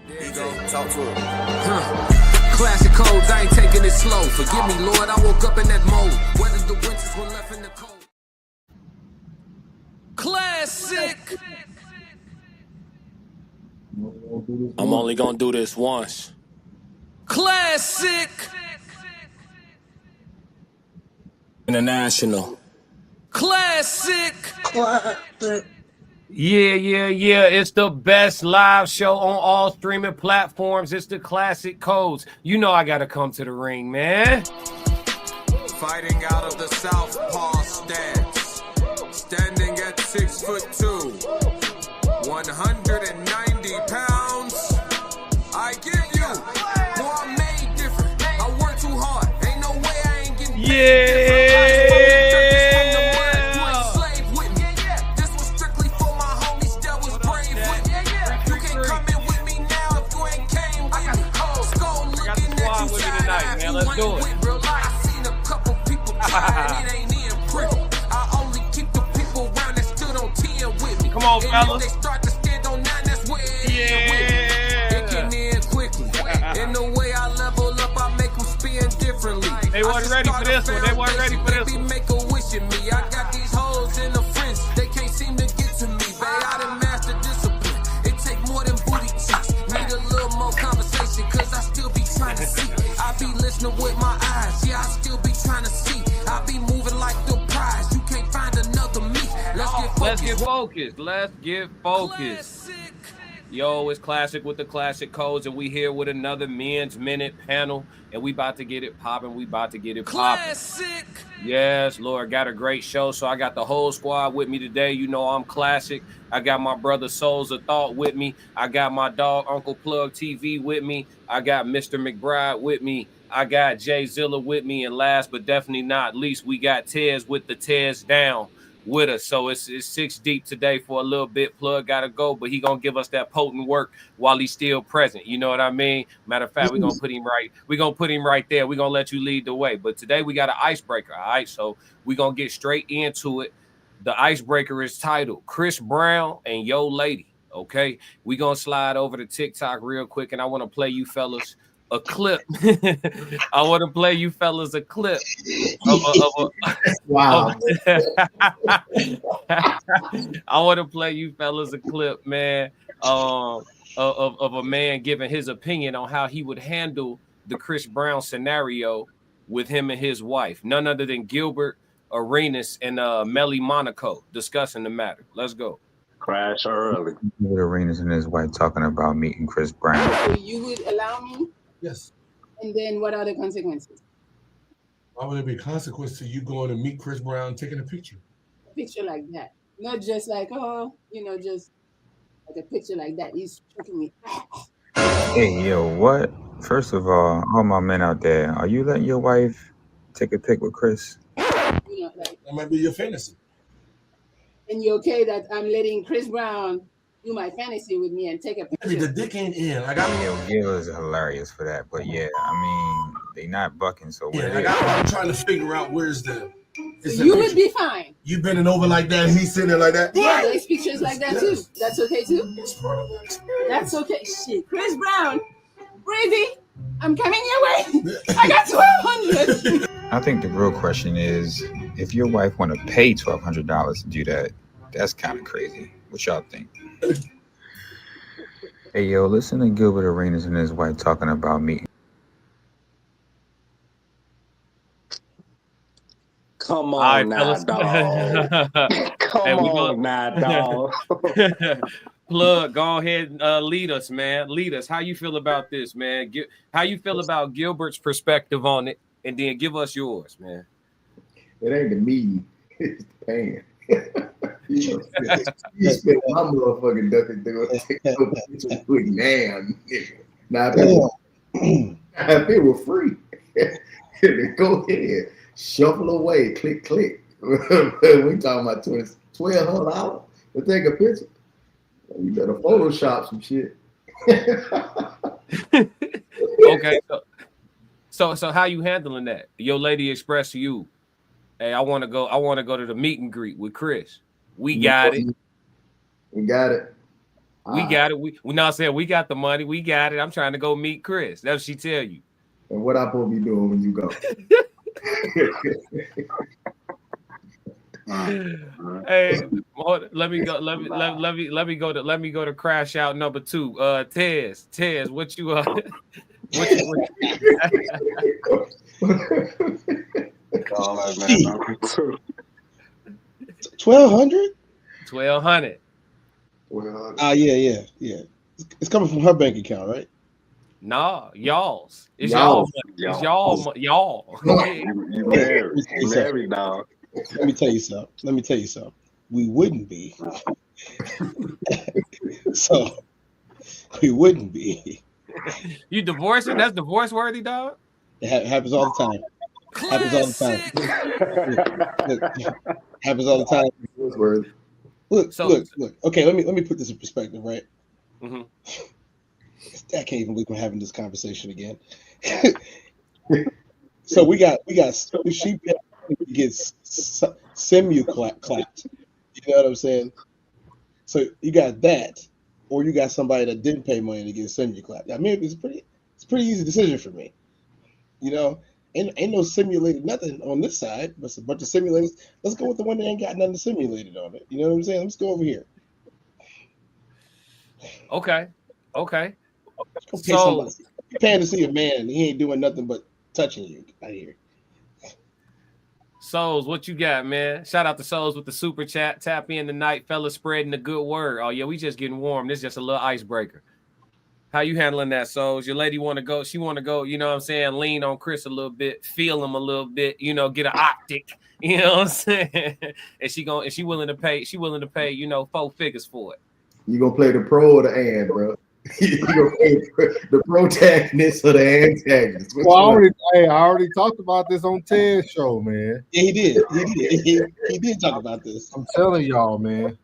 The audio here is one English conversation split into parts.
There you go. Talk to it. Classic codes, I ain't taking it slow. Forgive me, Lord, I woke up in that mode. Whether the winters were left in the cold. Classic. I'm only gonna do this once. Classic. International. Classic. Yeah. It's the best live show on all streaming platforms. It's the Classic Codes. You know I gotta come to the ring, man. Fighting out of the southpaw stance. Standing at 6'2", 190 pounds. I give you, boy, I'm made different. I work too hard. Ain't no way I ain't getting paid. Let's do it. I seen a couple people trying, it ain't in print. I only keep the people around that stood on 10 with me. Come on, fellas. They start to stand on 9, that's where it end with me. It can end quickly. In the way I level up, I make them spin differently. They weren't ready for this one. They weren't ready for this one. Make a wish in me. I got these hoes in the fringe. They can't seem to get to me. Babe, I done mastered discipline. It take more than booty cheeks. Need a little more conversation, cause I still be trying to see. I be listening with my eyes, yeah, I still be trying to see. I be moving like the prize, you can't find another me. Let's get focused. Let's get focused. Yo, it's Classic with the Classic Codes, and we here with another Men's Minute panel, and we about to get it popping. We about to get it popping. Yes, Lord, got a great show, so I got the whole squad with me today. You know I'm Classic. I got my brother Souls of Thought with me. I got my dog Uncle Plug TV with me. I got Mr. McBride with me. I got Jay Zilla with me, and last but definitely not least, we got Tez with the Tez Down with us. So it's 6 deep today for a little bit. Plug gotta go, but he gonna give us that potent work while he's still present. You know what I mean? Matter of fact, we're gonna put him right. We're gonna put him right there. We're gonna let you lead the way. But today we got an icebreaker. All right, so we're gonna get straight into it. The icebreaker is titled Chris Brown and Yo Lady. Okay, we're gonna slide over to TikTok real quick, and I want to play you fellas a clip. I want to play you fellas a clip wow. I want to play you fellas a clip, man, of a man giving his opinion on how he would handle the Chris Brown scenario with him and his wife. None other than Gilbert Arenas and Melly Monaco discussing the matter. Let's go. Crash early. Gilbert Arenas and his wife talking about meeting Chris Brown. So you would allow me? Yes. And then what are the consequences? Why would there be a consequence to you going to meet Chris Brown taking a picture? A picture like that. Not just like, just like a picture like that. He's choking me. Hey, yo, what? First of all my men out there, are you letting your wife take a pic with Chris? That might be your fantasy. And you okay that I'm letting Chris Brown do my fantasy with me and take a picture? The dick ain't in. Gil is hilarious for that, but yeah, I mean, they not bucking, so I'm trying to figure out where's the. You would be fine. You bending over like that, and he's sitting there like that. Yeah, there's pictures like that too. That's okay too. That's okay. Shit, Chris Brown, Brady, I'm coming your way. I got 1,200. I think the real question is, if your wife want to pay $1,200 to do that, that's kind of crazy. What y'all think? Hey, yo, listen to Gilbert Arenas and his wife talking about meeting. Come on now, dog. Come on now, dog. Plug, go ahead and lead us, man. Lead us. How you feel about this, man? How you feel about Gilbert's perspective on it? And then give us yours, man. It ain't the meeting, it's the paying. You spent my motherfucking ducking through and take no picture with Nam. Now, if it were free, go ahead, shuffle away, click. We talking about $1,200 to take a picture. You better Photoshop some shit. Okay, so how you handling that? Your lady expressed to you, hey, I want to go to the meet and greet with Chris. We got it. We got it. We got it. We not saying we got the money. We got it. I'm trying to go meet Chris. That's what she tell you. And what I supposed to be doing when you go? Hey, let me go. Let me go to crash out number 2. Tez, what you what you 1,200. 1,200. Yeah. It's coming from her bank account, right? Nah, y'all's. It's y'all. It's y'all. You married, dog. Let me tell you something. We wouldn't be. So we wouldn't be. You divorcing? That's divorce worthy, dog. It happens all the time. Happens all the time. Happens all the time. Look. Okay, let me put this in perspective, right? Mm-hmm. I can't even believe we're having this conversation again. So we got she gets clapped. You know what I'm saying? So you got that, or you got somebody that didn't pay money to get clapped. I mean, it's a pretty easy decision for me. You know, ain't no simulated nothing on this side, but it's a bunch of simulators. Let's go with the one that ain't got nothing simulated on it. You know what I'm saying? Let's go over here. Okay. So you're paying to see a man and he ain't doing nothing but touching you out here. Souls, what you got, man? Shout out to Souls with the super chat. Tap in tonight, fellas, spreading the good word. Oh yeah, we just getting warm. This is just a little icebreaker. How you handling that, Souls? Your lady want to go? She want to go? You know what I'm saying? Lean on Chris a little bit, feel him a little bit. You know, get an optic. You know what I'm saying? And she willing to pay. She willing to pay. 4 figures for it. You gonna play the pro or the and, bro? You gonna play the protagonist or the antagonist? Well, I already talked about this on Ted's show, man. Yeah, he did. He did talk about this. I'm telling y'all, man.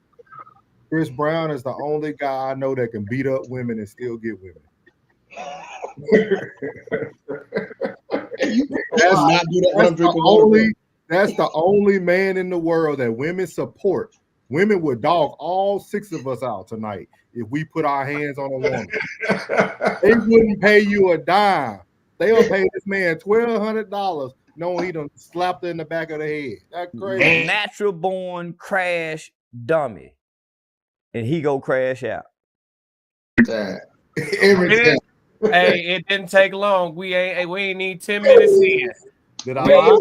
Chris Brown is the only guy I know that can beat up women and still get women. That's the only man in the world that women support. Women would dog all 6 of us out tonight if we put our hands on a woman. They wouldn't pay you a dime. They'll pay this man $1,200 knowing he done slapped her in the back of the head. That's crazy. A natural born crash dummy. And he go crash out. Hey, it didn't take long. We ain't need 10 minutes in. Did I lie?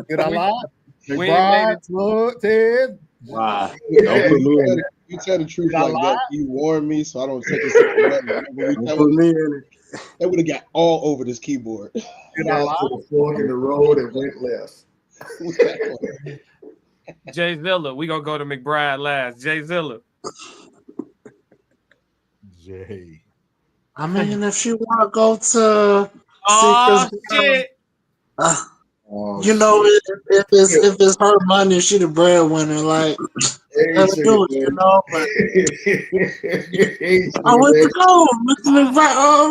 Did I lie? We ain't made it. Ted. Wow. You tell the truth like that. You warned me, so I don't take it. They would have got all over this keyboard. Did I lie? The fork in the road and went left. Jay Zilla, we gonna go to McBride last. Jay Zilla. Jay. I mean, if she want to go to shit. You know, if it's her money, she the breadwinner. Like, let her do it, you know. But I went to go, Mr. McBride. Oh,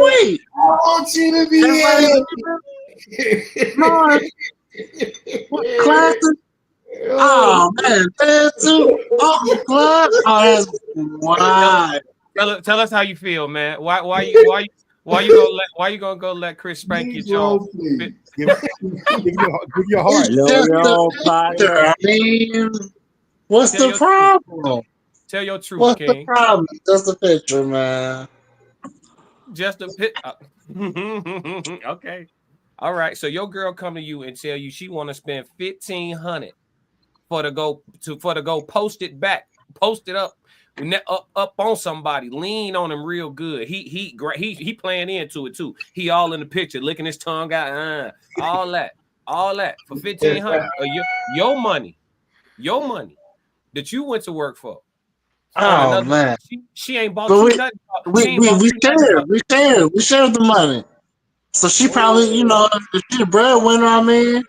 wait! I want you to be classic. Oh man, that too. Oh, class. Oh, that's wow. Tell us how you feel, man. Why you gonna go let Chris spank your jaw? Give your heart. I mean, what's the problem? Tell your truth, What's King. the problem? Just a picture, man. Just a pit. Okay. All right. So your girl come to you and tell you she want to spend $1,500 for to go post it up on somebody, lean on him real good. He playing into it too. He all in the picture, licking his tongue out, all that for $1,500. Your money that you went to work for. Oh man, she ain't bought you nothing. We shared the money. So she probably, you know, if she's a breadwinner, I mean,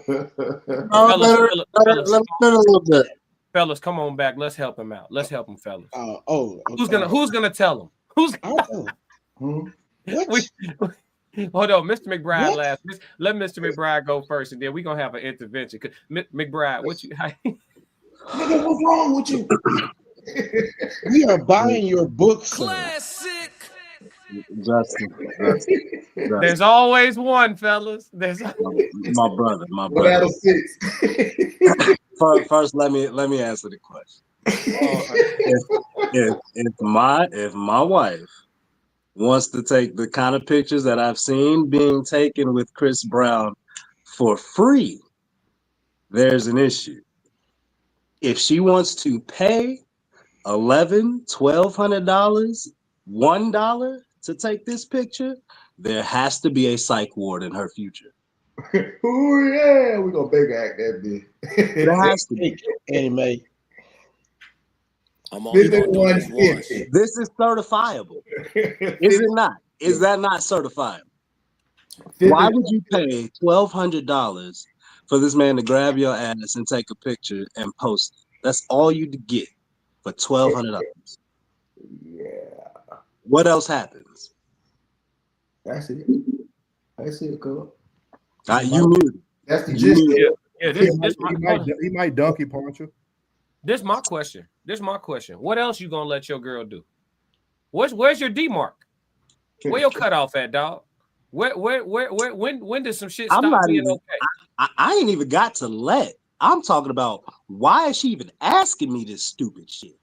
let her spend a little bit. Fellas, come on back. Let's help him out. Let's help him, fellas. Okay. Who's gonna tell him? Hold on, Mr. McBride last. Let Mr. McBride go first, and then we're gonna have an intervention. McBride, Nigga, what's wrong with you? We are buying your books. Classic. Justin. There's always one, fellas. There's my brother. What out of 6? First, let me answer the question. If my wife wants to take the kind of pictures that I've seen being taken with Chris Brown for free, there's an issue. If she wants to pay $1,100, $1,200, $1 to take this picture, there has to be a psych ward in her future. Oh yeah, we're gonna big act that bitch. There has to be. Anime. I'm only gonna do this once. This is certifiable. Is it not? Is that not certifiable? Why would you pay $1,200 for this man to grab your ass and take a picture and post it? That's all you get for $1,200. Yeah. What else happens? That's it. That's it, cool. You muted. That's the gist. Yeah, he might donkey punch you. This my question. What else you gonna let your girl do? Where's your D mark? Where your cutoff at, dog? When did some shit stop being okay? I ain't even got to let. I'm talking about why is she even asking me this stupid shit?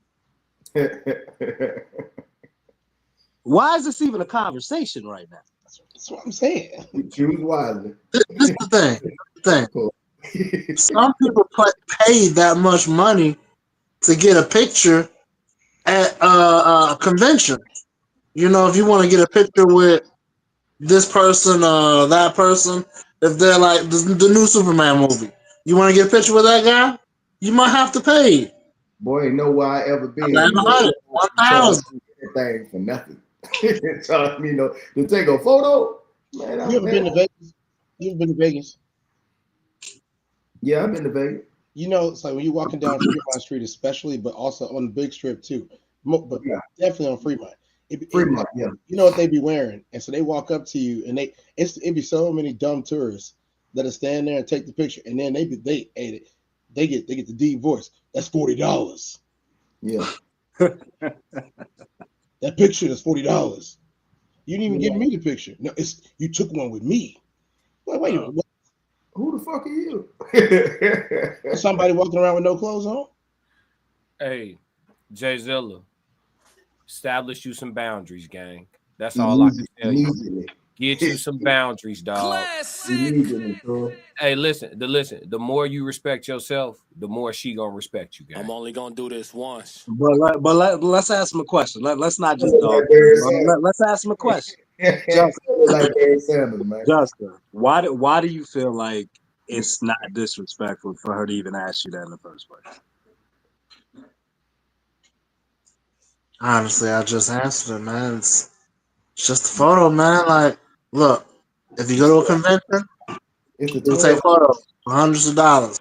Why is this even a conversation right now? That's what I'm saying. Choose wisely. This is the thing. Some people pay that much money to get a picture at a convention. You know, if you want to get a picture with this person, that person, if they're like the new Superman movie, you want to get a picture with that guy, you might have to pay. Boy, ain't know where I ever been. 1,000. Thing for nothing. So, you know, to take a photo. Man, You ever been to Vegas? You ever been to Vegas? Yeah, I've been to Vegas. You know, it's like when you're walking down Fremont Street, especially, but also on the big strip too. But definitely on Fremont. Fremont, yeah. You know what they be wearing, and so they walk up to you, and it be so many dumb tourists that'll stand there and take the picture, and then they get the deep voice. That's $40. Yeah. That picture is $40. You didn't even give me the picture. No, you took one with me. Like, wait a minute. Who the fuck are you? Somebody walking around with no clothes on? Hey, Jay Zilla, establish you some boundaries, gang. That's all I can tell you. Get you some boundaries, dog. Hey, listen. The more you respect yourself, the more she gonna respect you, gang. I'm only gonna do this once. But let's ask him a question. Let's not just dog. Let's ask him a question. Justin, why do you feel like it's not disrespectful for her to even ask you that in the first place? Honestly, I just answered it, man. It's just a photo, man. Like, look, if you go to a convention, you'll take photos for hundreds of dollars.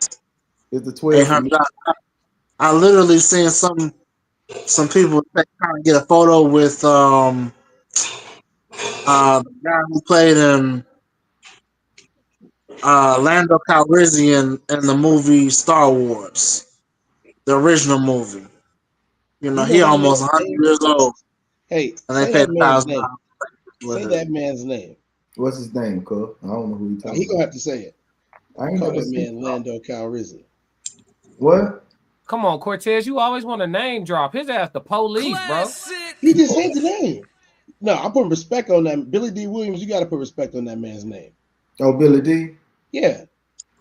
It's the $1,200. I literally seen some people trying to get a photo with the guy who played in Lando Calrissian in the movie Star Wars, the original movie. You know, he almost 100 years old. Hey, and they paid $1,000. Say that man's name. What's his name, cuz? I don't know who he's talking about. He gonna have to say it. I ain't call never that seen man Lando Calrissian. What? Come on, Cortez. You always want to name drop. His ass the police, bro. He just said the name. No, I'm putting respect on that. Billy D. Williams, you got to put respect on that man's name. Oh, Billy D? Yeah.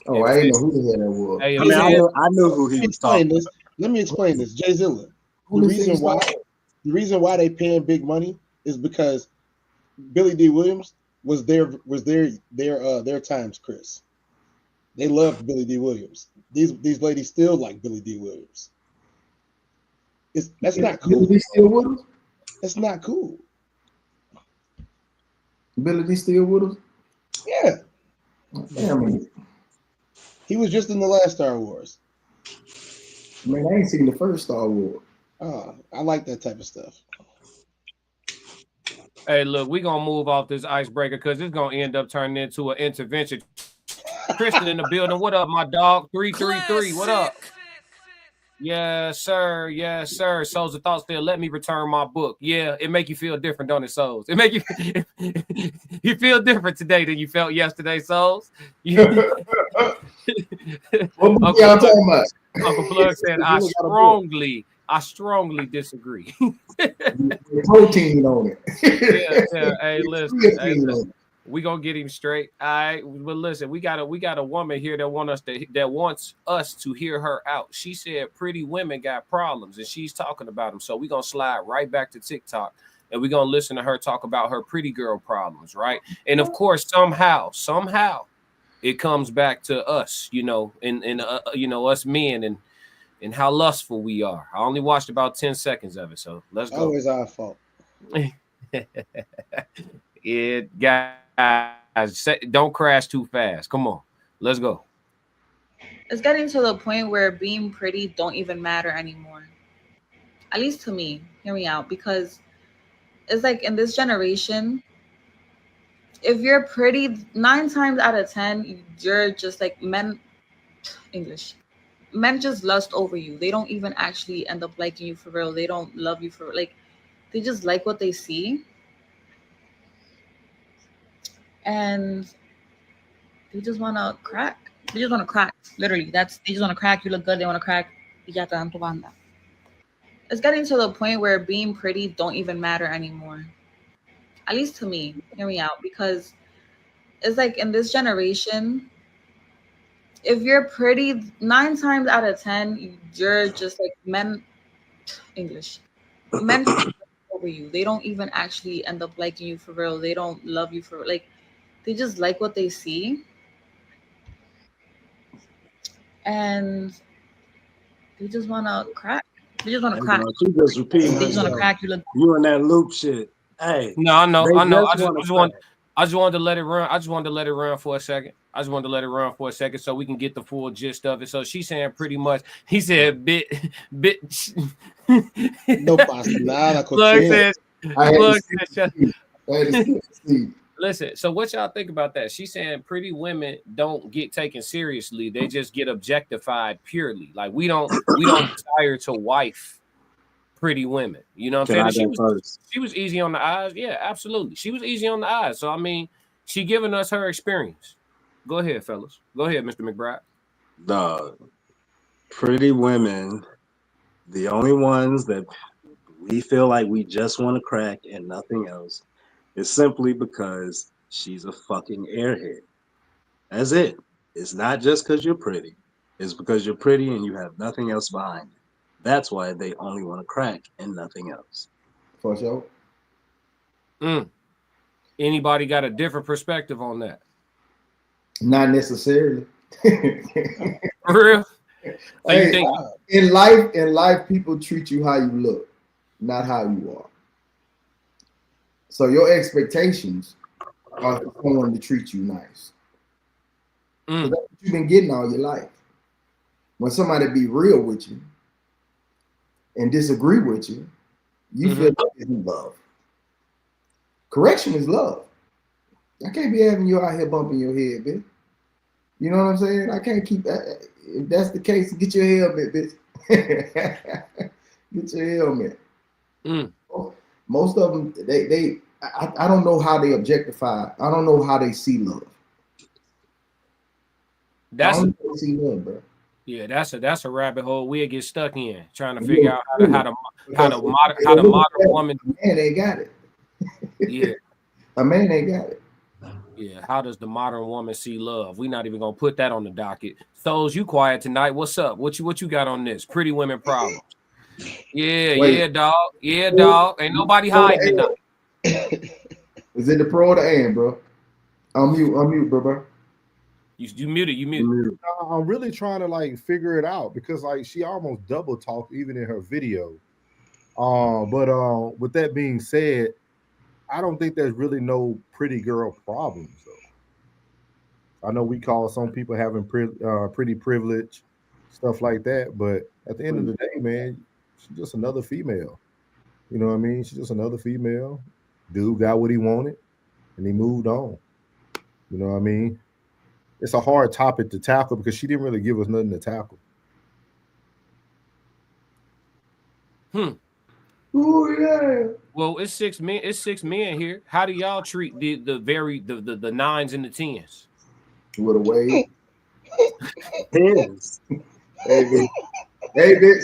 Oh, I didn't know who the hell that was. Hey, I knew who he was talking about. Let me explain this. Jay Zilla. The reason why they paying big money is because Billy D. Williams was their times Chris. They loved Billy D. Williams. These ladies still like Billy D. Williams. That's not cool. Billy D still with us? That's not cool. Billy D still with us? Yeah. Damn. He was just in the last Star Wars. Man, I ain't seen the first Star Wars. I like that type of stuff. Hey, look, we're going to move off this icebreaker because it's going to end up turning into an intervention. Kristen in the building. What up, my dog? 333. What up? Yes, sir. Yes, sir. Souls of Thoughts there. Let me return my book. Yeah, it make you feel different, don't it, Souls? It make you you feel different today than you felt yesterday, Souls. What book y'all talking about? Uncle Plug said, I strongly disagree. Protein on it. Yeah. Hey, listen. We gonna get him straight. All right. But listen, we got a woman here that wants us to hear her out. She said pretty women got problems and she's talking about them. So we gonna slide right back to TikTok and we're gonna listen to her talk about her pretty girl problems, right? And of course, somehow it comes back to us, and us men and how lustful we are. I only watched about 10 seconds of it, so let's go. Always our fault. Guys, don't crash too fast. Come on, let's go. It's getting to the point where being pretty don't even matter anymore. At least to me. Hear me out, because it's like in this generation, if you're pretty, 9 times out of 10, you're just like men just lust over you. They don't even actually end up liking you for real. They don't love you for like, they just like what they see. And they just want to crack. They just want to crack. Literally, they just want to crack. You look good. They want to crack. It's getting to the point where being pretty don't even matter anymore. At least to me. Hear me out, because it's like in this generation, if you're pretty, 9 times out of 10, you're just like men over you. They don't even actually end up liking you for real. They don't love you for like, they just like what they see. And they just want to crack. They just want to crack. She just repeating. They just want to crack. You in that loop shit. Hey. No, I know. I just wanted to let it run. I just wanted to let it run for a second. So we can get the full gist of it. So she's saying pretty much, he said bit. No pasa nada. Listen, so what y'all think about that? She's saying pretty women don't get taken seriously. They just get objectified purely. Like we don't desire to wife pretty women. You know what I'm saying? She was easy on the eyes. Yeah, absolutely. She was easy on the eyes. So I mean, she giving us her experience. Go ahead, fellas. Go ahead, Mr. McBride. Dog. Pretty women, the only ones that we feel like we just want to crack and nothing else, is simply because she's a fucking airhead. That's it. It's not just because you're pretty. It's because you're pretty and you have nothing else behind it. That's why they only want to crack and nothing else. For sure. Anybody got a different perspective on that? Not necessarily. For real? So hey, you think in life, people treat you how you look, not how you are. So your expectations are for someone to treat you nice. So that's what you've been getting all your life. When somebody be real with you and disagree with you, you feel like it's love. Correction is love. I can't be having you out here bumping your head, bitch. You know what I'm saying? I can't keep that. If that's the case, get your helmet, bitch. Get your helmet. Most of them, I don't know how they objectify. I don't know how they see love. That's see love, bro. Yeah, that's a rabbit hole we'll get stuck in trying to figure out how the modern woman. A man ain't got it. Yeah, a man ain't got it. Yeah, how does the modern woman see love? We're not even gonna put that on the docket. Souls, you quiet tonight? What's up? What you got on this? Pretty women problems. Yeah, Wait. yeah, dog. Yeah, dog. Ain't nobody hiding it. Is it the pro or the and, bro? Unmute, bro. You muted. I'm really trying to like figure it out because like she almost double talked even in her video. But with that being said, I don't think there's really no pretty girl problems though. I know we call some people having pretty privilege, stuff like that, but at the end of the day, man, she's just another female. You know what I mean? She's just another female. Dude got what he wanted and he moved on. You know what I mean? It's a hard topic to tackle because she didn't really give us nothing to tackle. Ooh, yeah. Well, it's 6 men. It's 6 men here. How do y'all treat the 9s and the 10s? With a wave. Yes. Hey, bitch. Hey, bitch.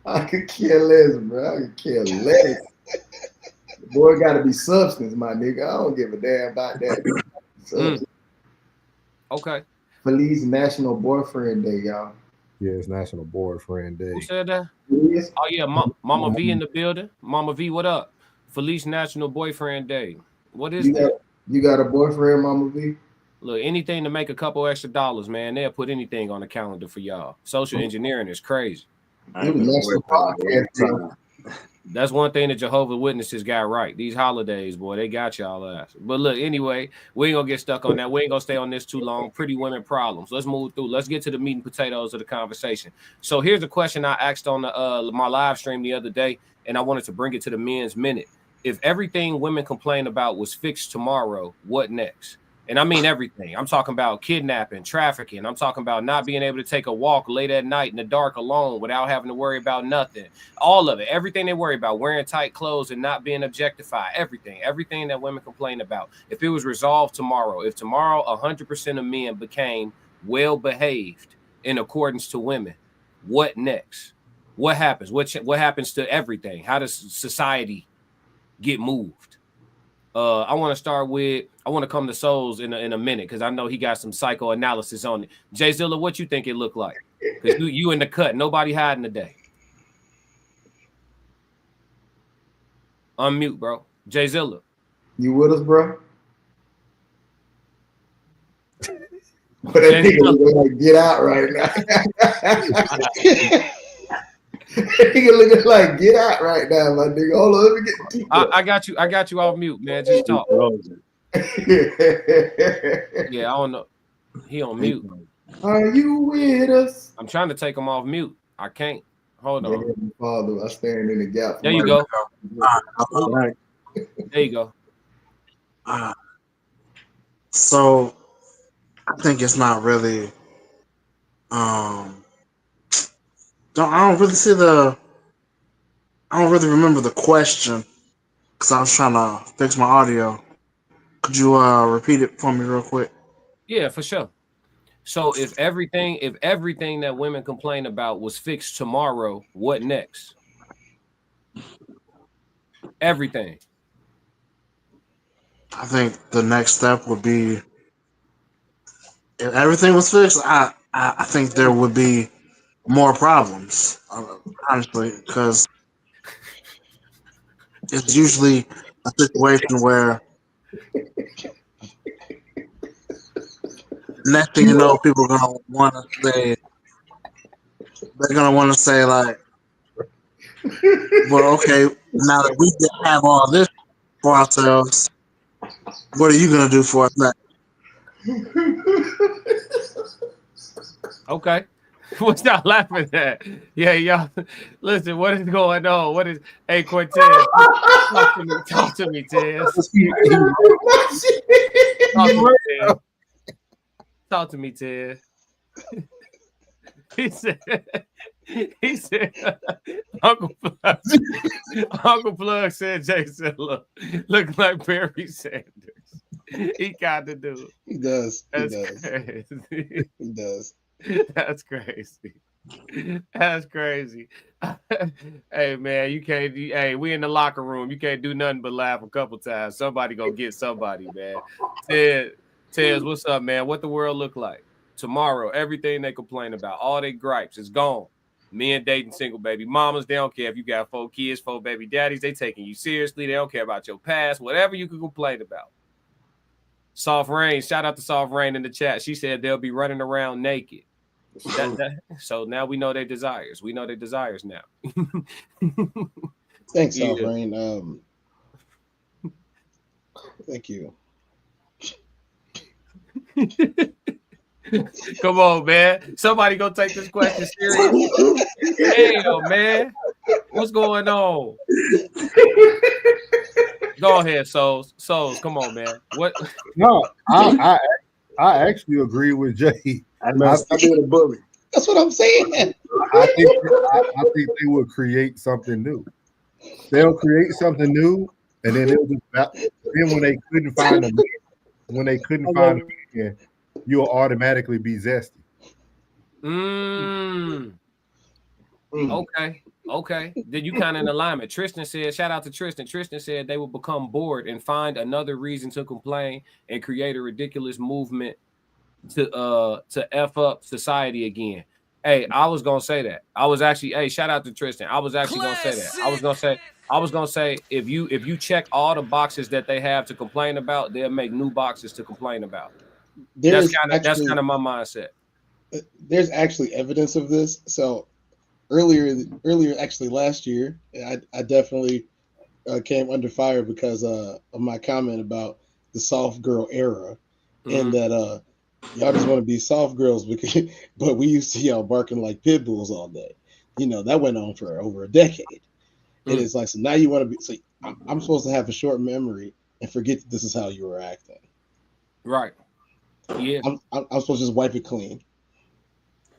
I could care less, bro. I could care less. Boy, got to be substance, my nigga. I don't give a damn about that. Okay. Feliz National Boyfriend Day, y'all. Yeah, it's National Boyfriend Day. Who said that? Yes. Oh yeah, Mama V in the building. Mama V, what up? Feliz National Boyfriend Day. What is that? You got a boyfriend, Mama V? Look, anything to make a couple extra dollars, man. They'll put anything on the calendar for y'all. Social engineering is crazy. It was National Podcast Day. That's one thing that Jehovah's Witnesses got right. These holidays, boy, they got y'all ass. But look, anyway, we ain't gonna get stuck on that. We ain't gonna stay on this too long. Pretty women problems. Let's move through. Let's get to the meat and potatoes of the conversation. So here's a question I asked on my live stream the other day, and I wanted to bring it to the men's minute. If everything women complain about was fixed tomorrow, what next? And I mean everything. I'm talking about kidnapping, trafficking. I'm talking about not being able to take a walk late at night in the dark alone without having to worry about nothing. All of it. Everything they worry about. Wearing tight clothes and not being objectified. Everything that women complain about. If it was resolved tomorrow, if tomorrow 100% of men became well-behaved in accordance to women, what next? What happens? What happens to everything? How does society get moved? I want to come to Souls in a minute because I know he got some psychoanalysis on it. Jay Zilla, what you think it looked like? Because you in the cut. Nobody hiding today. Unmute, bro. Jay Zilla. You with us, bro? But that nigga like get out right now. Nigga looking like get out right now, my nigga. Hold on, let me get. I got you off mute, man. Just talk. Yeah, I don't know. He on mute. Are you with us? I'm trying to take him off mute. I can't. Hold on. Father, I stand in the gap. There you go. There you go. So I think it's not really. I don't really remember the question because I was trying to fix my audio. Could you repeat it for me real quick? Yeah, for sure. So if everything that women complain about was fixed tomorrow, what next? Everything. I think the next step would be if everything was fixed. I think there would be more problems, honestly, because it's usually a situation where next thing you know, people are gonna want to say, they're gonna want to say like, well, okay, now that we have all this for ourselves, what are you gonna do for us next? Okay. What y'all laughing at? Yeah, y'all. Listen, what is going on? What is? Hey, Cortez, talk to me, Tez. Talk to me, Tez. He said, Uncle Plug said Jason look like Barry Sanders. He got to do it. He does. Crazy. He does. That's crazy. That's crazy. Hey man, you can't. Hey, we in the locker room. You can't do nothing but laugh a couple times. Somebody gonna get somebody, man. Tez, what's up, man? What the world look like tomorrow? Everything they complain about, all their gripes, is gone. Men dating single baby mamas. They don't care if you got 4 kids, 4 baby daddies. They taking you seriously. They don't care about your past. Whatever you can complain about. Soft Rain, shout out to Soft Rain in the chat. She said they'll be running around naked. So now we know their desires. We know their desires now. Thanks, Soft Rain. Thank you. Come on, man. Somebody go take this question serious. Damn, man. What's going on? Go ahead, Souls. Souls, come on, man. What? No, I actually agree with Jay. I did a bully. That's what I'm saying. I think they will create something new. They'll create something new, and then they'll just then when they couldn't find a man, you'll automatically be zesty. Okay. Then you kind of in alignment. Tristan said, shout out to Tristan. Tristan said they will become bored and find another reason to complain and create a ridiculous movement to F up society again. Hey, I was gonna say that. I was actually, hey, shout out to Tristan. I was actually gonna say that. I was gonna say if you check all the boxes that they have to complain about, they'll make new boxes to complain about. That's kind of my mindset. There's actually evidence of this. So earlier, actually last year, I definitely came under fire because of my comment about the soft girl era, and that y'all just want to be soft girls but we used to y'all barking like pit bulls all day. That went on for over a decade, and it's like, so now you want to be. So I'm supposed to have a short memory and forget that this is how you were acting. Right. Yeah. I'm supposed to just wipe it clean.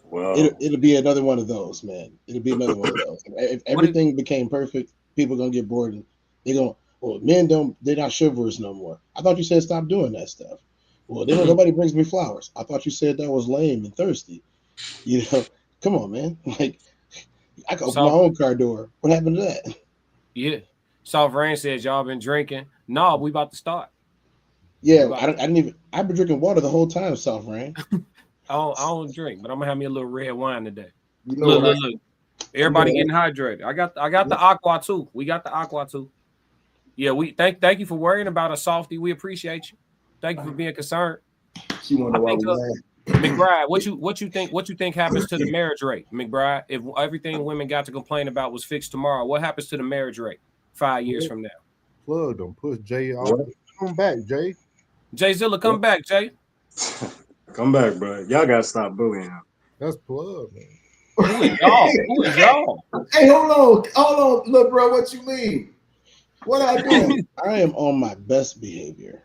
Well, it'll be another one of those, man. It'll be another one of those. If everything became perfect, people are gonna get bored and they're gonna. Well, they're not chivalrous no more. I thought you said stop doing that stuff. Well, then nobody brings me flowers. I thought you said that was lame and thirsty. Come on, man. Like, I can open my own car door. What happened to that? Yeah. Soft Rain says y'all been drinking. No, we about to start. Yeah, I didn't even. I've been drinking water the whole time, Soft Rain. I don't drink, but I'm gonna have me a little red wine today. Look. Everybody getting hydrated. I got the aqua too. We got the aqua too. Yeah, we thank you for worrying about us, Softy. We appreciate you. Thank you for being concerned. She wonder why we McBride, what you think happens to the marriage rate, McBride? If everything women got to complain about was fixed tomorrow, what happens to the marriage rate 5 years from now? Plug them. Push Jay off. Come back, Jay. Jay Zilla, come back, Jay. Come back, bro. Y'all gotta stop bullying him. That's Plug, man. Who is y'all? Hey, hold on, look, bro. What you mean? What I do? I am on my best behavior.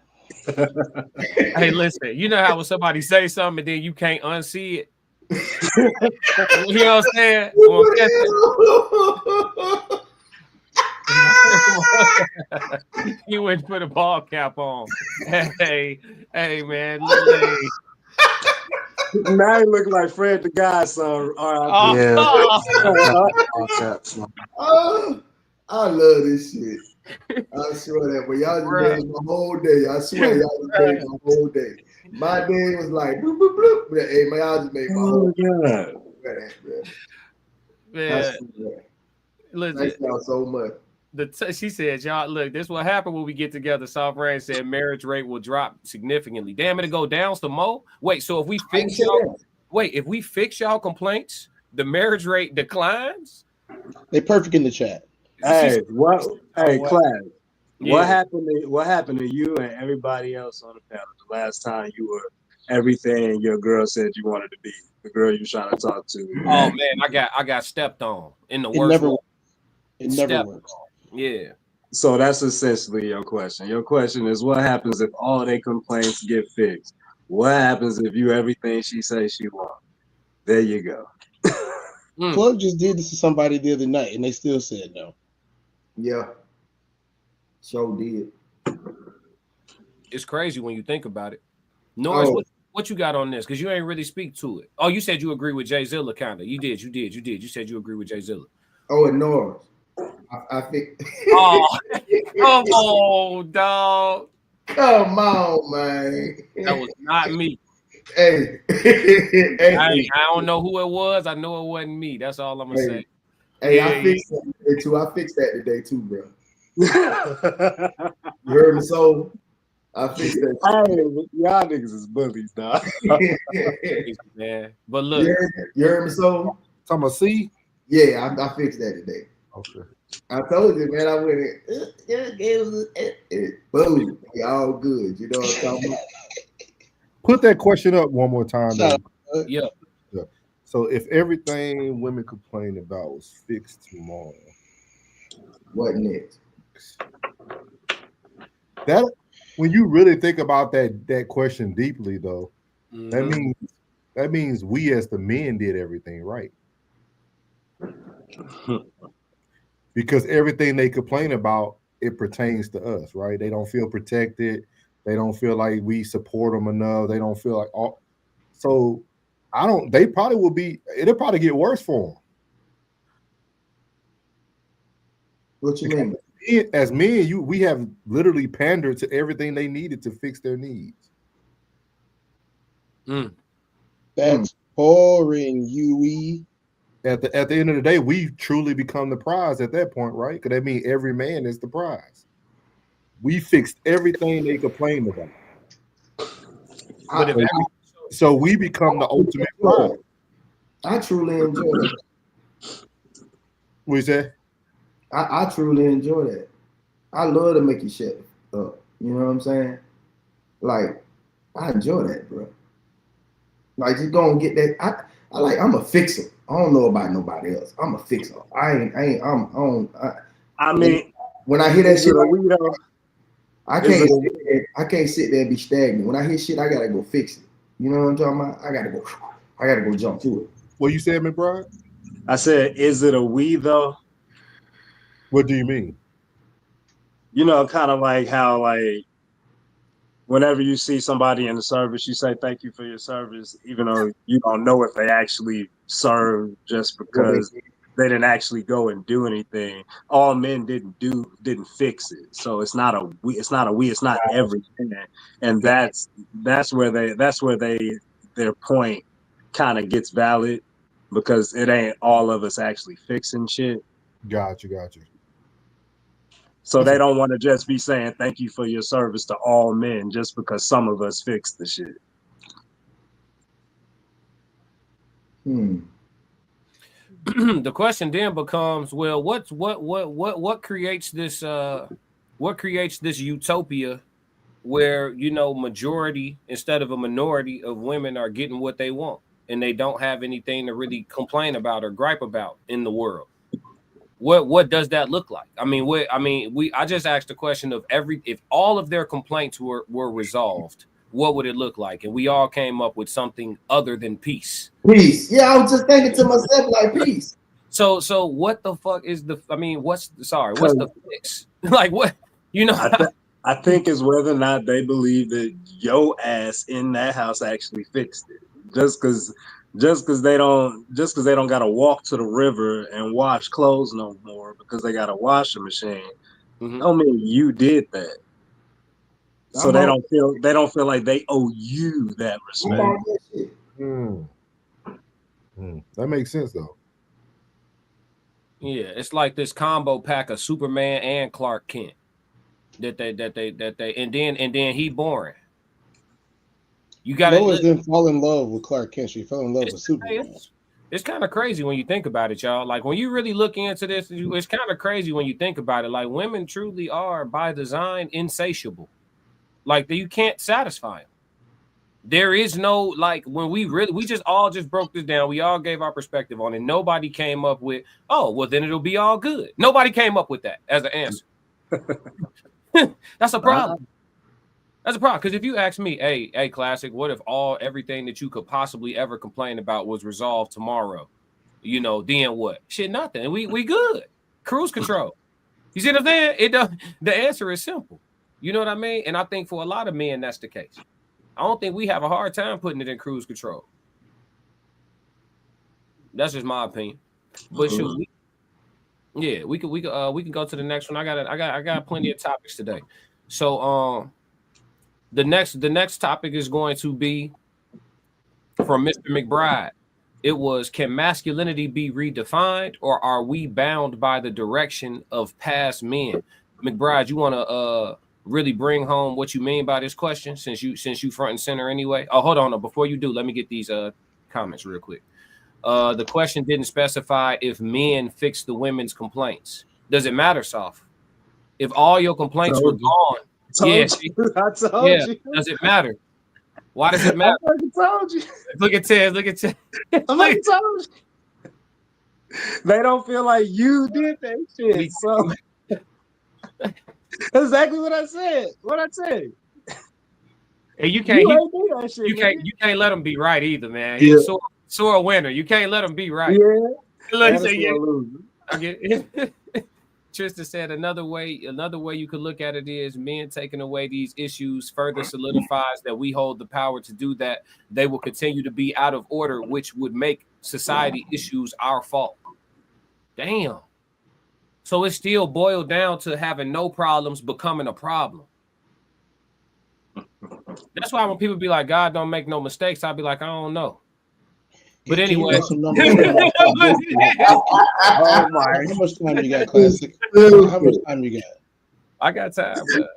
Hey, listen. You know how when somebody say something and then you can't unsee it. You know what I'm saying? You went to put a ball cap on. Hey, man. Now he look like Fred the Godson. I love this shit. I swear that, but y'all just made my whole day. I swear y'all just made my whole day. My day was like bloop, bloop, bloop. But, hey, man, y'all just made my whole day. Man. Listen, thank y'all so much. She said, y'all, look, this will happen when we get together. Soft Rain said marriage rate will drop significantly. Damn, it'll go down some more. Wait, so if we fix y'all complaints, the marriage rate declines? They perfect in the chat. Hey, class. Yeah. What happened to you and everybody else on the panel the last time you were everything your girl said you wanted to be? The girl you trying to talk to. Oh man, I got stepped on in the worst way. It never works. Yeah. So that's essentially your question. Your question is, what happens if all their complaints get fixed? What happens if you everything she says she wants? There you go. Plug just did this to somebody the other night, and they still said no. Yeah. So did. It's crazy when you think about it. Norris, what you got on this? Because you ain't really speak to it. Oh, you said you agree with Jay Zilla, kind of. You did. You said you agree with Jay Zilla. Oh, and Norris. I think. Oh, come on, dog. Come on, man. That was not me. Hey. I don't know who it was. I know it wasn't me. That's all I'm gonna say. Hey, yeah, I fixed that today too. I fixed that today too, bro. You heard me, so I fixed that. Hey, y'all niggas is bullies, dog. Man, but look, you heard me, so I'm a C. Yeah, I fixed that today. Okay. I told you, man. I went in. Boom, all good. You know what I'm talking about? Put that question up one more time. Yeah. So if everything women complain about was fixed tomorrow, what next? That when you really think about that question deeply, though, that means we as the men did everything right. Because everything they complain about, it pertains to us, right? They don't feel protected. They don't feel like we support them enough. They don't feel like all. So I don't. They probably will be. It'll probably get worse for them. What you mean? As men, we have literally pandered to everything they needed to fix their needs. That's boring, UE. At the end of the day, we truly become the prize at that point, right? Because that means every man is the prize. We fixed everything they complained about. So we become the ultimate prize. I truly enjoy that. What you say? I truly enjoy that. I love to make you shut up. You know what I'm saying? Like, I enjoy that, bro. Like, just go and get that. I'm a fixer. I don't know about nobody else. I'm a fixer. I mean, when I hear that shit, I can't sit there and be stagnant. When I hear shit, I gotta go fix it. You know what I'm talking about? I gotta go jump to it. What you said, McBride? I said, is it a we though? What do you mean? You know, kind of like how, like, whenever you see somebody in the service, you say thank you for your service, even though you don't know if they actually served just because they didn't actually go and do anything. All men didn't fix it. So it's not a we, it's not every man. And that's where their point kind of gets valid, because it ain't all of us actually fixing shit. Gotcha. So they don't want to just be saying thank you for your service to all men just because some of us fixed the shit. The question then becomes, well, what creates this utopia where, you know, majority instead of a minority of women are getting what they want and they don't have anything to really complain about or gripe about in the world? What does that look like? I just asked the question of if all of their complaints were resolved, what would it look like? And we all came up with something other than peace. Peace. Yeah, I was just thinking to myself, like, peace. So what the fuck is what's the fix? Like, what, you know? I think is whether or not they believe that your ass in that house actually fixed it. Just because they don't gotta walk to the river and wash clothes no more because they got a washing machine. Don't mean you did that. So they don't feel like they owe you that respect. That makes sense though. Yeah, it's like this combo pack of Superman and Clark Kent that they and then he boring. You got Lois didn't fall in love with Clark Kent. She fell in love with Superman. It's kind of crazy when you think about it, y'all. Like, when you really look into this, it's kind of crazy when you think about it. Like, women truly are by design insatiable. Like, you can't satisfy them. There is no, like, when we just all broke this down. We all gave our perspective on it. Nobody came up with, oh, well, then it'll be all good. Nobody came up with that as an answer. That's a problem. That's a problem. Because if you ask me, hey, Classic, what if everything that you could possibly ever complain about was resolved tomorrow? You know, then what? Shit, nothing. We good. Cruise control. You see what I'm saying? The answer is simple. You know what I mean? And I think for a lot of men, that's the case. I don't think we have a hard time putting it in cruise control. That's just my opinion. But shoot, we can go to the next one. I got plenty of topics today. So the next topic is going to be from Mr. McBride. It was, can masculinity be redefined, or are we bound by the direction of past men? McBride, you want to really bring home what you mean by this question, since you front and center anyway? Oh, hold on. Before you do, let me get these comments real quick. The question didn't specify if men fix the women's complaints. Does it matter, Soph? If all your complaints were gone, I told you. Does it matter? Why does it matter? I told you. Look at Ted. Look at Ted. I told you. They don't feel like you did that shit. So that's exactly what I said. And you can't let them be right either, man. He's a sore winner. You can't let them be right. Yeah. Look, say, yeah. I get Tristan said another way you could look at it is men taking away these issues further solidifies that we hold the power to do that. They will continue to be out of order, which would make society issues our fault. Damn. So it still boiled down to having no problems becoming a problem. That's why when people be like, God don't make no mistakes, I'll be like, I don't know. But anyway, how much time you got, Classic? How much time you got? I got time, but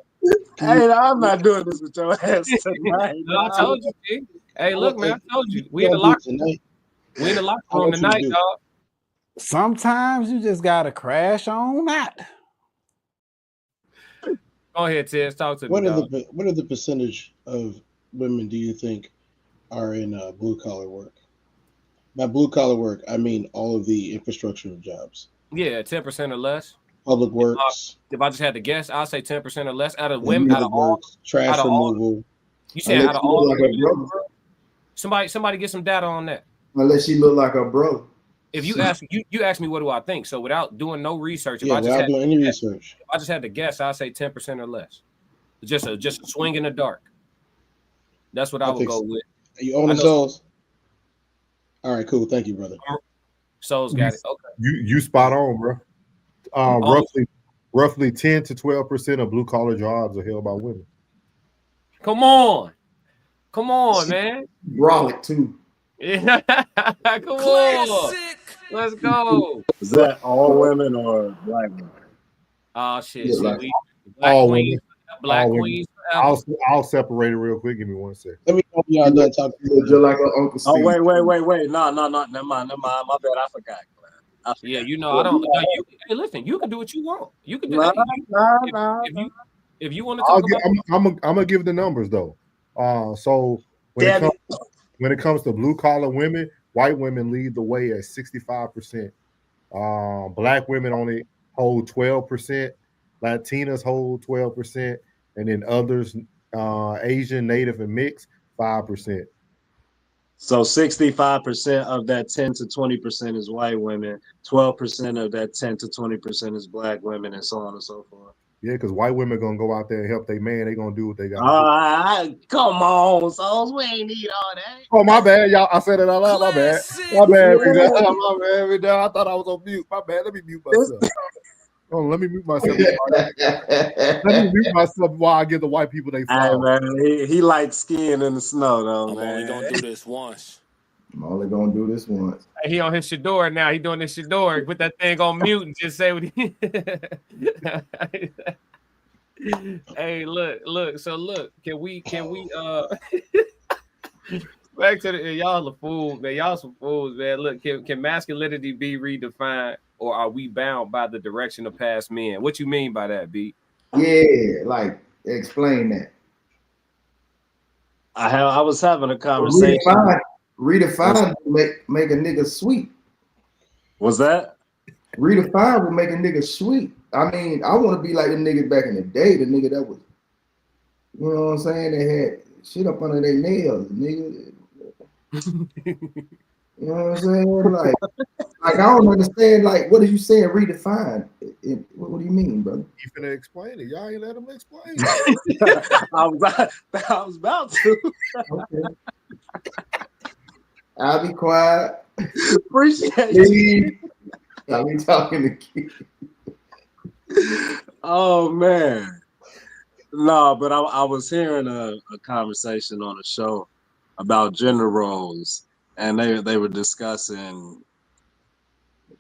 hey, I'm not doing this with your ass tonight. No, I told you, G. Hey, look, man, I told you. We in the locker room. We in the locker room tonight, dog. Sometimes you just gotta crash on out. Go ahead, Ted. Talk to me. What are the percentage of women do you think are in blue collar work? By blue collar work, I mean all of the infrastructure of jobs. Yeah, 10% or less. Public works. If I just had to guess, I'll say 10% or less out of women. Out of all trash removal. You saying out of all? Like somebody get some data on that. Unless she look like a bro. If you ask me what do I think? So without doing no research, without doing any research, if I just had to guess, I'll say 10% or less. Just a swing in the dark. That's what I would go with. Are you on the Souls? All right, cool. Thank you, brother. Souls got it. Okay. You spot on, bro. Roughly 10 to 12% of blue collar jobs are held by women. Come on, man. Brolic too. Yeah, come on. Let's go. Is that all women or black women? Oh shit. All women. Black queens. I'll separate it real quick. Give me 1 second. Let me know y'all done talking. You're like Uncle Steve. Oh, wait. No. Never mind. My bad. I forgot. Yeah, you know, I don't. Hey, listen, you can do what you want. You can do that. If you want to talk about, I'm gonna give the numbers though. So when it comes to blue collar women, white women lead the way at 65%. Black women only hold 12%. Latinas hold 12%, and then others, Asian, Native, and mixed, 5%. So 65% of that 10 to 20% is white women, 12% of that 10 to 20% is black women, and so on and so forth. Yeah, because white women gonna go out there and help their man. They gonna do what they gotta do. Come on, Souls. We ain't need all that. Oh, my bad, y'all. I said it out loud. My bad. My bad. I thought I was on mute. My bad. Let me mute myself. Let me mute myself. Let me mute myself while I give the white people they flowers. Man, he likes skiing in the snow, though. I'm only gonna do this once. He on his Shador now. He doing his Shador. Put that thing on mute and just say what he. Hey, look. So look, can we? Back to the y'all a fool, man. Y'all some fools, man. Look, can masculinity be redefined, or are we bound by the direction of past men? What you mean by that, B? Yeah, like explain that. I was having a conversation. Redefine make a nigga sweet. What's that? Redefine will make a nigga sweet. I mean, I want to be like the nigga back in the day, the nigga that was, you know what I'm saying? They had shit up under their nails, nigga. You know what I'm saying? Like I don't understand. Like, what are you saying? Redefine? What do you mean, brother? You finna explain it. Y'all ain't let him explain. I was about to. Okay. I'll be quiet. Appreciate you. I'll be talking to kids. Oh man. No, but I was hearing a conversation on a show about gender roles, and they were discussing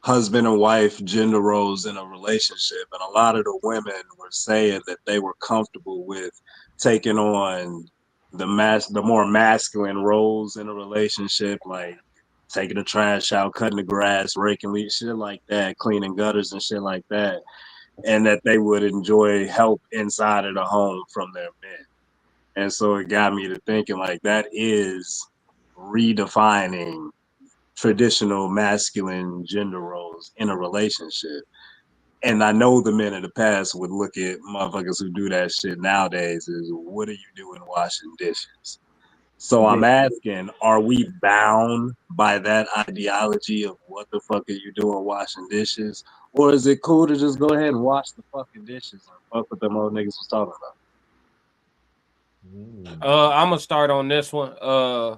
husband and wife gender roles in a relationship, and a lot of the women were saying that they were comfortable with taking on the more masculine roles in a relationship, like taking the trash out, cutting the grass, raking leaves, shit like that, cleaning gutters and shit like that, and that they would enjoy help inside of the home from their men. And so it got me to thinking, like, that is redefining traditional masculine gender roles in a relationship. And I know the men of the past would look at motherfuckers who do that shit nowadays as, what are you doing washing dishes? So I'm asking, are we bound by that ideology of what the fuck are you doing washing dishes? Or is it cool to just go ahead and wash the fucking dishes and fuck what them old niggas was talking about? I'm gonna start on this one. I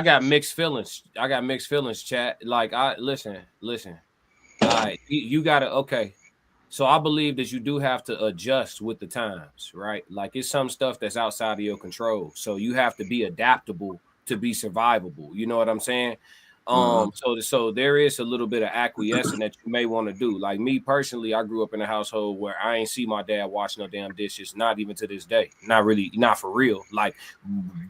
got mixed feelings. I got mixed feelings, chat. Like listen. All right, you gotta okay. So I believe that you do have to adjust with the times, right? Like it's some stuff that's outside of your control. So you have to be adaptable to be survivable. You know what I'm saying? So there is a little bit of acquiescing that you may want to do. Like me personally, I grew up in a household where I ain't see my dad wash no damn dishes, not even to this day. Not really, not for real. Like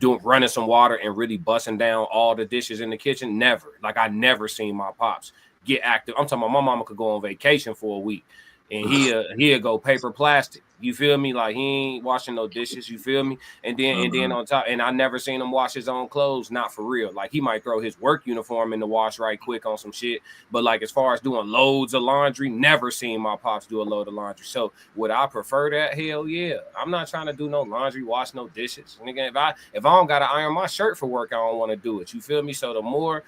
running some water and really busting down all the dishes in the kitchen. Never. Like I never seen my pops get active. I'm talking about my mama could go on vacation for a week and he'll go paper plastic. You feel me? Like he ain't washing no dishes. You feel me? And then on top, and I never seen him wash his own clothes. Not for real. Like he might throw his work uniform in the wash right quick on some shit. But like as far as doing loads of laundry, never seen my pops do a load of laundry. So would I prefer that? Hell yeah. I'm not trying to do no laundry, wash no dishes. And again, if I don't gotta iron my shirt for work, I don't want to do it. You feel me? So the more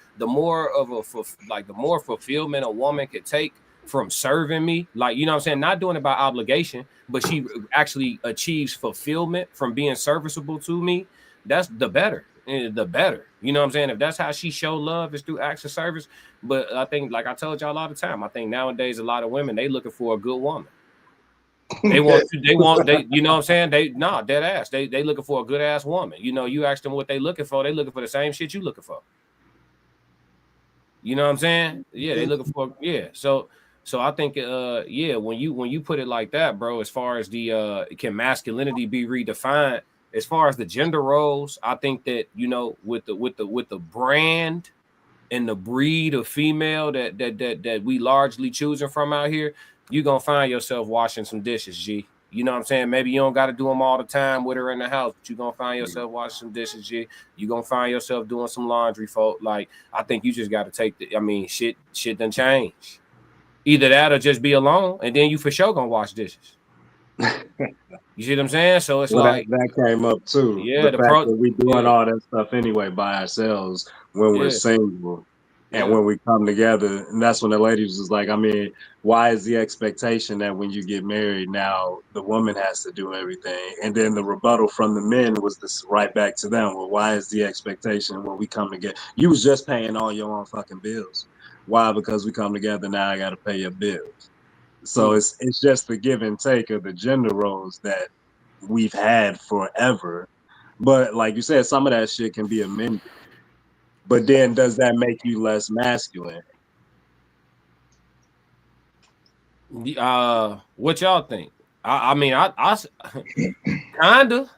fulfillment a woman could take from serving me, like, you know what I'm saying, not doing it by obligation, but she actually achieves fulfillment from being serviceable to me, that's the better. You know what I'm saying? If that's how she show love is through acts of service. But I think, like I told y'all all the time, I think nowadays a lot of women, they looking for a good woman. They you know what I'm saying? Dead ass. They looking for a good ass woman. You know, you ask them what they looking for the same shit you looking for. You know what I'm saying? Yeah, they looking for So I think when you put it like that, bro, as far as the can masculinity be redefined, as far as the gender roles, I think that, you know, with the brand and the breed of female that we largely choosing from out here, you're gonna find yourself washing some dishes, G. You know what I'm saying? Maybe you don't got to do them all the time with her in the house, but you're going to find yourself washing some dishes, G. You're going to find yourself doing some laundry, folk. Like, I think you just got to take shit done change. Either that or just be alone, and then you for sure going to wash dishes. You see what I'm saying? So it's that came up too. Yeah, the fact that we doing all that stuff anyway by ourselves when we're single. And when we come together, and that's when the ladies was like, I mean, why is the expectation that when you get married now the woman has to do everything? And then the rebuttal from the men was this right back to them. Well, why is the expectation when we come together? You was just paying all your own fucking bills. Why? Because we come together now, I got to pay your bills. So it's just the give and take of the gender roles that we've had forever. But like you said, some of that shit can be amended. But then does that make you less masculine? What y'all think? I mean, I kinda.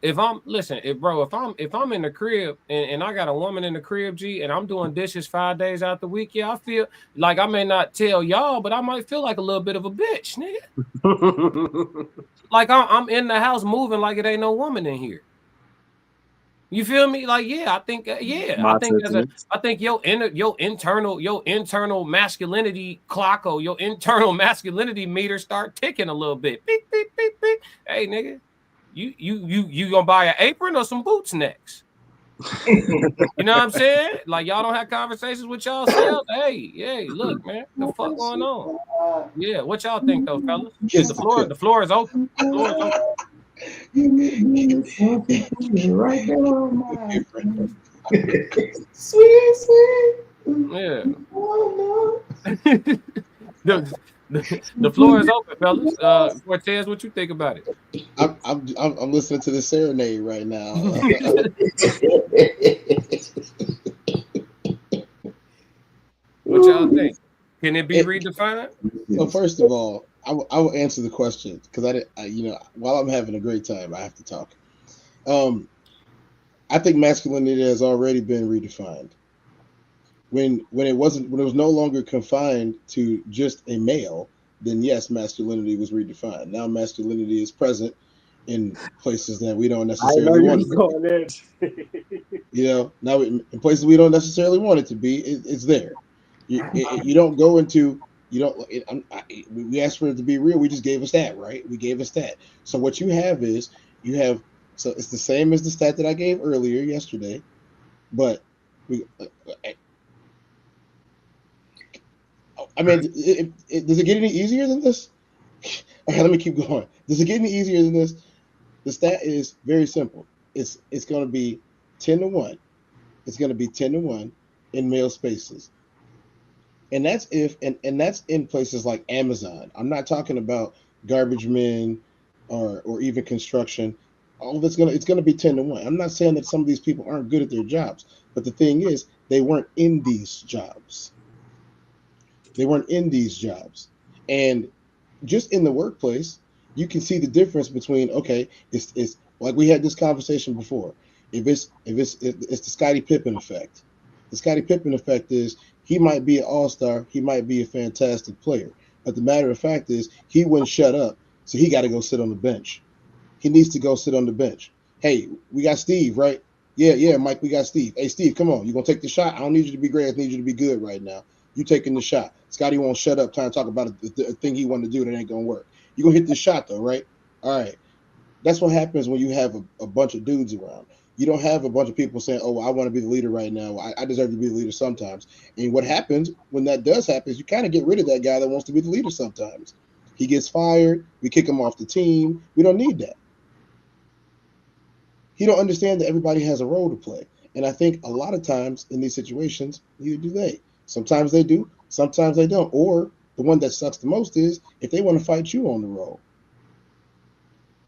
If I'm in the crib and I got a woman in the crib, G, and I'm doing dishes 5 days out the week, yeah, I feel like I may not tell y'all, but I might feel like a little bit of a bitch, nigga. Like I'm in the house moving like it ain't no woman in here. You feel me? Like, yeah, I think your internal masculinity clock or your internal masculinity meter start ticking a little bit. Beep, beep, beep, beep. Hey, nigga, you gonna buy an apron or some boots next? You know what I'm saying? Like, y'all don't have conversations with yourselves. Hey, look, man, the fuck going on? Yeah, what y'all think though, fellas? The floor is open. The floor is open. Right there, sweet. Yeah. The floor is open, fellas. Cortez, what you think about it? I'm listening to the serenade right now. What y'all think? Can it be redefined? Well, first of all, I will answer the question because while I'm having a great time, I have to talk. I think masculinity has already been redefined. When it was no longer confined to just a male, then yes, masculinity was redefined. Now masculinity is present in places that we don't necessarily want it to be. Now in places we don't necessarily want it to be, it's there. You don't go into we asked for it to be real. We just gave us that, right? We gave us that. So what you have is You have, so it's the same as the stat that I gave earlier yesterday, but we. I mean, does it get any easier than this? Okay, let me keep going. Does it get any easier than this? The stat is very simple. It's going to be 10-1. It's going to be 10-1 in male spaces, and that's if and that's in places like Amazon. I'm not talking about garbage men or even construction. All of it's gonna be 10-1. I'm not saying that some of these people aren't good at their jobs, but the thing is, they weren't in these jobs. They weren't in these jobs, and just in the workplace, you can see the difference between, okay, it's like we had this conversation before. It's the Scottie Pippen effect. The Scottie Pippen effect is he might be an all-star, he might be a fantastic player, but the matter of fact is he wouldn't shut up, so he got to go sit on the bench. He needs to go sit on the bench. Hey, we got Steve, right? Yeah, Mike, we got Steve. Hey, Steve, come on. You going to take the shot? I don't need you to be great. I need you to be good right now. You taking the shot. Scotty won't shut up trying to talk about the thing he wanted to do that ain't going to work. You going to hit this shot, though, right? All right. That's what happens when you have a bunch of dudes around. You don't have a bunch of people saying, oh, I want to be the leader right now. I deserve to be the leader sometimes. And what happens when that does happen is you kind of get rid of that guy that wants to be the leader sometimes. He gets fired. We kick him off the team. We don't need that. He don't understand that everybody has a role to play. And I think a lot of times in these situations, neither do they. Sometimes they do, sometimes they don't. Or the one that sucks the most is if they want to fight you on the role.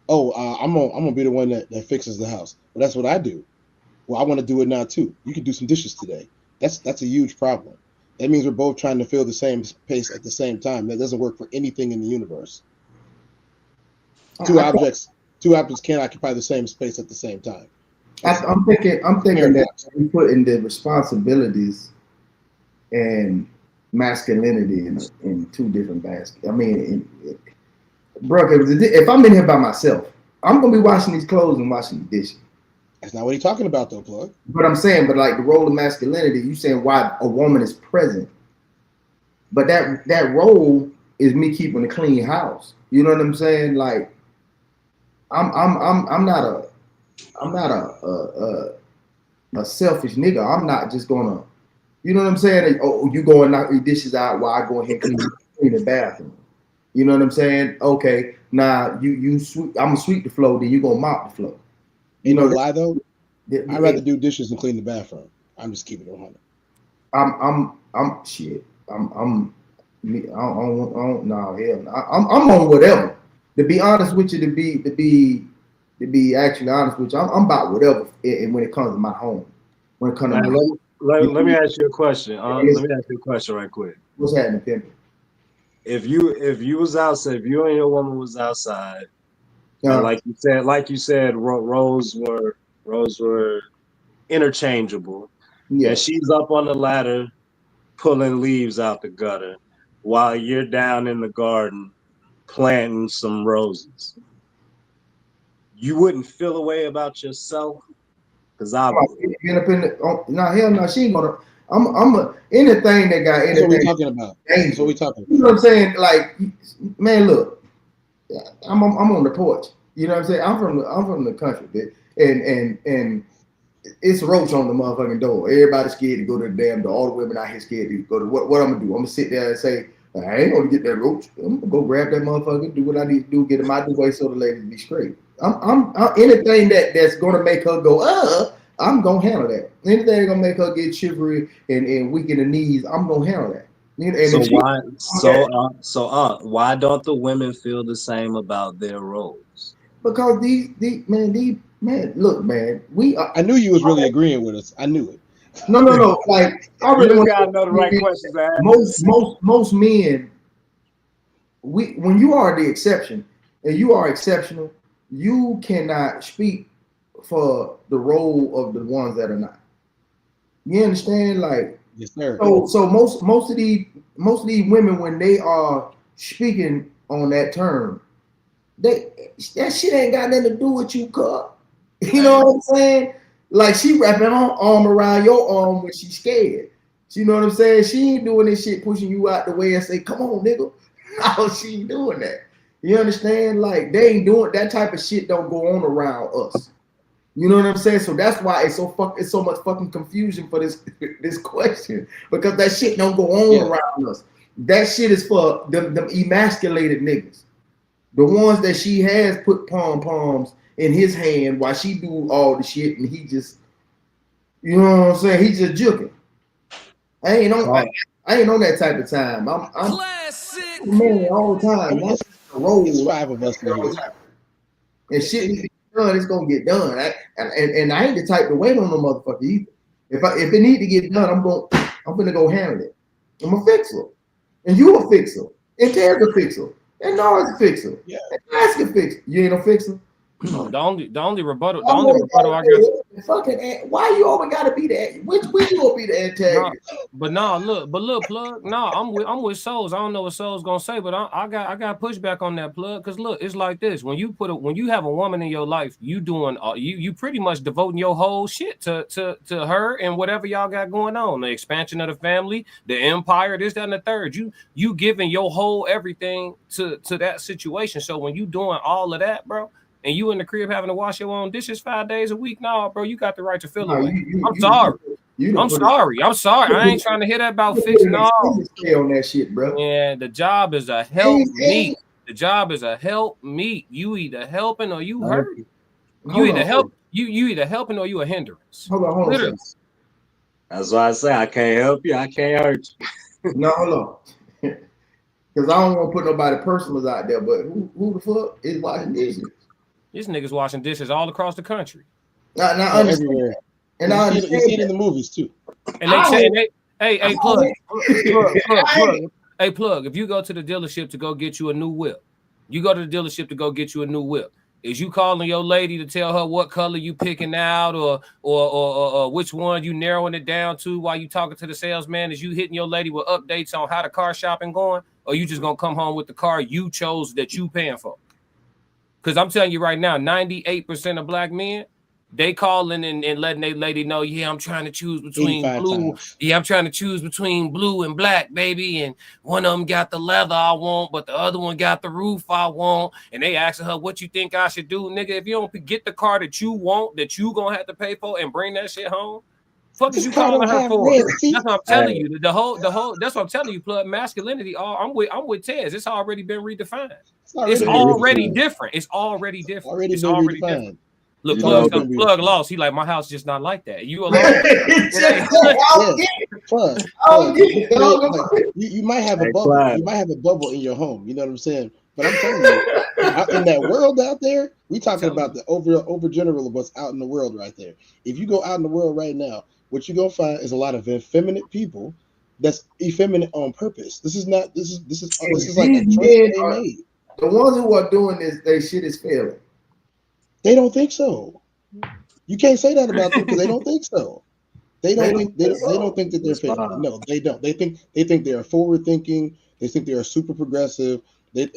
Oh, I'm gonna be the one that fixes the house. Well, that's what I do. Well, I want to do it now too. You can do some dishes today. That's a huge problem. That means we're both trying to fill the same space at the same time. That doesn't work for anything in the universe. Two objects can't occupy the same space at the same time. I'm thinking that we put in the responsibilities and masculinity in two different baskets. I mean, bro, if I'm in here by myself, I'm gonna be washing these clothes and washing the dishes. That's not what he's talking about, though, Plug. But I'm saying, like the role of masculinity, you saying why a woman is present, but that role is me keeping a clean house. You know what I'm saying? Like, I'm not a selfish nigga. I'm not just gonna, you know what I'm saying? Oh, you go and knock your dishes out while I go ahead and clean the bathroom. You know what I'm saying? Okay, now you sweep. I'm gonna sweep the floor, then you gonna mop the floor. You know lie though? I'd rather do dishes than clean the bathroom. I'm just keeping it 100. I'm shit. I'm me. I don't no hell no. I'm on whatever. To be honest with you, to be actually honest with you, I'm about whatever. And when it comes to my home, when it comes to let me ask you a question. Let me ask you a question right quick. What's happening, Pimp? If you was outside, if you and your woman was outside, and like you said, roles were interchangeable, and she's up on the ladder pulling leaves out the gutter while you're down in the garden planting some roses. You wouldn't feel a way about yourself, because I would. No, hell no, she ain't gonna. I'm anything that got anything. That's what we talking about. That's what we talking about. You know what I'm saying? Like, man, look, I'm on the porch. You know what I'm saying? I'm from the country, bitch. And it's a roach on the motherfucking door. Everybody's scared to go to the damn door. All the women out here scared to go to what I'm gonna do? I'm gonna sit there and say, I ain't gonna get that roach. I'm gonna go grab that motherfucker, do what I need to do, get him out the way so the ladies be straight. I'm anything that's gonna make her go, I'm gonna handle that. Anything that's gonna make her get shivery and weak in the knees, I'm gonna handle that. And why don't the women feel the same about their roles? Because these man, look, man, I knew you was really agreeing with us. I knew it. No. Like, I really want to know the right questions to ask. Most men, when you are the exception and you are exceptional, you cannot speak for the role of the ones that are not. You understand? Like, yes, sir. So most of these women, when they are speaking on that term, that shit ain't got nothing to do with you, cuz. You know what I'm saying? Like, she wrapping her arm around your arm when she's scared. You know what I'm saying? She ain't doing this shit pushing you out the way and say, come on, nigga. No, she ain't doing that. You understand? Like they ain't doing that type of shit. Don't go on around us. You know what I'm saying? So that's why it's so much fucking confusion for this question, because that shit don't go on around us. That shit is for them emasculated niggas. The ones that she has put pom-poms in his hand while she do all the shit, and he just, you know what I'm saying? He just juking. I ain't on that type of time. I'm man all the time. That's the role. It's 5 of us in here. And shit needs to get done, it's gonna get done. And I ain't the type to wait on no motherfucker either. If it need to get done, I'm gonna go handle it. I'm a fixer. And you a fixer. And Ted's a fixer. And Noah's a fixer. Yeah. And Ask a fixer. You ain't a fixer? The only rebuttal I got. Fucking, why you always gotta be the which you gonna be the antagonist? Look, plug. No, I'm with Souls. I don't know what Souls gonna say, but I got pushback on that, plug. Cause look, it's like this: when you have a woman in your life, you doing you pretty much devoting your whole shit to her and whatever y'all got going on, the expansion of the family, the empire, this, that, and the third. You giving your whole everything to that situation. So when you doing all of that, bro, and you in the crib having to wash your own dishes 5 days a week, nah, bro, you got the right to feel away. I'm sorry. I'm sorry. I ain't trying to hear that about fixing all. On that shit, bro. And the job is a help meet. The job is a help meet. You either helping or you hurt. You either helping or you a hindrance. Hold on. That's why I say I can't help you. I can't hurt you. No, hold on. Because I don't want to put nobody personals out there, but who the fuck is washing dishes? This nigga's washing dishes all across the country. Everywhere. And I understand. You see it in the movies too. And they say, hey, plug. Hey, plug. If you go to the dealership to go get you a new whip, is you calling your lady to tell her what color you picking out or which one you narrowing it down to while you talking to the salesman? Is you hitting your lady with updates on how the car shopping going? Or you just gonna come home with the car you chose that you paying for? Because I'm telling you right now, 98% of black men, they calling and letting their lady know, yeah, I'm trying to choose between blue. Times. Yeah, I'm trying to choose between blue and black, baby. And one of them got the leather I want, but the other one got the roof I want. And they asking her, what you think I should do? Nigga, if you don't get the car that you want, that you gonna have to pay for and bring that shit home, fuck is you calling her for? That's what I'm telling you. The whole that's what I'm telling you, plug. Masculinity, I'm with Tez. It's already been redefined. It's already different. It's already different. It's already different. Look, plug lost. He like, my house just not like that. You alone. You might have a bubble. You might have a bubble in your home. You know what I'm saying? But I'm telling you, in that world out there, we talking about the over general of what's out in the world right there. If you go out in the world right now, what you're gonna find is a lot of effeminate people that's effeminate on purpose. This is like a choice they made. The ones who are doing this, they shit is failing. They don't think so. You can't say that about them because they don't think so. They don't think that they're failing. No, they don't. They think they are forward thinking. They think they are super progressive.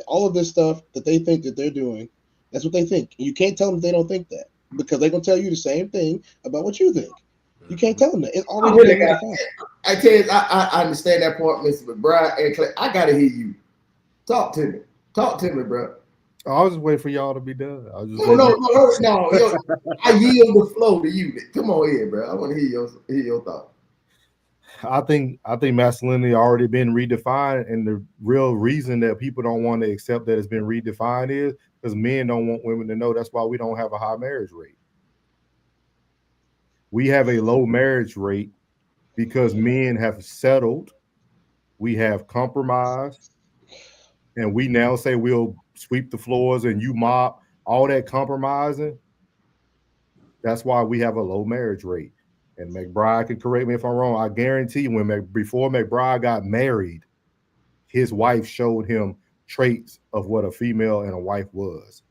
All of this stuff that they think that they're doing, that's what they think. And you can't tell them they don't think that because they're gonna tell you the same thing about what you think. You can't tell them that. It's already been defined. I tell you, I understand that part, Mr. McBride and Clay. I gotta hear you. Talk to me, bro. I was just waiting for y'all to be done. I was just no. Yo, I yield the flow to you. Come on here, bro. I want to hear your thoughts. I think masculinity already been redefined, and the real reason that people don't want to accept that it's been redefined is because men don't want women to know. That's why we don't have a high marriage rate. We have a low marriage rate because men have settled, we have compromised, and we now say we'll sweep the floors and you mop, all that compromising. That's why we have a low marriage rate. And McBride can correct me if I'm wrong. I guarantee you before McBride got married, his wife showed him traits of what a female and a wife was.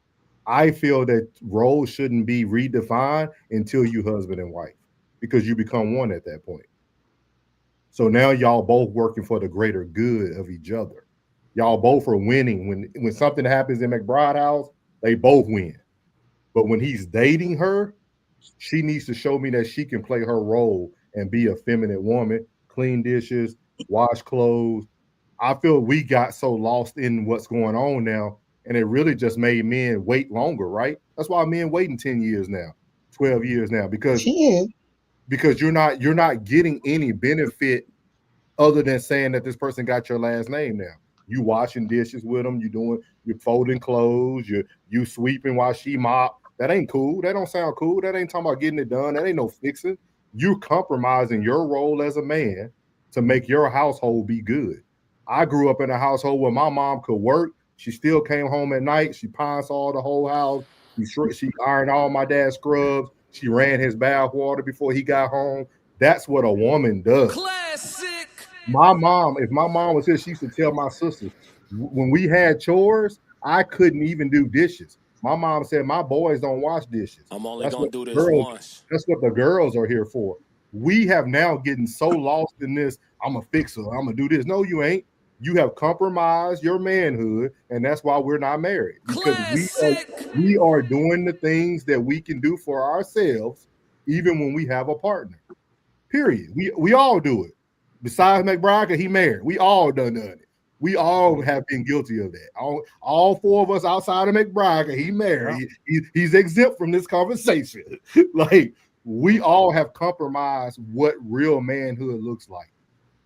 I feel that roles shouldn't be redefined until you husband and wife, because you become one at that point. So now y'all both working for the greater good of each other. Y'all both are winning. When something happens in McBride's house, they both win. But when he's dating her, she needs to show me that she can play her role and be a feminine woman, clean dishes, wash clothes. I feel we got so lost in what's going on now and it really just made men wait longer, right? That's why men waiting 10 years now, 12 years now, because you're not getting any benefit other than saying that this person got your last name now. You washing dishes with them, you're folding clothes, you sweeping while she mop. That ain't cool. That don't sound cool. That ain't talking about getting it done. That ain't no fixing. You compromising your role as a man to make your household be good. I grew up in a household where my mom could work. She still came home at night. She pine-sawed the whole house. She ironed all my dad's scrubs. She ran his bath water before he got home. That's what a woman does. Classic. My mom, if my mom was here, she used to tell my sisters, when we had chores, I couldn't even do dishes. My mom said, my boys don't wash dishes. I'm only gonna do this once. That's what the girls are here for. We have now getting so lost in this, I'm a fixer, I'm gonna do this. No, you ain't. You have compromised your manhood, and that's why we're not married. Because we are doing the things that we can do for ourselves, even when we have a partner. Period. We all do it. Besides McBride, because he married. We all done it. We all have been guilty of that. All four of us outside of McBride, because he married. He's exempt from this conversation. Like, we all have compromised what real manhood looks like.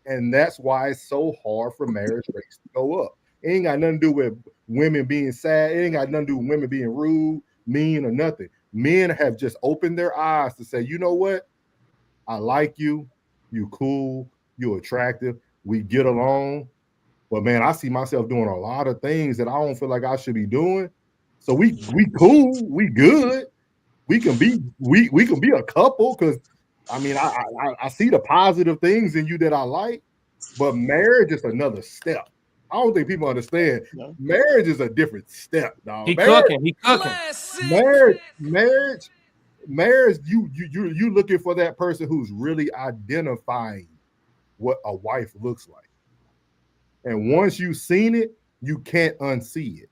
And that's why it's so hard for marriage rates to go up. It ain't got nothing to do with women being sad. It ain't got nothing to do with women being rude, mean, or nothing. Men have just opened their eyes to say, you know what? I like you. You cool. You're attractive. We get along. But man, I see myself doing a lot of things that I don't feel like I should be doing. So we cool. We good. We can be a couple, because I mean, I see the positive things in you that I like, but marriage is another step. I don't think people understand. Marriage is a different step, dog. He cooking. Marriage, you looking for that person who's really identifying what a wife looks like. And once you've seen it, you can't unsee it.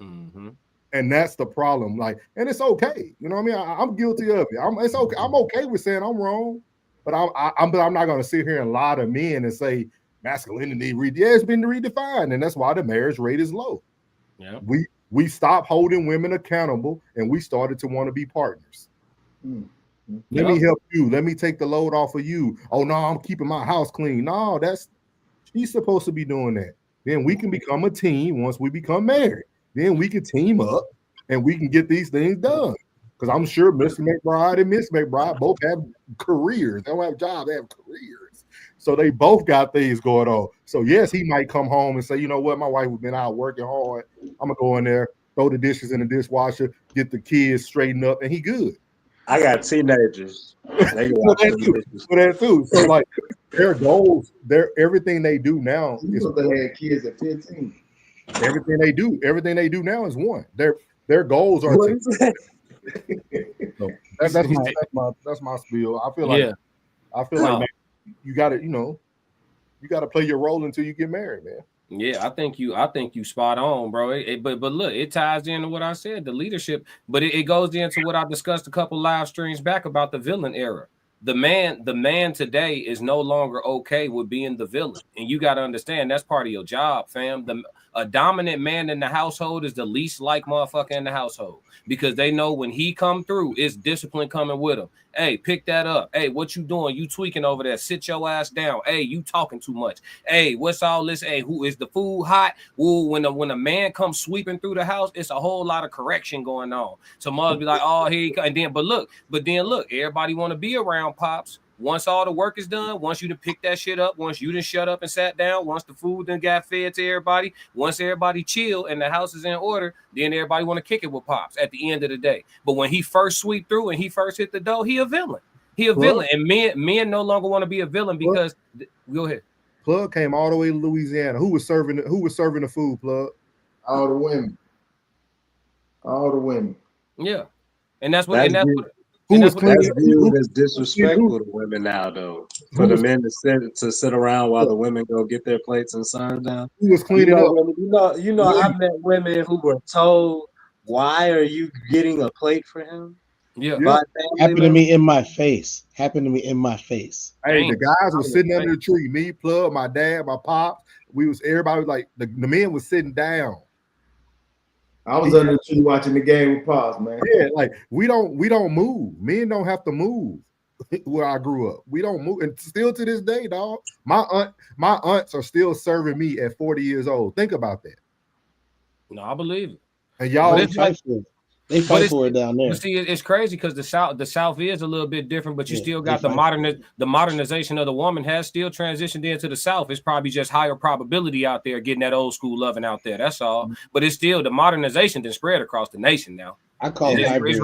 Mm-hmm. And that's the problem. Like, and it's okay. You know what I mean? I'm guilty of it. It's okay. I'm okay with saying I'm wrong, but I'm not going to sit here and lie to men and say masculinity, it's been redefined, and that's why the marriage rate is low. Yeah. We stopped holding women accountable, and we started to want to be partners. Let me help you. Let me take the load off of you. Oh no, I'm keeping my house clean. No, she's supposed to be doing that. Then we can become a team once we become married. Then we can team up and we can get these things done. Because I'm sure Mr. McBride and Miss McBride both have careers. They don't have jobs, they have careers. So they both got things going on. So yes, he might come home and say, you know what, my wife has been out working hard. I'm gonna go in there, throw the dishes in the dishwasher, get the kids straightened up, and he good. I got teenagers. They for that too. So like their goals, everything they do now is they had kids at 15. Everything they do now is one. Their goals are so that's my spiel. I feel like man, you gotta play your role until you get married, man. Yeah, I think you spot on, bro. But look, it ties into what I said, the leadership, but it goes into what I discussed a couple live streams back about the villain era. The man today is no longer okay with being the villain, and you got to understand that's part of your job, fam. A dominant man in the household is the least like motherfucker in the household, because they know when he come through, it's discipline coming with him. Hey, pick that up. Hey, what you doing? You tweaking over there? Sit your ass down. Hey, you talking too much. Hey, what's all this? Hey, who is the food hot? Ooh, when a man comes sweeping through the house, it's a whole lot of correction going on. So mothers be like, oh, here you go. And then, but then look, everybody want to be around pops. Once all the work is done, once you done pick that shit up, once you done shut up and sat down, once the food done got fed to everybody, once everybody chill and the house is in order, then everybody want to kick it with pops at the end of the day. But when he first sweep through and he first hit the door, he a villain. Villain. And men no longer want to be a villain because go ahead. Plug came all the way to Louisiana. Who was serving the food, Plug? All the women. Yeah. And that's what that's viewed as disrespectful to women now, though. For the men to sit around while the women go get their plates and serve down. Who was cleaning up? I've met women who were told, "Why are you getting a plate for him?" Yeah. Happened to me in my face. Hey, the guys were sitting under the tree. Me, Plug, my dad, my pops. Everybody was like the men was sitting down. I was under the tree watching the game with Pops, man. Yeah, like we don't move. Men don't have to move where I grew up. We don't move, and still to this day, dog. My aunts are still serving me at 40 years old. Think about that. No, I believe it. And y'all, they fight for it down there. But see, it's crazy because the South is a little bit different, but you still got the modernization of the woman has still transitioned into the South. It's probably just higher probability out there getting that old school loving out there. That's all. But it's still the modernization that spread across the nation now. I call them hybrids.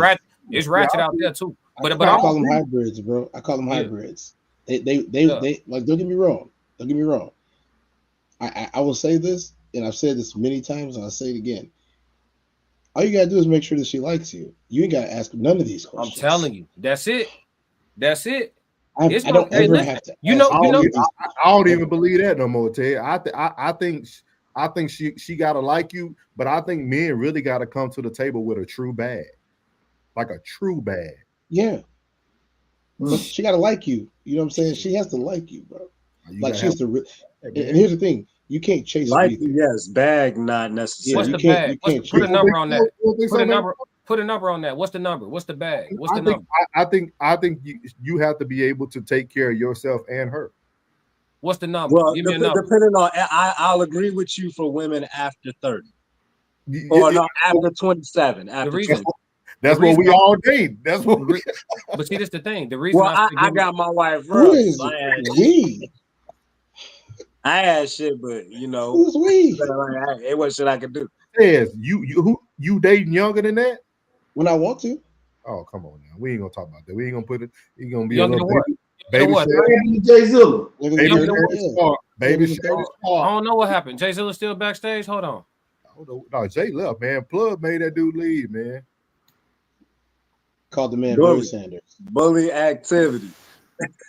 It's ratchet out there too. But I call them hybrids, bro. I call them hybrids. They like. Don't get me wrong. Don't get me wrong. I will say this, and I've said this many times, and I'll say it again. All you gotta do is make sure that she likes you. You ain't gotta ask none of these questions. I'm telling you, that's it. That's it. I don't ever have to. I don't even believe that no more, Ted. I think she gotta like you, but I think men really gotta come to the table with a true bag, like a true bag. Yeah, but she gotta like you. You know what I'm saying? She has to like you, bro. Like she has to. And here's the thing. You can't chase like yes, bag not necessarily. What's the bag? Put a number on that. Put a number on that. What's the number? What's the bag? What's the number? I think you have to be able to take care of yourself and her. What's the number? Well, give me a number. Depending on, I'll agree with you for women after 30, or no, after 27. After the reason. That's what we all date. That's what. But see, this the thing. The reason. Well, I got my wife. Who is we? I had shit, but you know, who's we? It was shit I could do. Yes, you dating younger than that? When I want to. Oh, come on now. We ain't gonna talk about that. We ain't gonna put it. You gonna be younger a little baby what? Jay Zilla. Baby, I don't know what happened. Jay Zilla still backstage. Hold on. No, Jay left, man. Plug made that dude leave, man. Called the man Bernie Sanders. Bully activity.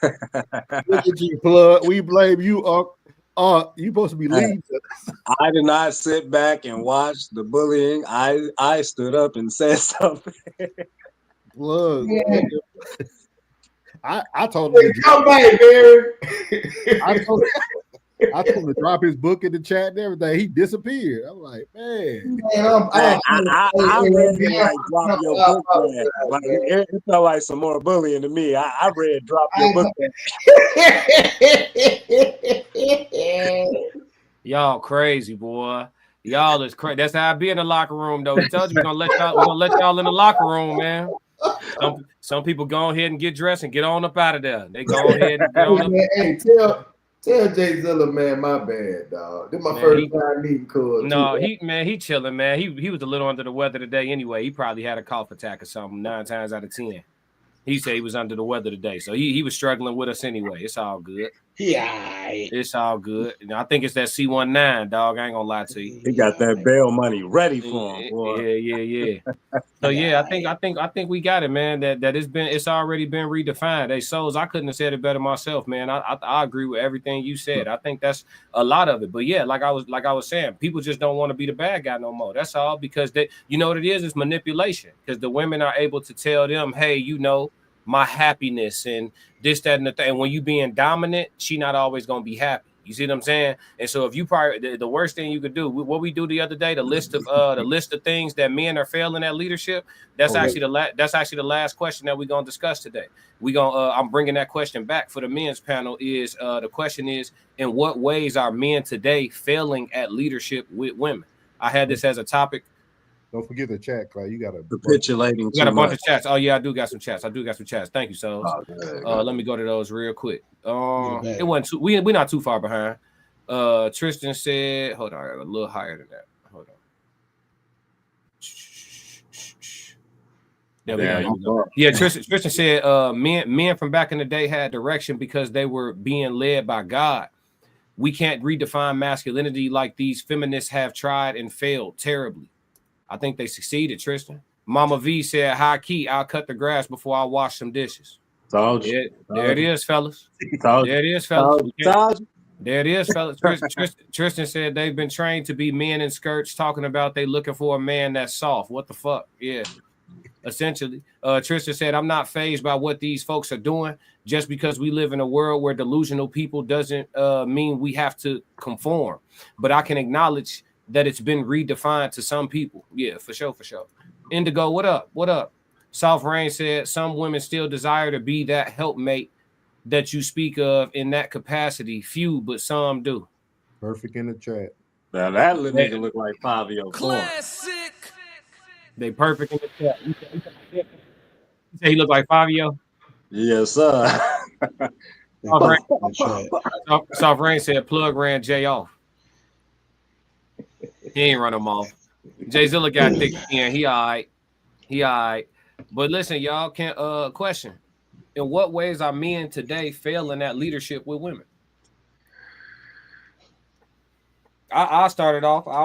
Look at you, Plug. We blame you. You supposed to be leading. I did not sit back and watch the bullying. I stood up and said something. Look, I told him to come back, Barry. I told him to drop his book in the chat and everything. He disappeared. I'm like, man. I read like drop your book. Like, it felt like some more bullying to me. I read drop your book. Y'all crazy, boy. Y'all is crazy. That's how I be in the locker room, though. We told you we're gonna let y'all in the locker room, man. Some people go ahead and get dressed and get on up out of there. They go ahead and get on up. Hey, tell Jay Zilla, man, my bad, dog. This my first time meeting Cuz. No, he chilling, man. He was a little under the weather today anyway. He probably had a cough attack or something 9 times out of 10. He said he was under the weather today, so he was struggling with us anyway. It's all good. Yeah, it's all good. And I think it's that C19, dog. I ain't gonna lie to you. He got that bail money ready for him, boy. Yeah. So yeah, I think we got it, man. That it's already been redefined. Hey, Souls, I couldn't have said it better myself, man. I agree with everything you said. I think that's a lot of it. But yeah, like I was saying, people just don't want to be the bad guy no more. That's all, because you know what it is? It's manipulation. Because the women are able to tell them, hey, you know, my happiness and this, that, and the thing. And when you being dominant, she not always gonna be happy. You see what I'm saying? And so if you probably the worst thing you could do, what we do the other day, the list of things that men are failing at leadership. That's actually the last question that we're gonna discuss today. I'm bringing that question back for the men's panel. Is the question is, in what ways are men today failing at leadership with women? I had this as a topic. Don't forget the chat, Clay. You got a capitulating. You got a bunch of chats. Oh yeah, I do got some chats. Thank you, so. Let me go to those real quick. It wasn't too. We're not too far behind. Tristan said, "Hold on, a little higher than that. Hold on." There we go. Yeah, Tristan said, "Men from back in the day had direction because they were being led by God. We can't redefine masculinity like these feminists have tried and failed terribly." I think they succeeded, Tristan. Mama V said, high key, I'll cut the grass before I wash some dishes. There it is, fellas. There it is, fellas. Tristan said they've been trained to be men in skirts talking about they looking for a man that's soft. What the fuck? Yeah. Essentially. Tristan said, I'm not fazed by what these folks are doing. Just because we live in a world where delusional people doesn't mean we have to conform. But I can acknowledge that it's been redefined to some people. Yeah, for sure, for sure. Indigo, what up? What up? South Rain said some women still desire to be that helpmate that you speak of in that capacity. Few, but some do. Perfect in the chat. Now that little nigga look like Fabio Foreign. They perfect in the chat. You say he look like Fabio? Yes, sir. South Rain said plug ran Jay off. He ain't run him off. Jay Zilla got thick skin. He all right. He all right. But listen, y'all can't question. In what ways are men today failing at leadership with women? I started off. I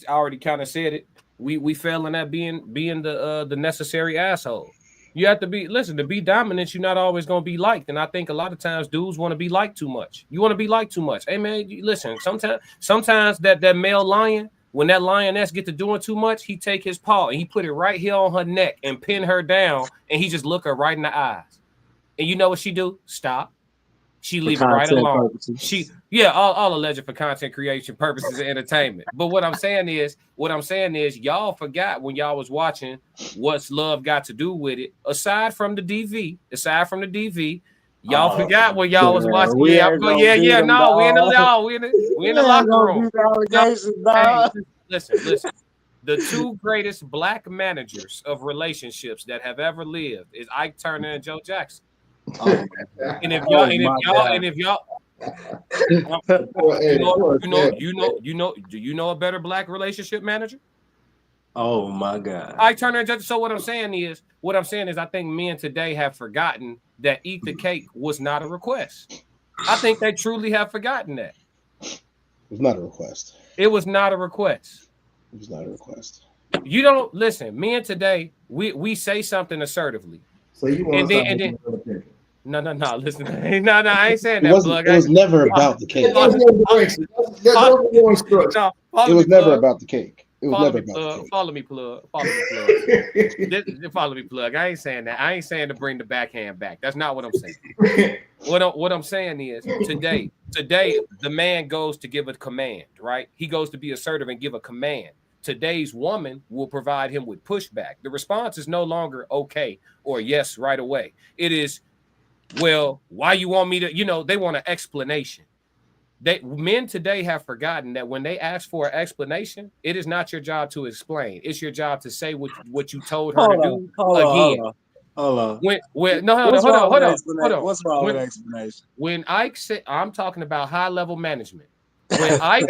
already kind of said it. We failing at being the necessary asshole. You have to be, listen, to be dominant, you're not always going to be liked. And I think a lot of times dudes want to be liked too much. You want to be liked too much. Hey, man, listen, sometimes that male lion, when that lioness get to doing too much, he take his paw and he put it right here on her neck and pin her down, and he just look her right in the eyes. And you know what she do? Stop. She leave it right alone. Purposes. All alleged for content creation purposes and entertainment. But what I'm saying is, y'all forgot when y'all was watching What's Love Got to Do with It. Aside from the DV, y'all forgot when y'all was watching. We in the locker room. Listen. The two greatest black managers of relationships that have ever lived is Ike Turner and Joe Jackson. And if y'all, do you know a better black relationship manager? Oh my God! I turn and so what I'm saying is, I think men today have forgotten that eat the cake was not a request. I think they truly have forgotten that. It was not a request. It was not a request. It was not a request. You don't listen. Men today, we say something assertively. So you want to No. Listen, no. I ain't saying that. It was never about the cake. It was never about the cake. It was never about the cake. Follow me, plug. Follow me, plug. I ain't saying that. I ain't saying to bring the backhand back. That's not what I'm saying. What I'm saying is today, the man goes to give a command, right? He goes to be assertive and give a command. Today's woman will provide him with pushback. The response is no longer okay or yes right away. It is, well, why you want me to, they want an explanation. Men today have forgotten that when they ask for an explanation, it is not your job to explain. It's your job to say what you told her to do again. Hold on. Hold on. What's wrong with explanation? When Ike said, I'm talking about high level management. When Ike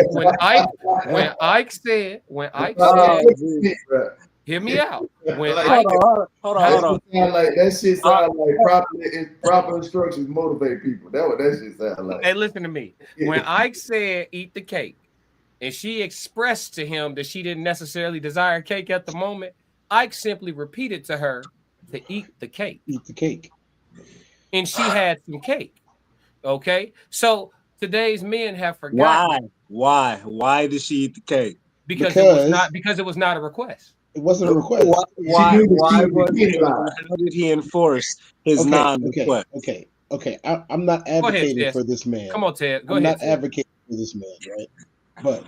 said, hear me out. When hold on. That shit sound like proper instructions motivate people. That's what that shit sound like. Hey, listen to me. When Ike said eat the cake, and she expressed to him that she didn't necessarily desire cake at the moment, Ike simply repeated to her to eat the cake. Eat the cake. And she had some cake. Okay? So today's men have forgotten. Why did she eat the cake? Because it was not a request. It wasn't a request. Why did he enforce his non-request? Okay. I'm not advocating for this man. Come on, Ted. I'm not advocating for this man, right? But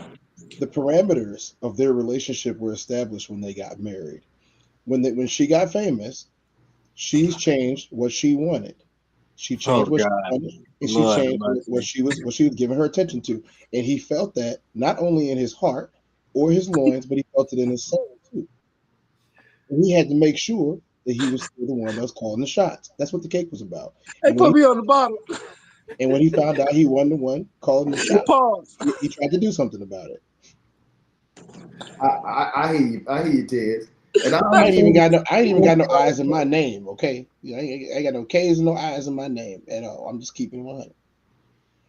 the parameters of their relationship were established when they got married. When she got famous, she's changed what she wanted. She changed what she wanted, and she changed what she was giving her attention to. And he felt that not only in his heart or his loins, but he felt it in his soul too. And he had to make sure that he was still the one that was calling the shots. That's what the cake was about. Hey, put me on the bottom. And when he found out he wasn't the one calling the shots, he tried to do something about it. I hear you, Ted. And I ain't even got no eyes in my name, okay? I ain't got no K's and no eyes in my name at all. I'm just keeping it 100.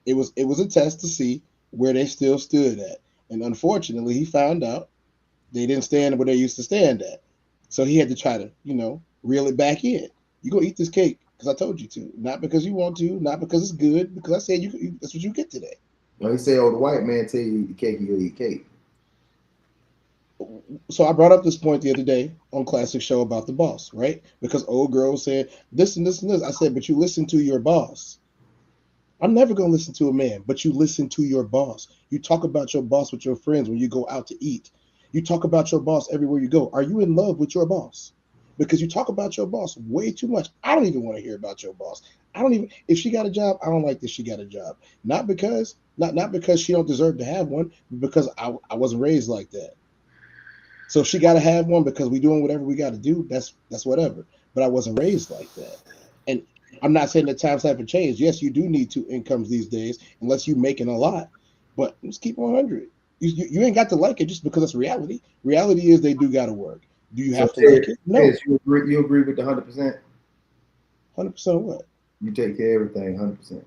It was a test to see where they still stood at. And unfortunately, he found out they didn't stand where they used to stand at. So he had to try to, reel it back in. You go eat this cake because I told you to. Not because you want to, not because it's good, because I said that's what you get today. Well, he said, the white man tell you to eat the cake, you'll eat cake. So I brought up this point the other day on Classic Show about the boss, right? Because old girl said this and this and this. I said, but you listen to your boss. I'm never going to listen to a man, but you listen to your boss. You talk about your boss with your friends when you go out to eat. You talk about your boss everywhere you go. Are you in love with your boss? Because you talk about your boss way too much. I don't even want to hear about your boss. I don't even, if she got a job, I don't like that she got a job. Not because she don't deserve to have one, but because I wasn't raised like that. So if she got to have one because we doing whatever we got to do, that's whatever. But I wasn't raised like that. And I'm not saying that times haven't changed. Yes, you do need two incomes these days, unless you're making a lot. But let's keep 100. You ain't got to like it just because it's reality. Reality is they do got to work. Do you have to like it? No. You agree with the 100%? 100% of what? You take care of everything 100%.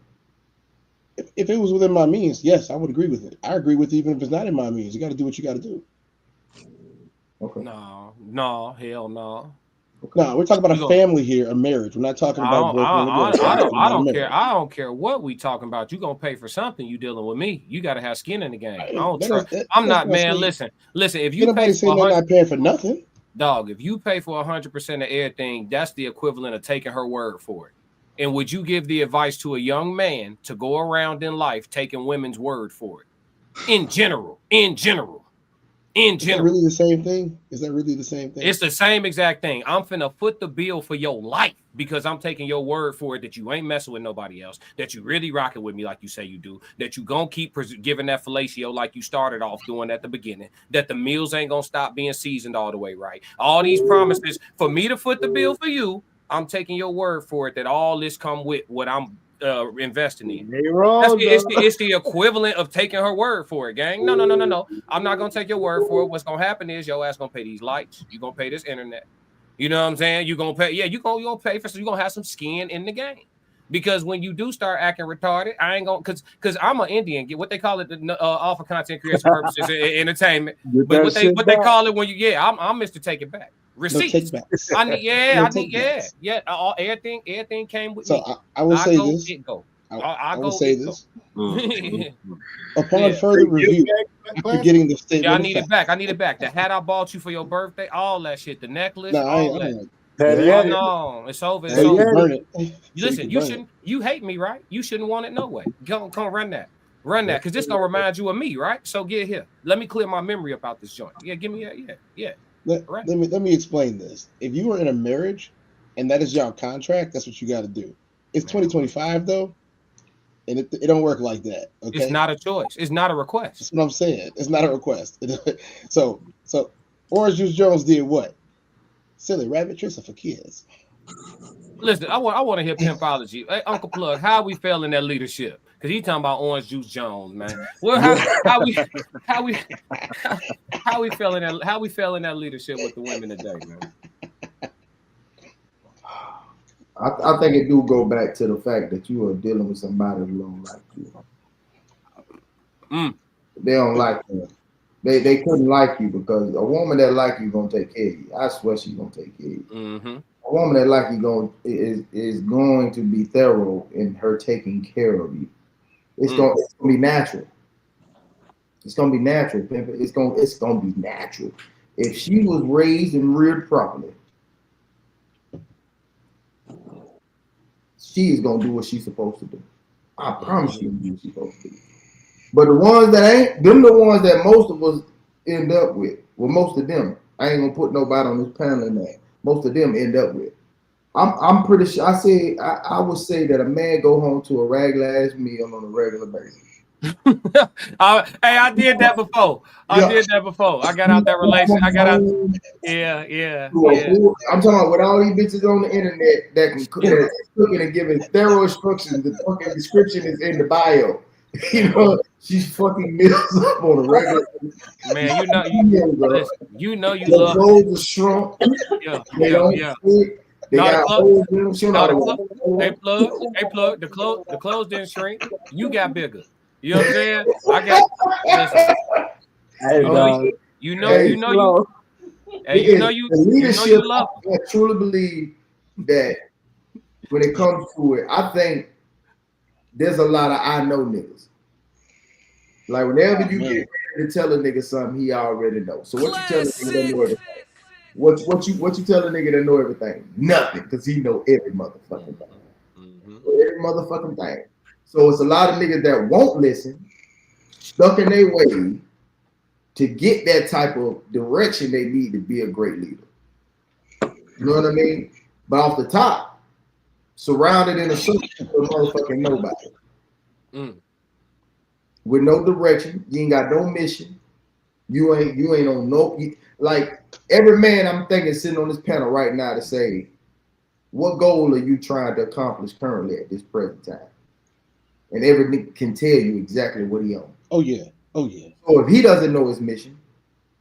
If it was within my means, yes, I would agree with it. I agree with it even if it's not in my means. You got to do what you got to do. Okay. No, hell no. No, we're talking about a family here, a marriage. We're not talking about boyfriend and girlfriend. I don't care. I don't care what we talking about. You gonna pay for something. You dealing with me. You got to have skin in the game. I don't trust. I'm not, man. Listen. If you pay for they're not paying for nothing, dog. If you pay for 100% of everything, that's the equivalent of taking her word for it. And would you give the advice to a young man to go around in life taking women's word for it? In general. Is that really the same thing? Is that really the same thing? It's the same exact thing. I'm finna foot the bill for your life because I'm taking your word for it that you ain't messing with nobody else, that you really rocking with me like you say you do, that you gonna keep giving that fellatio like you started off doing at the beginning, that the meals ain't gonna stop being seasoned all the way right. All these promises for me to foot the bill for you, I'm taking your word for it that all this come with what I'm investing in. It's the equivalent of taking her word for it, gang. No. I'm not gonna take your word for it. What's gonna happen is your ass gonna pay these lights. You gonna pay this internet. You know what I'm saying? You gonna pay. Yeah, you gonna pay for. So you gonna have some skin in the game. Because when you do start acting retarded, I ain't gonna because I'm an Indian. Get what they call it, all for content creation purposes, entertainment. But what they call it when you I'm Mr. Take It Back. Receipts. I need everything came with me. I will say this. I will say this. Upon further review, after getting the statement, I need it back. I need it back. The hat I bought you for your birthday, all that shit, the necklace, all that. No, it's over. It's over. Burn it. Listen, you shouldn't. You hate me, right? You shouldn't want it no way. Come run that, because this gonna remind you of me, right? So get here. Let me clear my memory about this joint. Yeah, give me that. Yeah. Let me explain this. If you are in a marriage and that is your contract, that's what you got to do. It's 2025 though, and it don't work like that. Okay, it's not a choice. It's not a request. That's what I'm saying. It's not a request. So Orange Juice Jones did what? Silly rabbit tricks are for kids. Listen, I want to hear pimpology. Hey, Uncle Plug, how we feel in that leadership? Because he talking about Orange Juice Jones, man. Well, how we feel in that leadership with the women today, man? I think it do go back to the fact that you are dealing with somebody who don't like you. They don't like you. They couldn't like you because a woman that like you gonna take care of you. I swear she's gonna take care of you. Mm-hmm. A woman that like you is going to be thorough in her taking care of you. It's gonna be natural. It's gonna be natural, Pimp. It's gonna be natural. If she was raised and reared properly, she is gonna do what she's supposed to do. I promise you, do what she's supposed to do. But the ones that ain't, them the ones that most of us end up with. Well, most of them. I ain't gonna put nobody on this panel in that. Most of them end up with. I'm pretty sure. I would say that a man go home to a regular ass meal on a regular basis. I did that before. I got out that relationship. I got out. Yeah. I'm talking about with all these bitches on the internet that can cooking and giving thorough instructions. The fucking description is in the bio. You know, she's fucking meals up on a regular. Man, you love. The clothes are shrunk. Yeah. They got holes in them. Hey, plug. The clothes didn't shrink. You got bigger. You know what I'm saying? I got. Leadership. I truly believe that when it comes to it, I think there's a lot of I know niggas. Like whenever you get ready to tell a nigga something, he already knows. So what you tell a nigga that know everything? What you tell a nigga that know everything? Nothing, because he know every motherfucking thing. Every motherfucking thing. So it's a lot of niggas that won't listen, stuck in their way to get that type of direction they need to be a great leader. You know what I mean? But off the top, surrounded in a circle of motherfucking nobody. With no direction, you ain't got no mission. You ain't on no, like every man I'm thinking sitting on this panel right now to say, what goal are you trying to accomplish currently at this present time? And every nigga can tell you exactly what he on. Oh yeah. Oh yeah. So if he doesn't know his mission,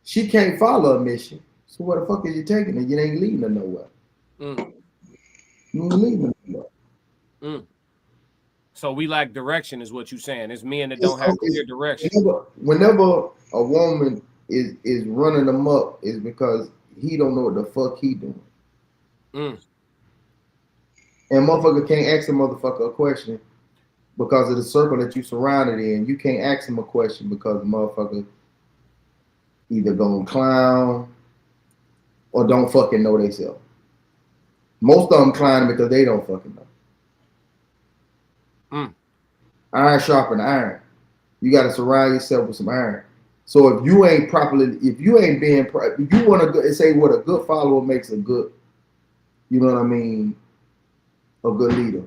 she can't follow a mission. So where the fuck is you taking her? You ain't leading her nowhere. You ain't leading her nowhere. So we lack direction, is what you're saying. It's men that don't have clear direction. Whenever a woman is running amok, is because he don't know what the fuck he doing. And motherfucker can't ask a motherfucker a question because of the circle that you surrounded in. You can't ask him a question because the motherfucker either gonna clown or don't fucking know themselves. Most of them clown because they don't fucking know. Iron sharpen iron. You got to surround yourself with some iron. So if you ain't properly, if you ain't being, if you want to say what a good follower makes a good, you know what I mean, a good leader.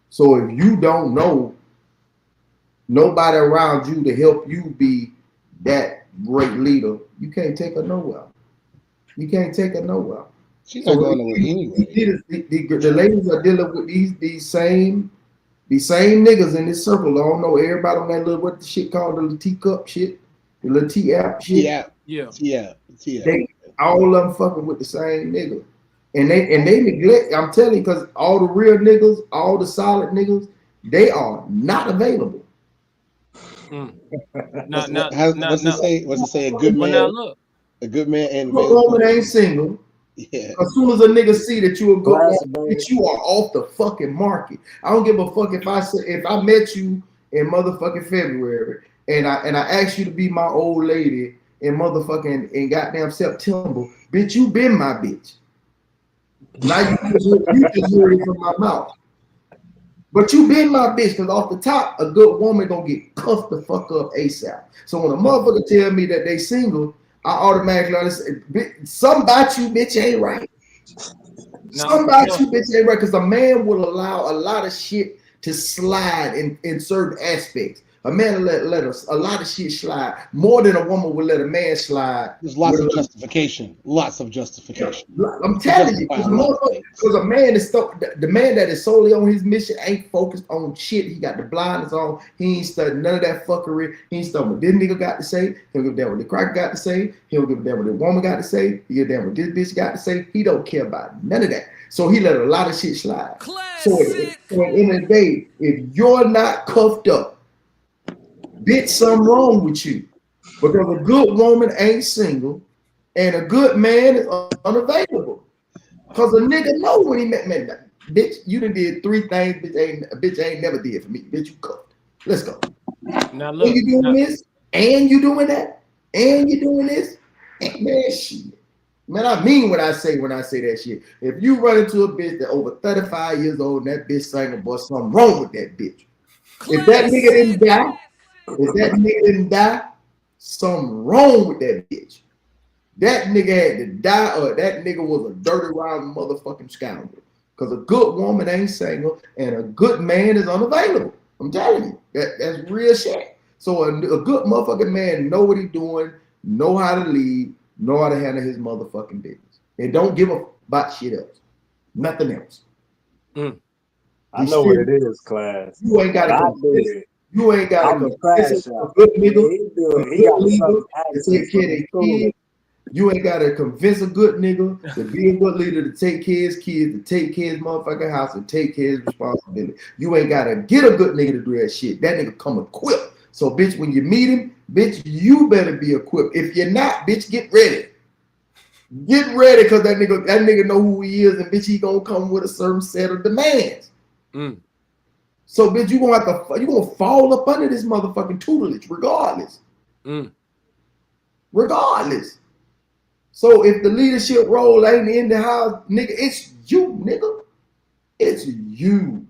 So if you don't know nobody around you to help you be that great leader, you can't take her nowhere. You can't take her nowhere. She's not going nowhere anyway. The ladies are dealing with these same niggas in this circle. I don't know everybody on that little, what the shit called, the little teacup shit, the little T-app shit. Yeah. They all of them fucking with the same nigga. And they neglect, I'm telling you, because all the real niggas, all the solid niggas, they are not available. What's it say? A good man. A good man and good woman ain't single. Yeah. As soon as a nigga see that you a good woman, bitch, you are off the fucking market. I don't give a fuck if I met you in motherfucking February and I asked you to be my old lady in motherfucking in goddamn September, bitch, you been my bitch. Now you just heard it from my mouth. But you been my bitch, because off the top, a good woman gonna get cuffed the fuck up ASAP. So when a motherfucker tell me that they single, I automatically understand, something about you, bitch, ain't right. Something about you, bitch, ain't right, because a man will allow a lot of shit to slide in certain aspects. A man will let a lot of shit slide more than a woman will let a man slide. There's lots of justification. Lots of justification. I'm telling you, because a man is the man that is solely on his mission ain't focused on shit. He got the blinders on. He ain't studying none of that fuckery. He ain't studying what this nigga got to say. He'll give a damn what the cracker got to say. He'll give a damn what the woman got to say. He'll give a damn what this bitch got to say. He don't care about none of that. So he let a lot of shit slide. So at the end of the day, if you're not cuffed up, bitch, something wrong with you. Because a good woman ain't single and a good man is unavailable. Because a nigga know when he met me. Bitch, you done did 3 things bitch ain't never did for me. Bitch, you cuffed. Let's go. Now look, and you doing this, and you doing that, and you doing this. Man, shit. Man, I mean what I say when I say that shit. If you run into a bitch that over 35 years old and that bitch single, boy, something wrong with that bitch. If that nigga didn't die, something wrong with that bitch. That nigga had to die, or that nigga was a dirty, round motherfucking scoundrel. Because a good woman ain't single, and a good man is unavailable. I'm telling you, that's real shit. So a good motherfucking man know what he doing, know how to lead, know how to handle his motherfucking business, and don't give a about shit else, nothing else. I know what it is, class. You ain't got to. You ain't got to convince a good nigga, he got to take care of their kids. You ain't got to convince a good nigga to be a good leader, to take care of his kids, to take care of his motherfucking house, and take care of his responsibility. You ain't got to get a good nigga to do that shit. That nigga come equipped. So, bitch, when you meet him, bitch, you better be equipped. If you're not, bitch, get ready. Get ready, because that nigga know who he is, and bitch, he gonna come with a certain set of demands. So, bitch, you gonna fall up under this motherfucking tutelage, regardless. Regardless. So if the leadership role ain't in the house, nigga, it's you, nigga. It's you.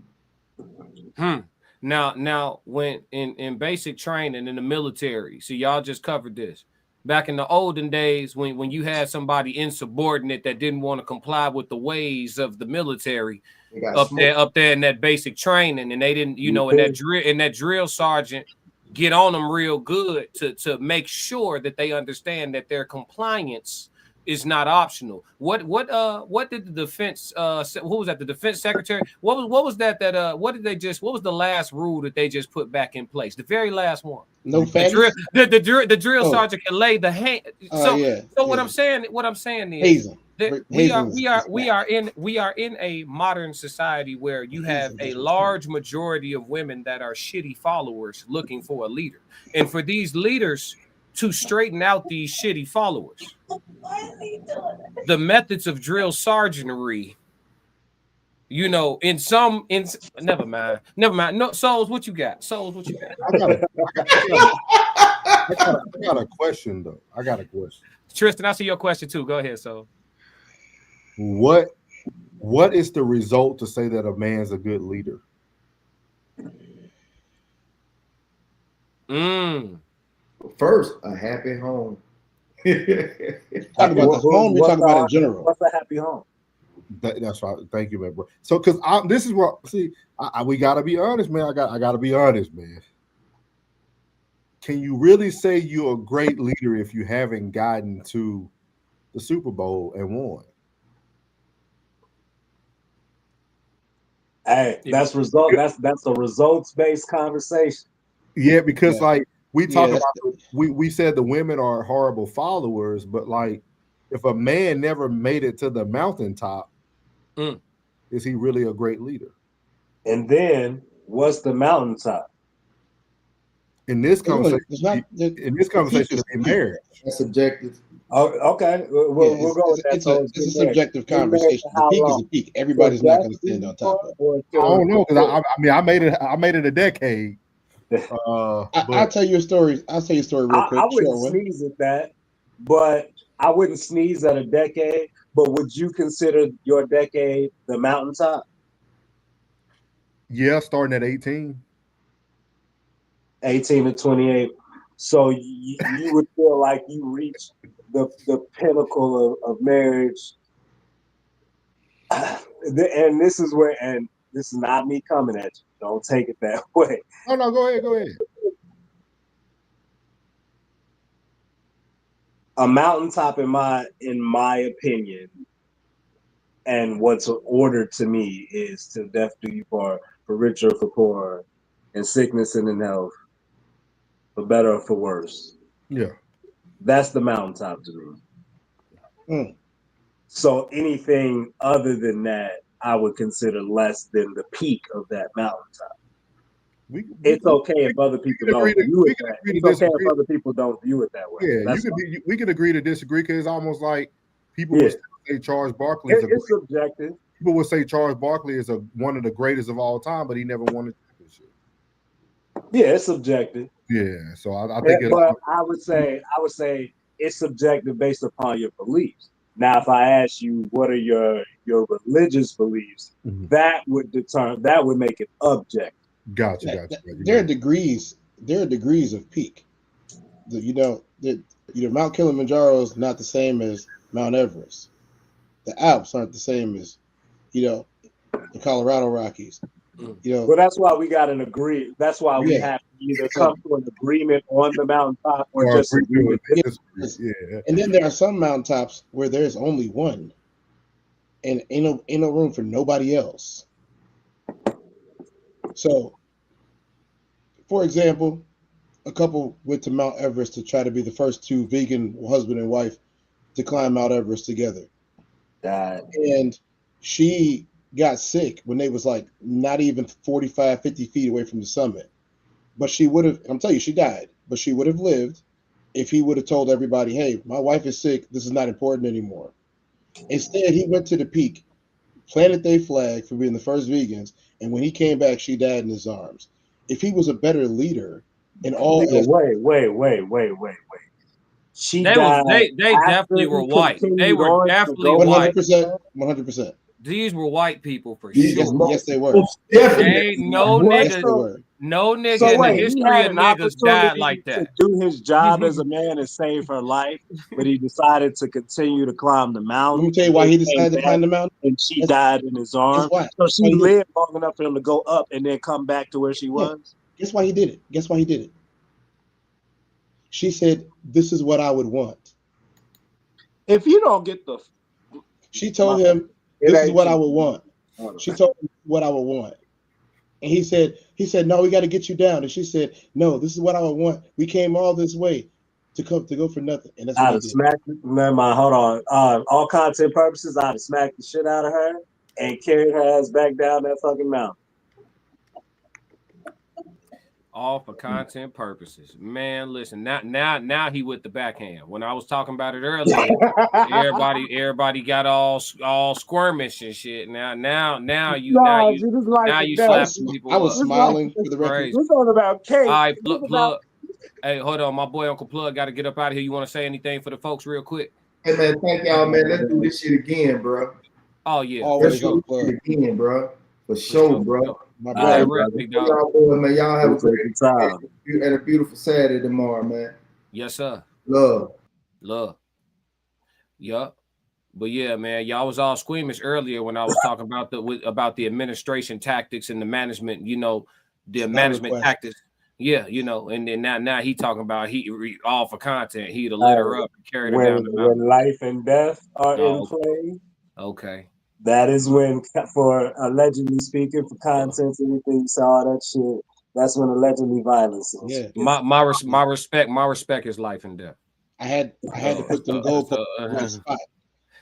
Now, when in basic training in the military, see, y'all just covered this. Back in the olden days, when you had somebody insubordinate that didn't want to comply with the ways of the military, up there in that basic training, and they didn't, and that drill sergeant get on them real good to make sure that they understand that their compliance is not optional. What did the defense who was that, the defense secretary? What was that what was the last rule that they just put back in place? The very last one. No fatties? The drill sergeant can lay the hand. What I'm saying is that we are in a modern society where you have a large majority of women that are shitty followers looking for a leader. And for these leaders to straighten out these shitty followers, the methods of drill sergeantry, never mind. No, Souls, what you got? I got a question though. Tristan, I see your question too. Go ahead, Soul. What is the result to say that a man's a good leader? First, a happy home. Talk about the home, you're talking about in general. What's a happy home? That's right. Thank you, man, bro. So, because this is what we gotta be honest, man. I gotta be honest, man. Can you really say you're a great leader if you haven't gotten to the Super Bowl and won? Hey, that's a results-based conversation. Yeah, because we talk about we said the women are horrible followers, but like if a man never made it to the mountaintop, is he really a great leader? And then what's the mountaintop? In this conversation, it'll be marriage. That's subjective. Oh, okay. We'll go with that. It's a subjective conversation. The peak is a peak. Everybody's not going to stand on top of it. I don't know, because I made it a decade. I'll tell you a story. I'll tell you a story real quick. I wouldn't sneeze at that, but I wouldn't sneeze at a decade. But would you consider your decade the mountaintop? Yeah, starting at 18. 18 to 28. So you would feel like you reached the pinnacle of marriage. And this is not me coming at you. Don't take it that way. Oh no, go ahead. A mountaintop, in my opinion, and what's ordered to me is to death do you for richer or for poor, in sickness and in health, for better or for worse. Yeah. That's the mountaintop to me. So anything other than that, I would consider less than the peak of that mountaintop. It's okay if other people don't view it that way. It's okay if other people don't view it that way. Yeah, we can agree to disagree, because it's almost like people would say Charles Barkley is it's subjective. People would say Charles Barkley is one of the greatest of all time, but he never won a championship. Yeah, it's subjective. Yeah, so I think but I would say it's subjective based upon your beliefs. Now, if I ask you what are your religious beliefs, that would make it objective. Gotcha. There are degrees of peak. Mount Kilimanjaro is not the same as Mount Everest. The Alps aren't the same as the Colorado Rockies. Well, that's why we got an agree. That's why we have to either come to an agreement on the mountaintop or just agree with it. Yeah. And then there are some mountaintops where there's only one, and ain't no room for nobody else. So, for example, a couple went to Mount Everest to try to be the first two vegan husband and wife to climb Mount Everest together. And she got sick when they was like not even 45, 50 feet away from the summit. But she would have, I'm telling you, she died. But she would have lived if he would have told everybody, hey, my wife is sick. This is not important anymore. Instead, he went to the peak, planted their flag for being the first vegans. And when he came back, she died in his arms. If he was a better leader in all... Wait. They definitely were white. They were definitely white. 100%. These were white people for sure. Yes, they were. Ain't no nigga. No nigga So in the wait, he history had of an niggas died opportunity like to that. do his job as a man and save her life, but he decided to continue to climb the mountain. Let me tell you why he decided to climb the mountain. And she died in his arms. why. So she lived long enough for him to go up and then come back to where she was. Guess why he did it? Guess why he did it? She said, "This is what I would want." If you don't get the, she told him, "This is what I would want." She told him what I would want, and he said, "No, we got to get you down." And she said, "No, this is what I would want. We came all this way to go for nothing." And that's what I'd he have did. smacked. Never mind. Hold on. All content purposes, I'd have smacked the shit out of her and carried her ass back down that fucking mountain. All for content purposes, man. Listen, now he with the backhand. When I was talking about it earlier, everybody got all squirmish and shit. Now you slapping people. I was smiling for the record. This all about cake. All right, plug. Hey, hold on, my boy Uncle Plug got to get up out of here. You want to say anything for the folks real quick? Hey man, thank y'all, man. Let's do this shit again, bro. Oh yeah, let's do this shit again, bro. For sure, bro. My brother, y'all, man. Y'all have a great time and a beautiful Saturday tomorrow, man. Yes, sir. Love. Yup. But yeah, man, y'all was all squeamish earlier when I was talking about the administration tactics and the management. You know, the management tactics. Yeah, you know, and then now he talking about all for content. He'd have lit her up and carried her down the mountain. When life and death are in play. Okay. That is when, for allegedly speaking, for content, anything you saw that shit. That's when allegedly violence is. Yeah. My respect is life and death. I had to put them goalposts in the right spot.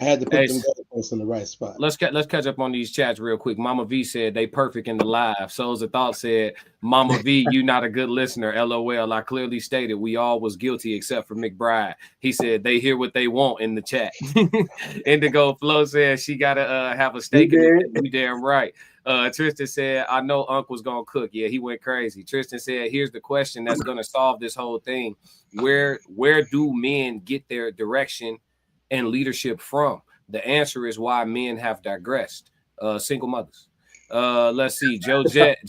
I had to put them goalposts in the right spot. Let's catch up on these chats real quick. Mama V said they perfect in the live. Souls of Thought said, Mama V, you not a good listener. LOL. I clearly stated we all was guilty except for McBride. He said they hear what they want in the chat. Indigo Flo said she gotta have a steak in it. We damn right. Tristan said, I know Unc was gonna cook. Yeah, he went crazy. Tristan said, here's the question that's gonna solve this whole thing. Where do men get their direction and leadership from? The answer is why men have digressed. Single mothers. Let's see. Joe Jet,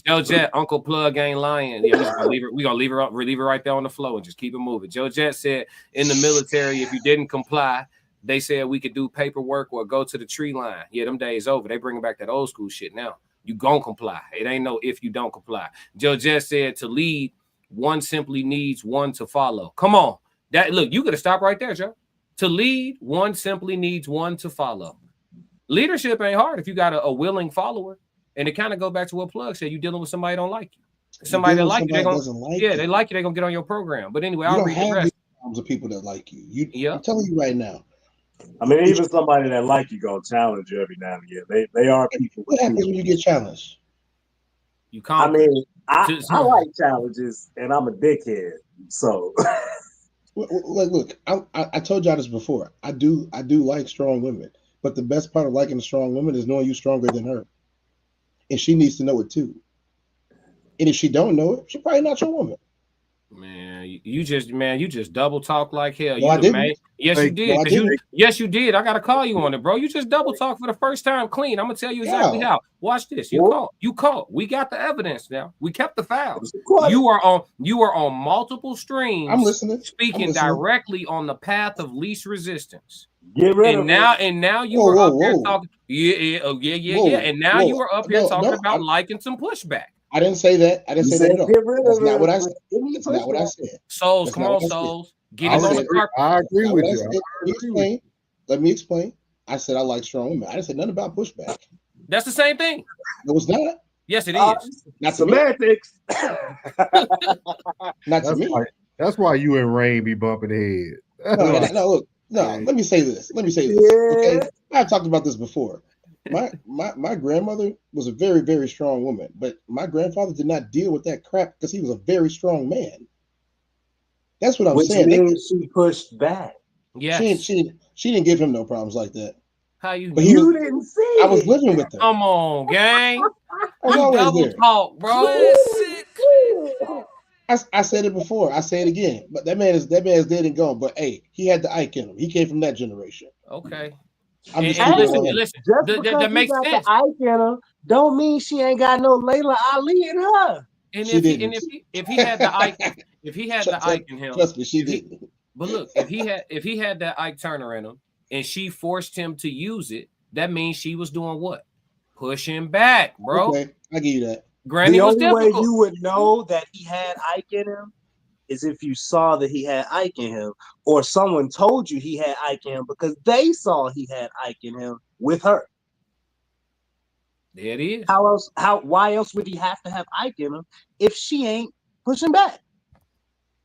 Uncle Plug ain't lying. Yeah, we gonna leave her right there on the floor and just keep it moving. Joe Jet said in the military, if you didn't comply, they said we could do paperwork or go to the tree line. Yeah, them days over. They bringing back that old school shit now. You gonna comply. It ain't no if you don't comply. Joe Jet said to lead, one simply needs one to follow. Come on. Look, you gotta stop right there, Joe. To lead, one simply needs one to follow. Leadership ain't hard if you got a willing follower. And it kind of go back to what Plug said. You're dealing with somebody don't like you. Somebody that like you, they they like you, they're gonna get on your program. But anyway, I'll read the rest. Of people that like you. I'm telling you right now. I mean, even somebody that like you gonna challenge you every now and again. They are people. What happens when you get challenged? You can't. I mean, I like challenges, and I'm a dickhead. So, look, I told y'all this before. I do like strong women, but the best part of liking a strong woman is knowing you're stronger than her, and she needs to know it too. And if she don't know it, she's probably not your woman. Man, you just double talk like hell. No, I didn't. Yes, you did. Yes, you did. I gotta call you on it, bro. You just double talk for the first time clean. I'm gonna tell you exactly how. Watch this. You caught. We got the evidence now. We kept the files. You are on multiple streams. I'm listening. Speaking directly on the path of least resistance. Get rid of it. And now you were up here talking. Yeah. And now you are up here talking about liking some pushback. I didn't say that. I didn't say that at all. That's not what I said. That's not what I said. Souls, come on, Souls. Get it on the carpet. I agree with you. Let me explain. I said I like strong women. I didn't say nothing about pushback. That's the same thing. No, it's not. Yes, it is. Not semantics. Not to me. That's why you and Rain be bumping head. No. Let me say this. Okay, I've talked about this before. My grandmother was a very, very strong woman, but my grandfather did not deal with that crap because he was a very strong man. That's what I'm saying. Means she pushed back. Yes. She didn't give him no problems like that. How you? But you didn't see. I was living with them. Come on, gang. You double talk, bro. I said it before. I say it again. But that man is dead and gone. But hey, he had the Ike in him. He came from that generation. Okay. Listen. That makes sense. The Ike in her don't mean she ain't got no Layla Ali in her. And She didn't. if he had the Ike, if he had the Ike in him, trust me, she didn't. But look, if he had that Ike Turner in him, and she forced him to use it, that means she was doing what? Pushing back, bro. Okay, I give you that. Granny The was only difficult. way you would know that he had Ike in him is if you saw that he had Ike in him, or someone told you he had Ike in him because they saw he had Ike in him with her. There it is. Why else would he have to have Ike in him if she ain't pushing back?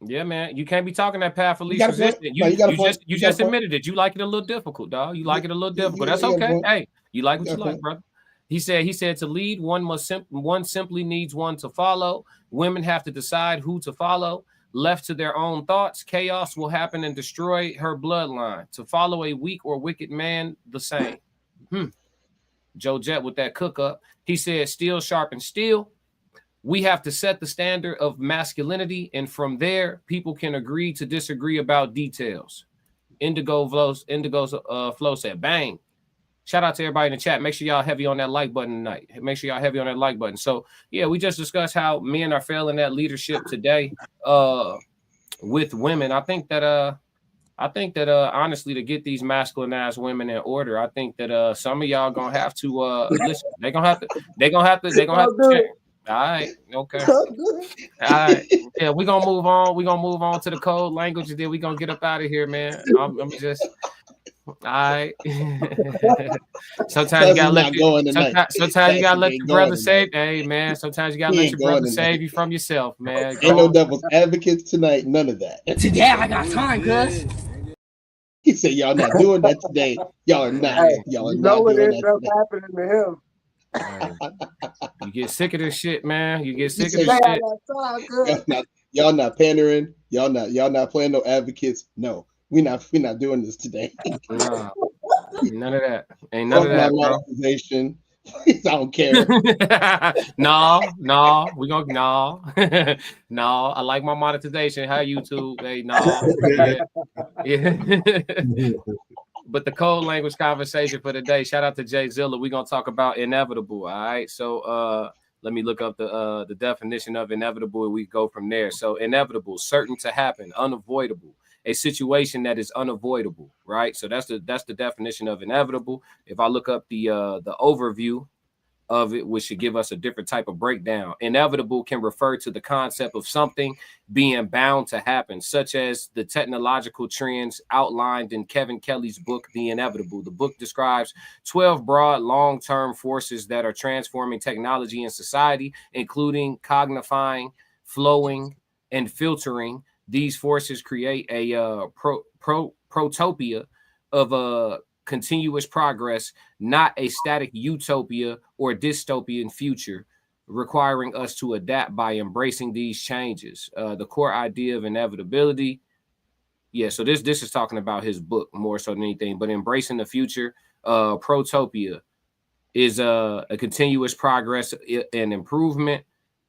Yeah, man. You can't be talking that path of least got a point. resistance. No, you got a point. You just admitted it. You like it a little difficult, dog. You like it a little difficult. That's okay. Hey, you like what you like, brother. He said to lead, one simply needs one to follow. Women have to decide who to follow. Left to their own thoughts, chaos will happen and destroy her bloodline. To follow a weak or wicked man, the same. Joe Jett with that cook up. He said, steel sharpens steel. We have to set the standard of masculinity, and from there, people can agree to disagree about details. Indigo's Flow said, bang. Shout out to everybody in the chat. Make sure y'all heavy on that like button tonight. Make sure y'all heavy on that like button. So, yeah, we just discussed how men are failing that leadership today with women. I think that honestly, to get these masculinized women in order, I think that some of y'all gonna have to listen. They're gonna have to check. All right, okay. All right. Yeah, we're gonna move on. We're gonna move on to the code language, and then we're gonna get up out of here, man. I'm just all right. Sometimes you gotta let the brother save. Hey man, sometimes you gotta let your brother save you from yourself, man. Ain't no devil's advocates tonight, none of that. Today I got time, cuz. He said y'all not doing that today. Y'all are not. Y'all are not doing that today. Happening to him. You get sick of this shit, man. You get sick of this shit. Y'all not pandering. Y'all not playing no advocates. No, we not doing this today. Nah, none of that. Ain't none of that, bro. I don't care. No, we gonna no. I like my monetization. How YouTube? Hey, no. Yeah. But the code language conversation for today. Shout out to Jay Zilla. We're gonna talk about inevitable. All right. So let me look up the definition of inevitable, and we go from there. So inevitable, certain to happen, unavoidable. A situation that is unavoidable, right? So that's the definition of inevitable. If I look up the overview of it, which should give us a different type of breakdown. Inevitable can refer to the concept of something being bound to happen, such as the technological trends outlined in Kevin Kelly's book, The Inevitable. The book describes 12 broad long-term forces that are transforming technology and society, including cognifying, flowing, and filtering. These forces create a protopia of a continuous progress, not a static utopia or dystopian future, requiring us to adapt by embracing these changes. The core idea of inevitability. Yeah, so this is talking about his book more so than anything, but embracing the future. Protopia is a continuous progress and improvement.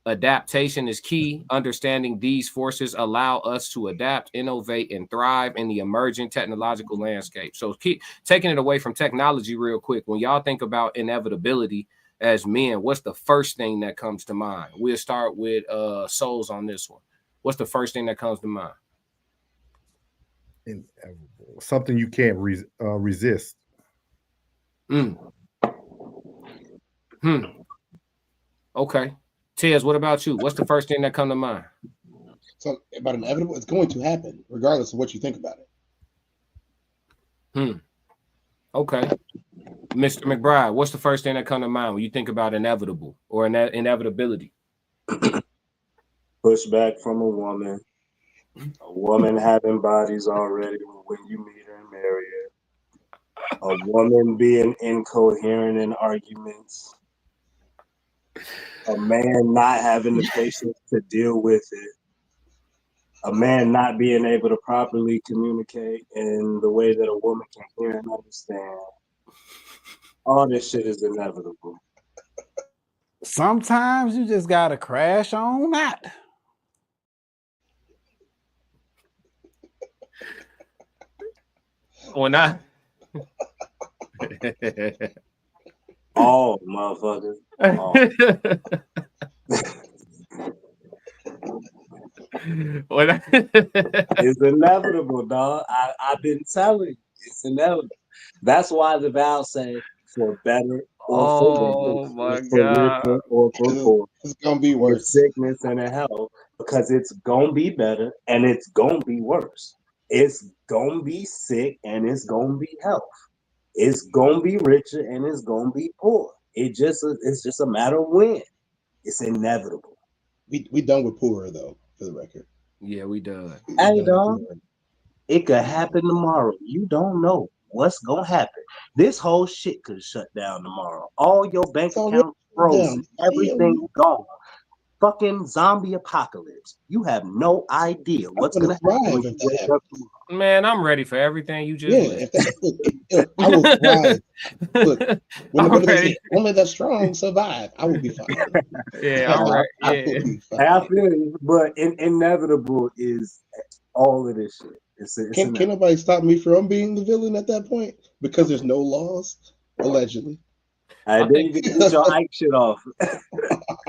Adaptation is key. Understanding these forces allow us to adapt, innovate, and thrive in the emerging technological landscape. So keep taking it away from technology real quick. When y'all think about inevitability as men, what's the first thing that comes to mind? We'll start with Souls on this one. What's the first thing that comes to mind? Inevitable. Something you can't resist. Okay. Tez, what about you? What's the first thing that come to mind? So about inevitable, it's going to happen, regardless of what you think about it. Okay. Mr. McBride, what's the first thing that come to mind when you think about inevitable or inevitability? Pushback from a woman having bodies already when you meet her and marry her, a woman being incoherent in arguments, a man not having the patience to deal with it, a man not being able to properly communicate in the way that a woman can hear and understand. All this shit is inevitable. Sometimes you just gotta crash on that. Or not. All motherfuckers. All. It's inevitable, dog. I've been telling you, it's inevitable. That's why the vows say for better or for Oh my worse, for God. richer or for poor, It's gonna be for worse. sickness and in health, because it's gonna be better and it's gonna be worse. It's gonna be sick and it's gonna be health. It's gonna be richer and it's gonna be poor. It's just a matter of when. It's inevitable. We done with poorer though, for the record. Yeah, we done. Hey, dog, it could happen tomorrow. You don't know what's gonna happen. This whole shit could shut down tomorrow. All your bank It's already accounts frozen. down. Everything gone. Fucking zombie apocalypse. You have no idea what's gonna happen when you wake up tomorrow. Man, I'm ready for everything you just Yeah, listed. I will thrive. Look, I'm when they ready. say only the strong survive, I will be fine. Yeah, I'm ready. I Yeah. will be fine. I feel you, but inevitable is all of this shit. It's Can nobody stop me from being the villain at that point? Because there's no laws, allegedly. I think you can get your Ike shit off.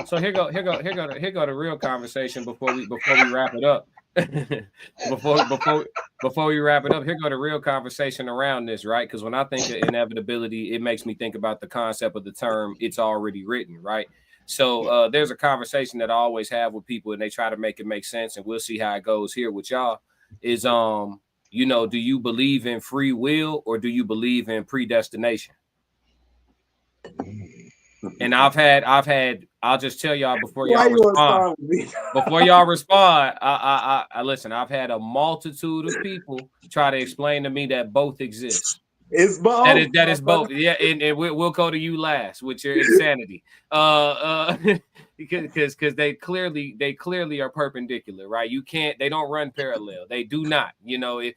So here go the real conversation before we wrap it up. before we wrap it up, here go the real conversation around this, right? Because when I think of inevitability, it makes me think about the concept of the term "it's already written," right? So there's a conversation that I always have with people, and they try to make it make sense, and we'll see how it goes here with y'all. Is you know, do you believe in free will or do you believe in predestination? And I've had, I'll just tell y'all before y'all respond. Before y'all respond, I listen, I've had a multitude of people try to explain to me that both exist. It's both. That is both. Yeah, and we'll go to you last with your insanity. Because they clearly are perpendicular, right? They don't run parallel. They do not. You know, if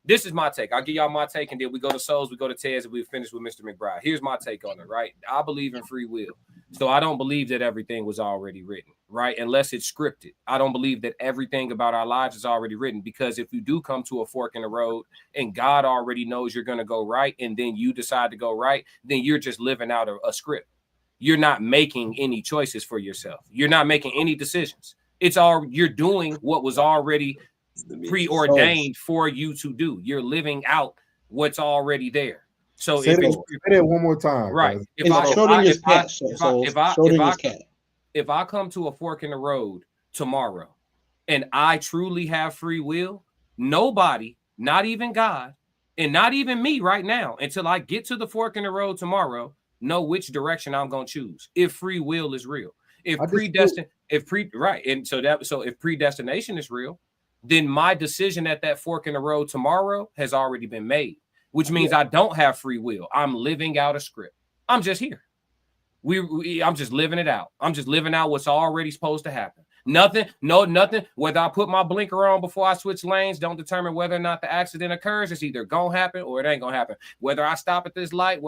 this is my take. I'll give y'all my take, and then we go to Souls, we go to Tez, and we finish with Mr. McBride. Here's my take on it, right? I believe in free will. So I don't believe that everything was already written, right? Unless it's scripted. I don't believe that everything about our lives is already written, because if you do come to a fork in the road and God already knows you're going to go right, and then you decide to go right, then you're just living out a script. You're not making any choices for yourself. You're not making any decisions. You're doing what was already preordained for you to do. You're living out what's already there. So say that one more time, right? If I come to a fork in the road tomorrow and I truly have free will, nobody, not even God, and not even me right now, until I get to the fork in the road tomorrow, know which direction I'm going to choose. If free will is real, if predestination is real, then my decision at that fork in the road tomorrow has already been made, which means I don't have free will. I'm living out a script. I'm just here. I'm just living it out. I'm just living out what's already supposed to happen. Nothing. Whether I put my blinker on before I switch lanes don't determine whether or not the accident occurs. It's either gonna happen or it ain't gonna happen. Whether I stop at this light,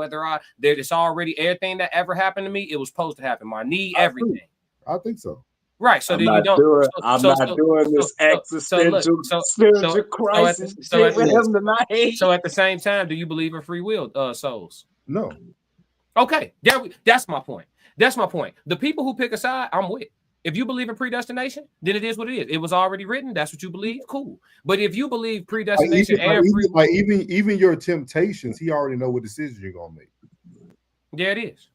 it's already everything that ever happened to me, it was supposed to happen. My knee, everything. I think so. Right. So I'm then not you don't. I'm not doing this existential spiritual crisis shit with him tonight. So at the same time, do you believe in free will, Souls? No. Okay. That's my point. That's my point. The people who pick a side, I'm with. If you believe in predestination, then it is what it is. It was already written. That's what you believe. Cool. But if you believe predestination even your temptations, he already know what decisions you're gonna make. There it is.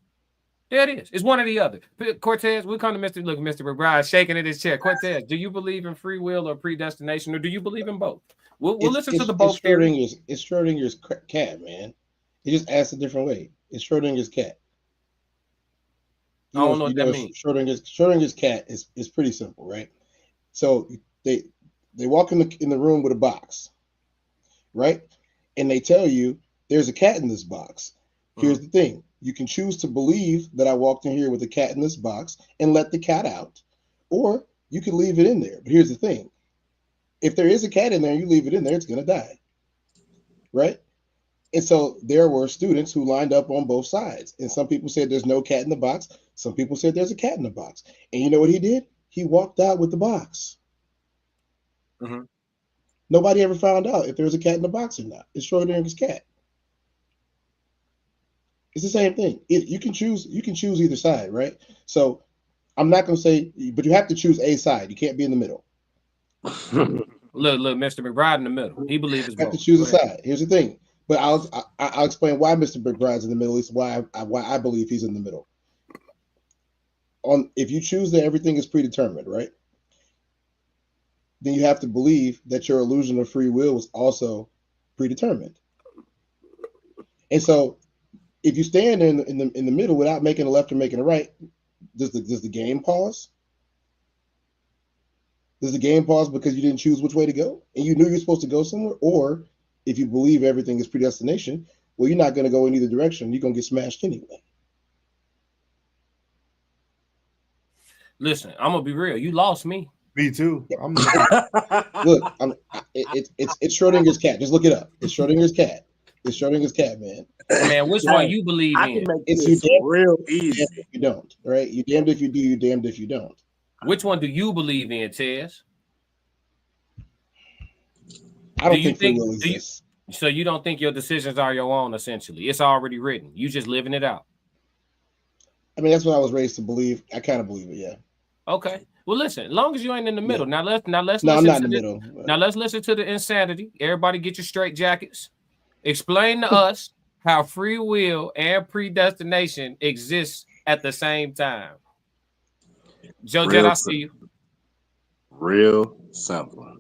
There it is. It's one or the other. Cortez, we'll come to Mr. McBride shaking in his chair. Cortez, do you believe in free will or predestination, or do you believe in both? We'll listen to the both theories. It's Schrodinger's cat, man. He just asked a different way. It's Schrodinger's cat. I don't know what that means. Schrodinger's cat is pretty simple, right? So they walk in the room with a box, right? And they tell you there's a cat in this box. Here's the thing. You can choose to believe that I walked in here with a cat in this box and let the cat out, or you can leave it in there. But here's the thing. If there is a cat in there and you leave it in there, it's going to die, right? And so there were students who lined up on both sides. And some people said there's no cat in the box. Some people said there's a cat in the box. And you know what he did? He walked out with the box. Mm-hmm. Nobody ever found out if there was a cat in the box or not. It's Schrodinger's cat. It's the same thing. You can choose either side, right? So I'm not going to say, but you have to choose a side. You can't be in the middle. Look, Mr. McBride in the middle. He believes it's You have to both. choose a side. Here's the thing. But I'll explain why Mr. McBride's in the middle. Is why I believe he's in the middle. If you choose that everything is predetermined, right? Then you have to believe that your illusion of free will is also predetermined. And so, if you stand in the middle without making a left or making a right, does the game pause? Does the game pause because you didn't choose which way to go and you knew you were supposed to go somewhere? Or if you believe everything is predestination, well, you're not going to go in either direction. You're going to get smashed anyway. Listen, I'm gonna be real. You lost me. Me too. Look, it's Schrodinger's cat. Just look it up. It's Schrodinger's cat. It's Schrodinger's cat, man. Man, which one you believe in? It's you damned real easy. If you don't, right? You damned if you do. You damned if you don't. Which one do you believe in, Tez? I don't think free will exists. So you don't think your decisions are your own? Essentially, it's already written. You just living it out. I mean, that's what I was raised to believe. I kind of believe it. Yeah. Okay. Well, listen. As long as you ain't in the middle, now let's No, listen I'm not to in the the middle. Now let's listen to the insanity. Everybody, get your straight jackets. Explain to us how free will and predestination exists at the same time. Joe Jet, I see you. Real simple.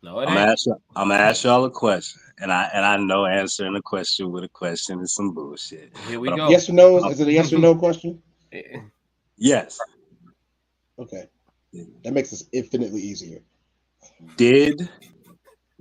No, it I'm ain't. gonna ask y'all a question, and I know answering a question with a question is some bullshit. Here we But go. Yes or no? Is it a yes or no question? Yes. Okay. That makes this infinitely easier. Did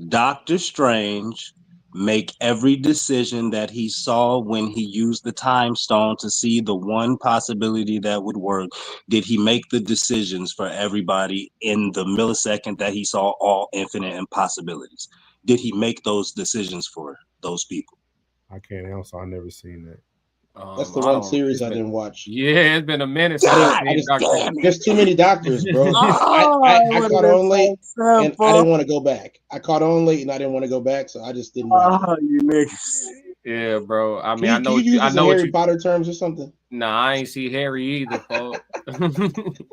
Doctor Strange make every decision that he saw when he used the time stone to see the one possibility that would work? Did he make the decisions for everybody in the millisecond that he saw all infinite impossibilities? Did he make those decisions for those people? I can't answer. I've never seen that. That's the one series I didn't watch. Yeah, it's been a minute. There's too many doctors, bro. I caught on late, and I didn't want to go back. I caught on late, and I didn't want to go back, so I just didn't. You niggas. Yeah, bro. I mean, Can you use some Harry Potter terms or something? Nah, I ain't see Harry either, folks.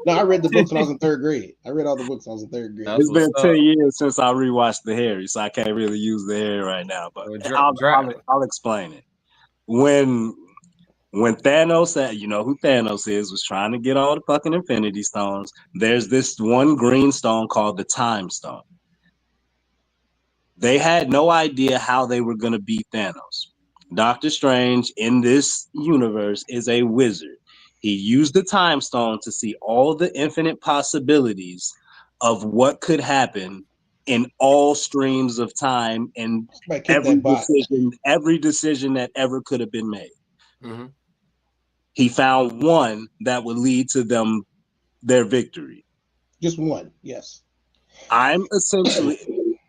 No, I read the books when I was in third grade. I read all the books when I was in third grade. It's been 10 years since I rewatched the Harry, so I can't really use the Harry right now. But I'll explain it. When Thanos said, you know who Thanos is, was trying to get all the fucking Infinity Stones, there's this one green stone called the Time Stone. They had no idea how they were going to beat Thanos. Doctor Strange in this universe is a wizard. He used the Time Stone to see all the infinite possibilities of what could happen in all streams of time and every decision that ever could have been made. Mm-hmm. He found one that would lead to their victory. Just one, yes. I'm essentially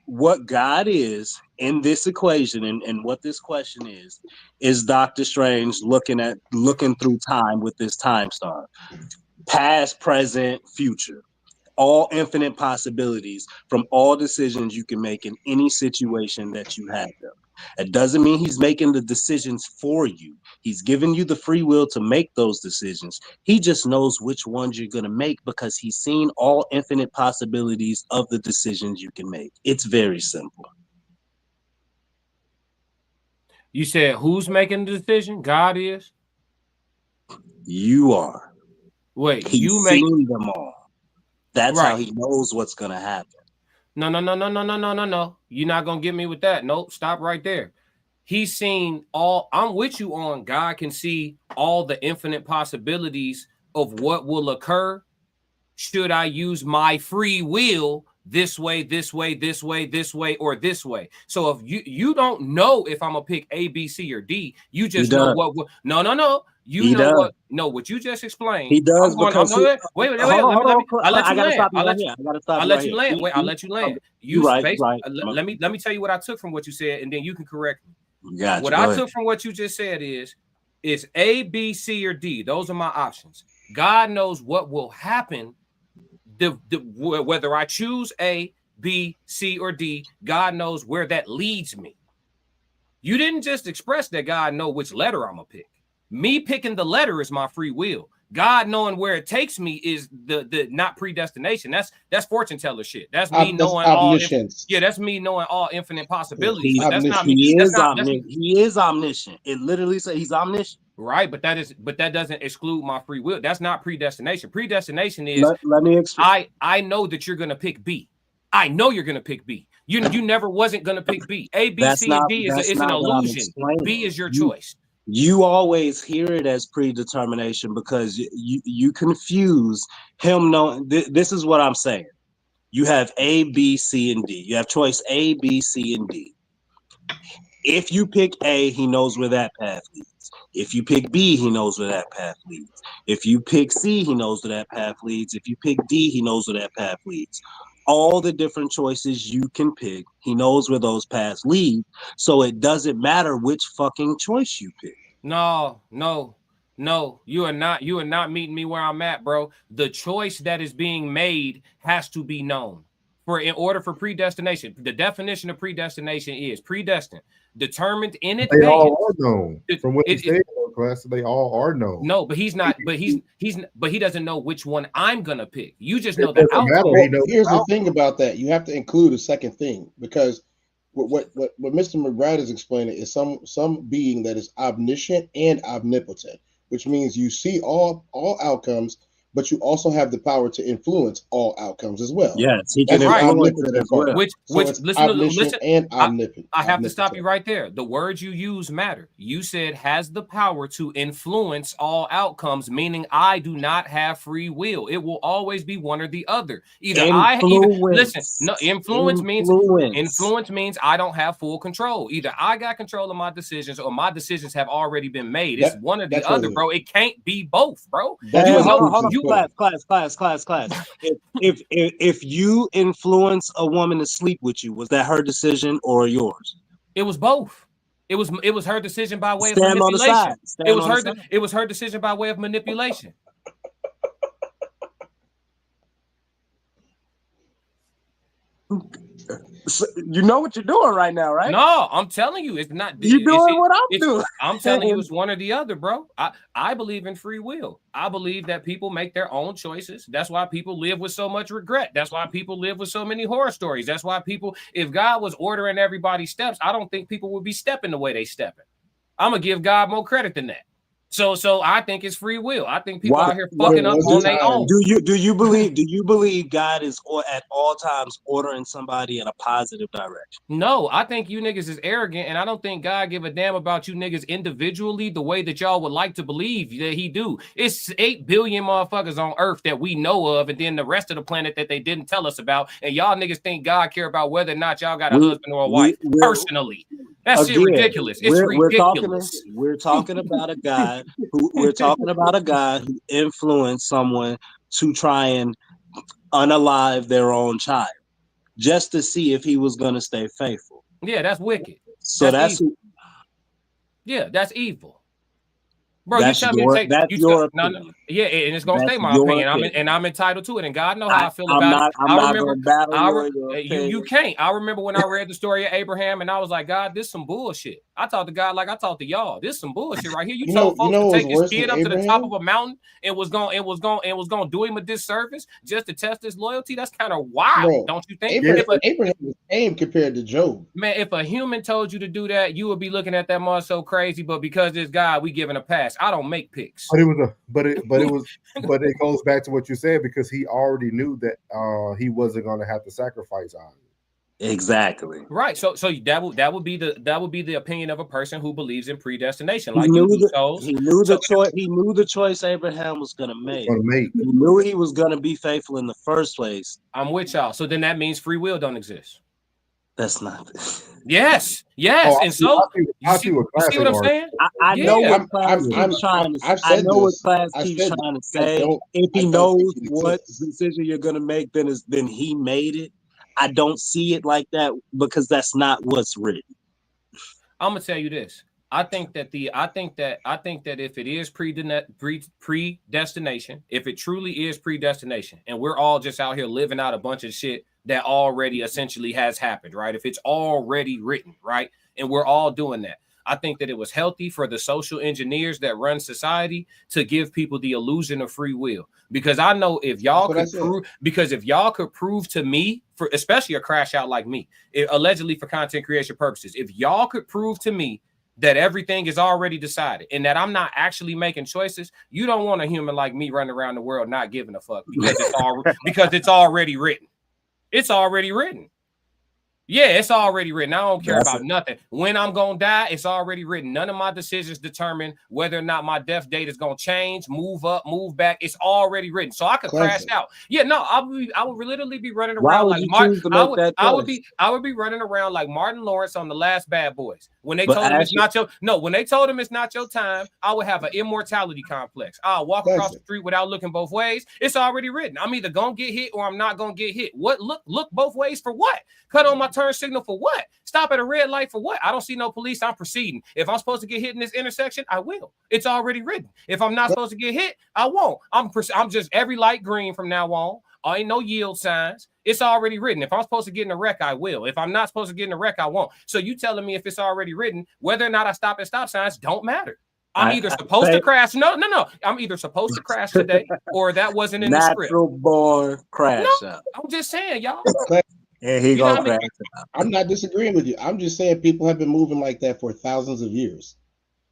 what God is in this equation, and what this question is Doctor Strange looking through time with this time stone. Past, present, future. All infinite possibilities from all decisions you can make in any situation that you have them. It doesn't mean he's making the decisions for you. He's giving you the free will to make those decisions. He just knows which ones you're going to make because he's seen all infinite possibilities of the decisions you can make. It's very simple. You said who's making the decision? God is? You are. Wait, he's you make seen them all. That's right. How he knows what's going to happen. No. You're not going to get me with that. Nope. Stop right there. He's seen all. I'm with you on God can see all the infinite possibilities of what will occur. Should I use my free will this way, this way, this way, this way, or this way? So if you don't know if I'm going to pick A, B, C, or D, you just know what. No. You know what? No, what you just explained. He does wait. I'll let you land. Wait, I'll let you land. Let me tell you what I took from what you said, and then you can correct me. What I took from what you just said is A, B, C, or D. Those are my options. God knows what will happen. Whether I choose A, B, C, or D, God knows where that leads me. You didn't just express that God knows which letter I'm gonna pick. Me picking the letter is my free will. God knowing where it takes me is the not predestination. That's fortune teller shit. That's me knowing all. That's me knowing all infinite possibilities. But that's not me. He is omniscient. It literally says he's omniscient. Right, but that doesn't exclude my free will. That's not predestination. Predestination is let me explain. I know that you're gonna pick B. I know you're gonna pick B. You never wasn't gonna pick B. A, B, C, and D is an illusion. B is your choice. You always hear it as predetermination because you confuse him knowing. This is what I'm saying. You have A, B, C, and D. You have choice A, B, C, and D. If you pick A, he knows where that path leads. If you pick B, he knows where that path leads. If you pick C, he knows where that path leads. If you pick D, he knows where that path leads. All the different choices you can pick, he knows where those paths lead. So it doesn't matter which fucking choice you pick. No. You are not meeting me where I'm at, bro. The choice that is being made has to be known. In order for predestination, the definition of predestination is predestined, determined in advance. They all are known. From what you say, class, they all are known. No, but he's not. But he doesn't know which one I'm gonna pick. You just know the outcome. Here's the thing about that: you have to include a second thing, because what Mr. McBride is explaining is some being that is omniscient and omnipotent, which means you see all outcomes, but you also have the power to influence all outcomes as well. Yes, he can influence it as well. Listen, and omnipotent. I have to stop you right there. The words you use matter. You said has the power to influence all outcomes, meaning I do not have free will. It will always be one or the other. Influence means I don't have full control. Either I got control of my decisions or my decisions have already been made. It's one or the other, bro. It can't be both, bro. Hold on. Class. If you influence a woman to sleep with you, was that her decision or yours? It was both. It was her decision by way of manipulation. It was her decision by way of manipulation. So you know what you're doing right now, right? No, I'm telling you, it's not. You're doing what I'm doing. I'm telling you, it's one or the other, bro. I believe in free will. I believe that people make their own choices. That's why people live with so much regret. That's why people live with so many horror stories. That's why people, if God was ordering everybody's steps, I don't think people would be stepping the way they stepping. I'm gonna give God more credit than that. So I think it's free will. I think people out here fucking up on their own. Do you believe God is at all times ordering somebody in a positive direction? No, I think you niggas is arrogant, and I don't think God give a damn about you niggas individually the way that y'all would like to believe that he do. It's 8 billion motherfuckers on Earth that we know of, and then the rest of the planet that they didn't tell us about. And y'all niggas think God care about whether or not y'all got a husband or a wife personally. That's shit ridiculous. It's ridiculous. We're talking about a guy who influenced someone to try and unalive their own child just to see if he was going to stay faithful. Yeah, that's wicked. So that's evil. Yeah, that's evil. Bro, that's you tell your, me to take your no. Yeah, and it's gonna stay my opinion. And I'm entitled to it, and God knows how I feel about it. You can't. I remember when I read the story of Abraham, and I was like, God, this some bullshit. I talked to God like I talked to y'all. This some bullshit right here. You told folks to take his kid up to the top of a mountain and was gonna do him a disservice just to test his loyalty. That's kind of wild, don't you think? Abraham was tame compared to Job. Man, if a human told you to do that, you would be looking at that mother so crazy. But because it's God, we giving a pass. I don't make picks. But it goes back to what you said, because he already knew that he wasn't going to have to sacrifice on it. Exactly. Right. So that would be the opinion of a person who believes in predestination. Like he knew the choice Abraham was going to make. He knew he was going to be faithful in the first place. I'm with y'all. So then that means free will don't exist. That's not. Yes. And so you see what I'm saying? I know what class keeps trying to say. I know what class keeps trying to say. If he knows what decision you're gonna make, then he made it. I don't see it like that, because that's not what's written. I'm gonna tell you this. I think that if it is predestination, if it truly is predestination, and we're all just out here living out a bunch of shit that already essentially has happened, right? If it's already written, right? And we're all doing that. I think that it was healthy for the social engineers that run society to give people the illusion of free will. Because I know if y'all could prove to me, for especially a crash out like me, allegedly for content creation purposes, if y'all could prove to me that everything is already decided and that I'm not actually making choices, you don't want a human like me running around the world not giving a fuck because it's already written. It's already written. Yeah, it's already written. I don't care about nothing. When I'm going to die, it's already written. None of my decisions determine whether or not my death date is going to change, move up, move back. It's already written. So I could crash out. Yeah, no, I would literally be running around like Martin. I would be running around like Martin Lawrence on The Last Bad Boys. When they told him it's not your time, I would have an immortality complex. I'll walk across the street without looking both ways. It's already written. I'm either going to get hit or I'm not going to get hit. What look both ways for what? Cut on my turn signal for what? Stop at a red light for what? I don't see no police. I'm proceeding. If I'm supposed to get hit in this intersection, I will. It's already written. If I'm not supposed to get hit, I won't. I'm just every light green from now on. Ain't no yield signs. It's already written. If I'm supposed to get in a wreck, I will. If I'm not supposed to get in a wreck, I won't. So you telling me if it's already written, whether or not I stop at stop signs don't matter. I'm either supposed to crash. No. I'm either supposed to crash today or that wasn't in the script. Natural born crash out. I'm just saying, y'all. And he gonna crash out. I'm not disagreeing with you. I'm just saying people have been moving like that for thousands of years.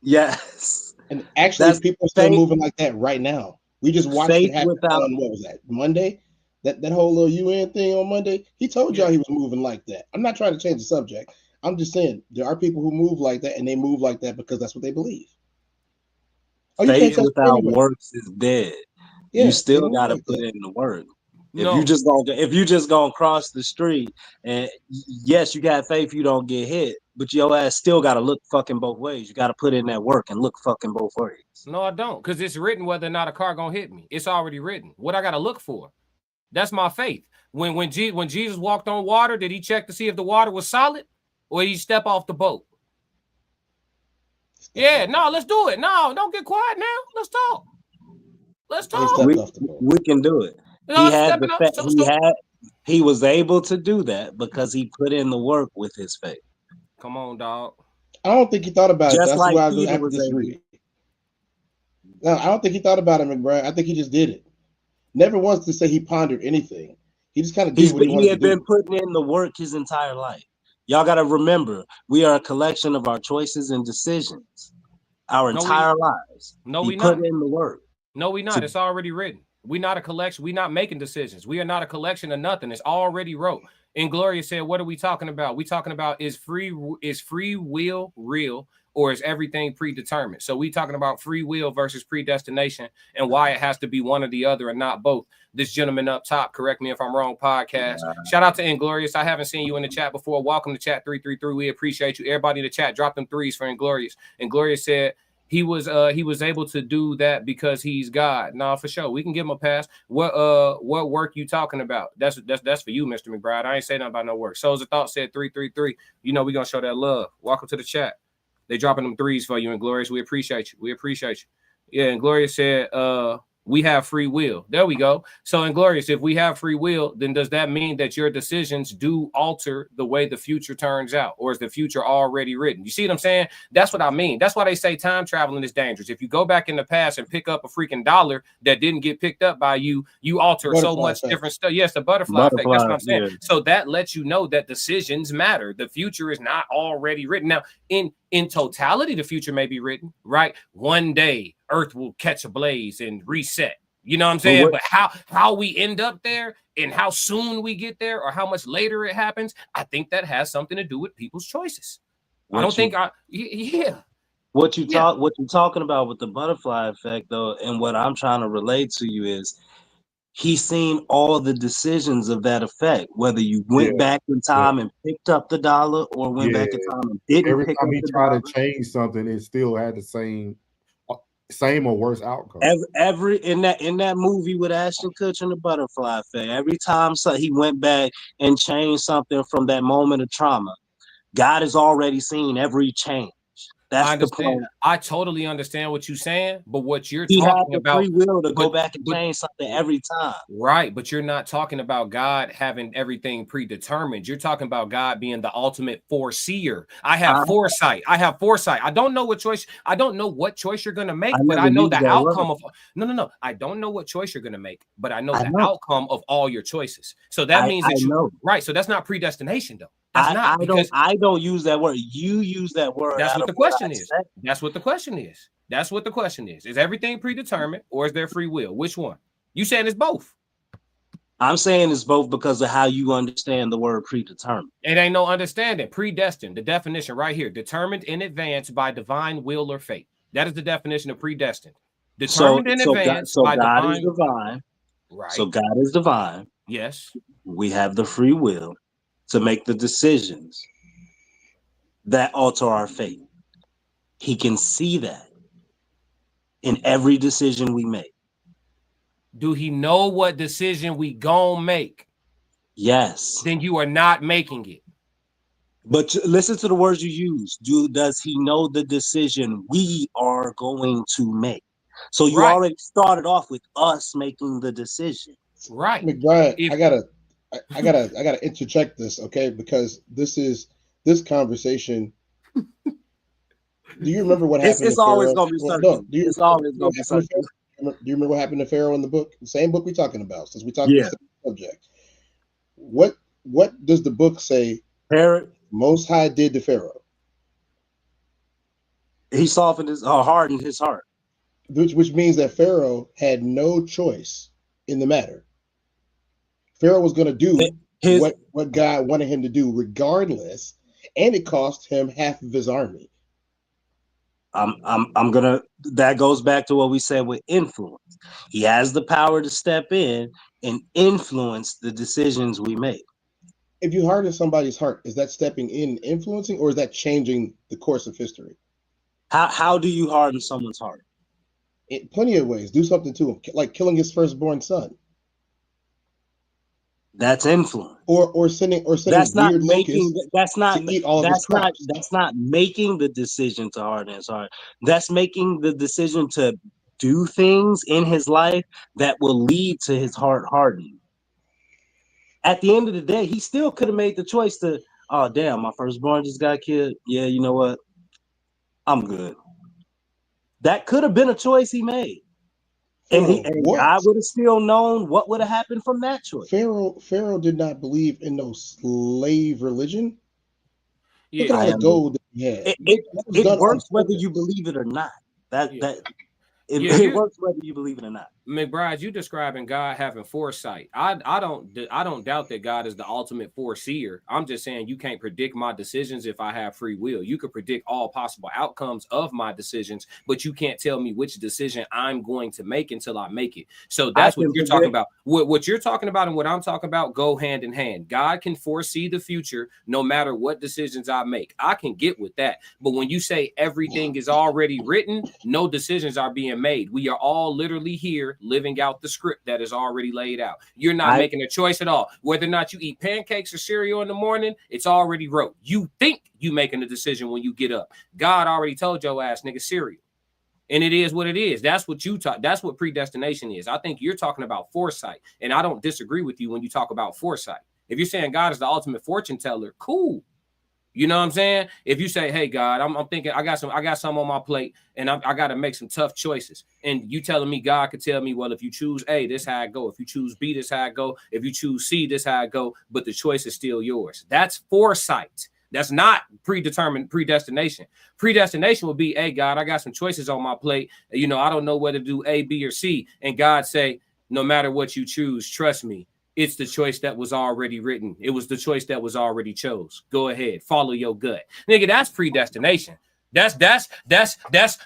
Yes. And actually, people are still moving like that right now. We just watched it happen on, what was that, Monday? That whole little UN thing on Monday, he told y'all he was moving like that. I'm not trying to change the subject. I'm just saying there are people who move like that, and they move like that because that's what they believe. Faith without works is dead. Yeah, you still got to put in the work. If you just gonna cross the street, and yes, you got faith, you don't get hit, but your ass still got to look fucking both ways. You got to put in that work and look fucking both ways. No, I don't, because it's written whether or not a car gonna hit me. It's already written. What I got to look for? That's my faith. When Jesus walked on water, did he check to see if the water was solid, or did he step off the boat? Yeah, no, let's do it. No, don't get quiet now. Let's talk. Let's talk. We can do it. He was able to do that because he put in the work with his faith. Come on, dog. I don't think he thought about it. That's like why I was disagree. No, I don't think he thought about it, McBride. I think he just did it. Never once to say he pondered anything. He just kind of did what he had been putting in the work his entire life. Y'all got to remember, we are a collection of our choices and decisions our entire lives. No, we put in the work. No, we not. It's already written. We're not a collection. We're not making decisions. We are not a collection of nothing. It's already wrote. And Gloria said, what are we talking about? We talking about is free will real, or is everything predetermined? So we talking about free will versus predestination and why it has to be one or the other and not both. This gentleman up top, correct me if I'm wrong, podcast. Shout out to Inglorious. I haven't seen you in the chat before. Welcome to chat 333. We appreciate you. Everybody in the chat, drop them threes for Inglorious. Inglorious said he was able to do that because he's God. No, for sure. We can give him a pass. What work you talking about? That's for you, Mr. McBride. I ain't saying nothing about no work. Souls of Thought said 333. You know we're gonna show that love. Welcome to the chat. They dropping them threes for you, Inglorious. We appreciate you. We appreciate you. Yeah, Inglorious said we have free will. There we go. So Inglorious, if we have free will, then does that mean that your decisions do alter the way the future turns out? Or is the future already written? You see what I'm saying? That's what I mean. That's why they say time traveling is dangerous. If you go back in the past and pick up a freaking dollar that didn't get picked up by you, you alter so much different stuff. Yes, the butterfly effect. That's what I'm saying. Yeah. So that lets you know that decisions matter. The future is not already written. Now, in totality, the future may be written, right? One day, Earth will catch a blaze and reset. You know what I'm saying? But how we end up there and how soon we get there or how much later it happens, I think that has something to do with people's choices. What you're talking about with the butterfly effect, though, and what I'm trying to relate to you is he's seen all the decisions of that effect, whether you went back in time and picked up the dollar or went back in time and didn't Every pick time up he the tried dollar. to change something, it still had the same or worse outcome. Every in that movie with Ashton Kutcher and the butterfly effect, every time he went back and changed something from that moment of trauma, God has already seen every change. That's I the understand. point. I totally understand what you're saying, but what you're He had talking the about, free will to go but, back and but change something every time. right, but you're not talking about God having everything predetermined. You're talking about God being the ultimate foreseer. I have foresight. I have foresight. I don't know what choice. I don't know what choice you're going to make, but I know the outcome of. No. I don't know what choice you're going to make, but I know the outcome of all your choices. So that means that you know. Right. So that's not predestination, though. That's not because I don't use that word. You use that word. That's what the question is. That's what the question is. That's what the question is. Is everything predetermined or is there free will? Which one? You saying it's both? I'm saying it's both because of how you understand the word predetermined. It ain't no understanding. Predestined, the definition right here, determined in advance by divine will or fate. That is the definition of predestined. Determined in advance by God divine. is divine. Right. So God is divine. Yes. We have the free will to make the decisions that alter our fate. He can see that in every decision we make. Do he know what decision we gon' make? Yes. Then you are not making it. But listen to the words you use. Does he know the decision we are going to make? So you already started off with us making the decision. Right. McBride, I gotta interject this, okay? Because this conversation. Do you remember what happened It's to Pharaoh? always gonna be circular. It's always gonna be circular. Do you remember what happened to Pharaoh in the book? The same book we're talking about, since we talking about the same subject. What does the book say? Most High did to Pharaoh. He softened his hardened his heart. Which means that Pharaoh had no choice in the matter. Pharaoh was going to do what God wanted him to do regardless, and it cost him half of his army. That goes back to what we said with influence. He has the power to step in and influence the decisions we make. If you harden somebody's heart, is that stepping in, influencing, or is that changing the course of history? How do you harden someone's heart? In plenty of ways. Do something to him, like killing his firstborn son. That's influence. Or sending that's not weird making that's not making the decision to harden his heart. That's making the decision to do things in his life that will lead to his heart hardening. At the end of the day, he still could have made the choice to, oh damn, my firstborn just got killed. Yeah, you know what? I'm good. That could have been a choice he made. And God would have still known what would have happened from that choice. Pharaoh did not believe in no slave religion. Yeah, look at all the gold that he had. It works whether you believe it or not. It works whether you believe it or not. McBride, you describing God having foresight. I don't doubt that God is the ultimate foreseer. I'm just saying you can't predict my decisions if I have free will. You could predict all possible outcomes of my decisions, but you can't tell me which decision I'm going to make until I make it. So that's what you're talking about. What you're talking about and what I'm talking about go hand in hand. God can foresee the future no matter what decisions I make. I can get with that. But when you say everything is already written, no decisions are being made. We are all literally here living out the script that is already laid out. You're not making a choice at all. Whether or not you eat pancakes or cereal in the morning, it's already wrote. You think you making a decision when you get up. God already told your ass, nigga, cereal. And it is what it is. That's what you talk. That's what predestination is. I think you're talking about foresight. And I don't disagree with you when you talk about foresight. If you're saying God is the ultimate fortune teller, cool. You know what I'm saying? If you say, hey, God, I'm thinking I got some on my plate and I got to make some tough choices. And you telling me God could tell me, well, if you choose A, this how I go. If you choose B, this how I go. If you choose C, this how I go. But the choice is still yours. That's foresight. That's not predetermined predestination. Predestination would be, hey, God, I got some choices on my plate. You know, I don't know whether to do A, B, or C. And God say, no matter what you choose, trust me. It's the choice that was already written. It was the choice that was already chose. Go ahead. Follow your gut. Nigga, that's predestination. That's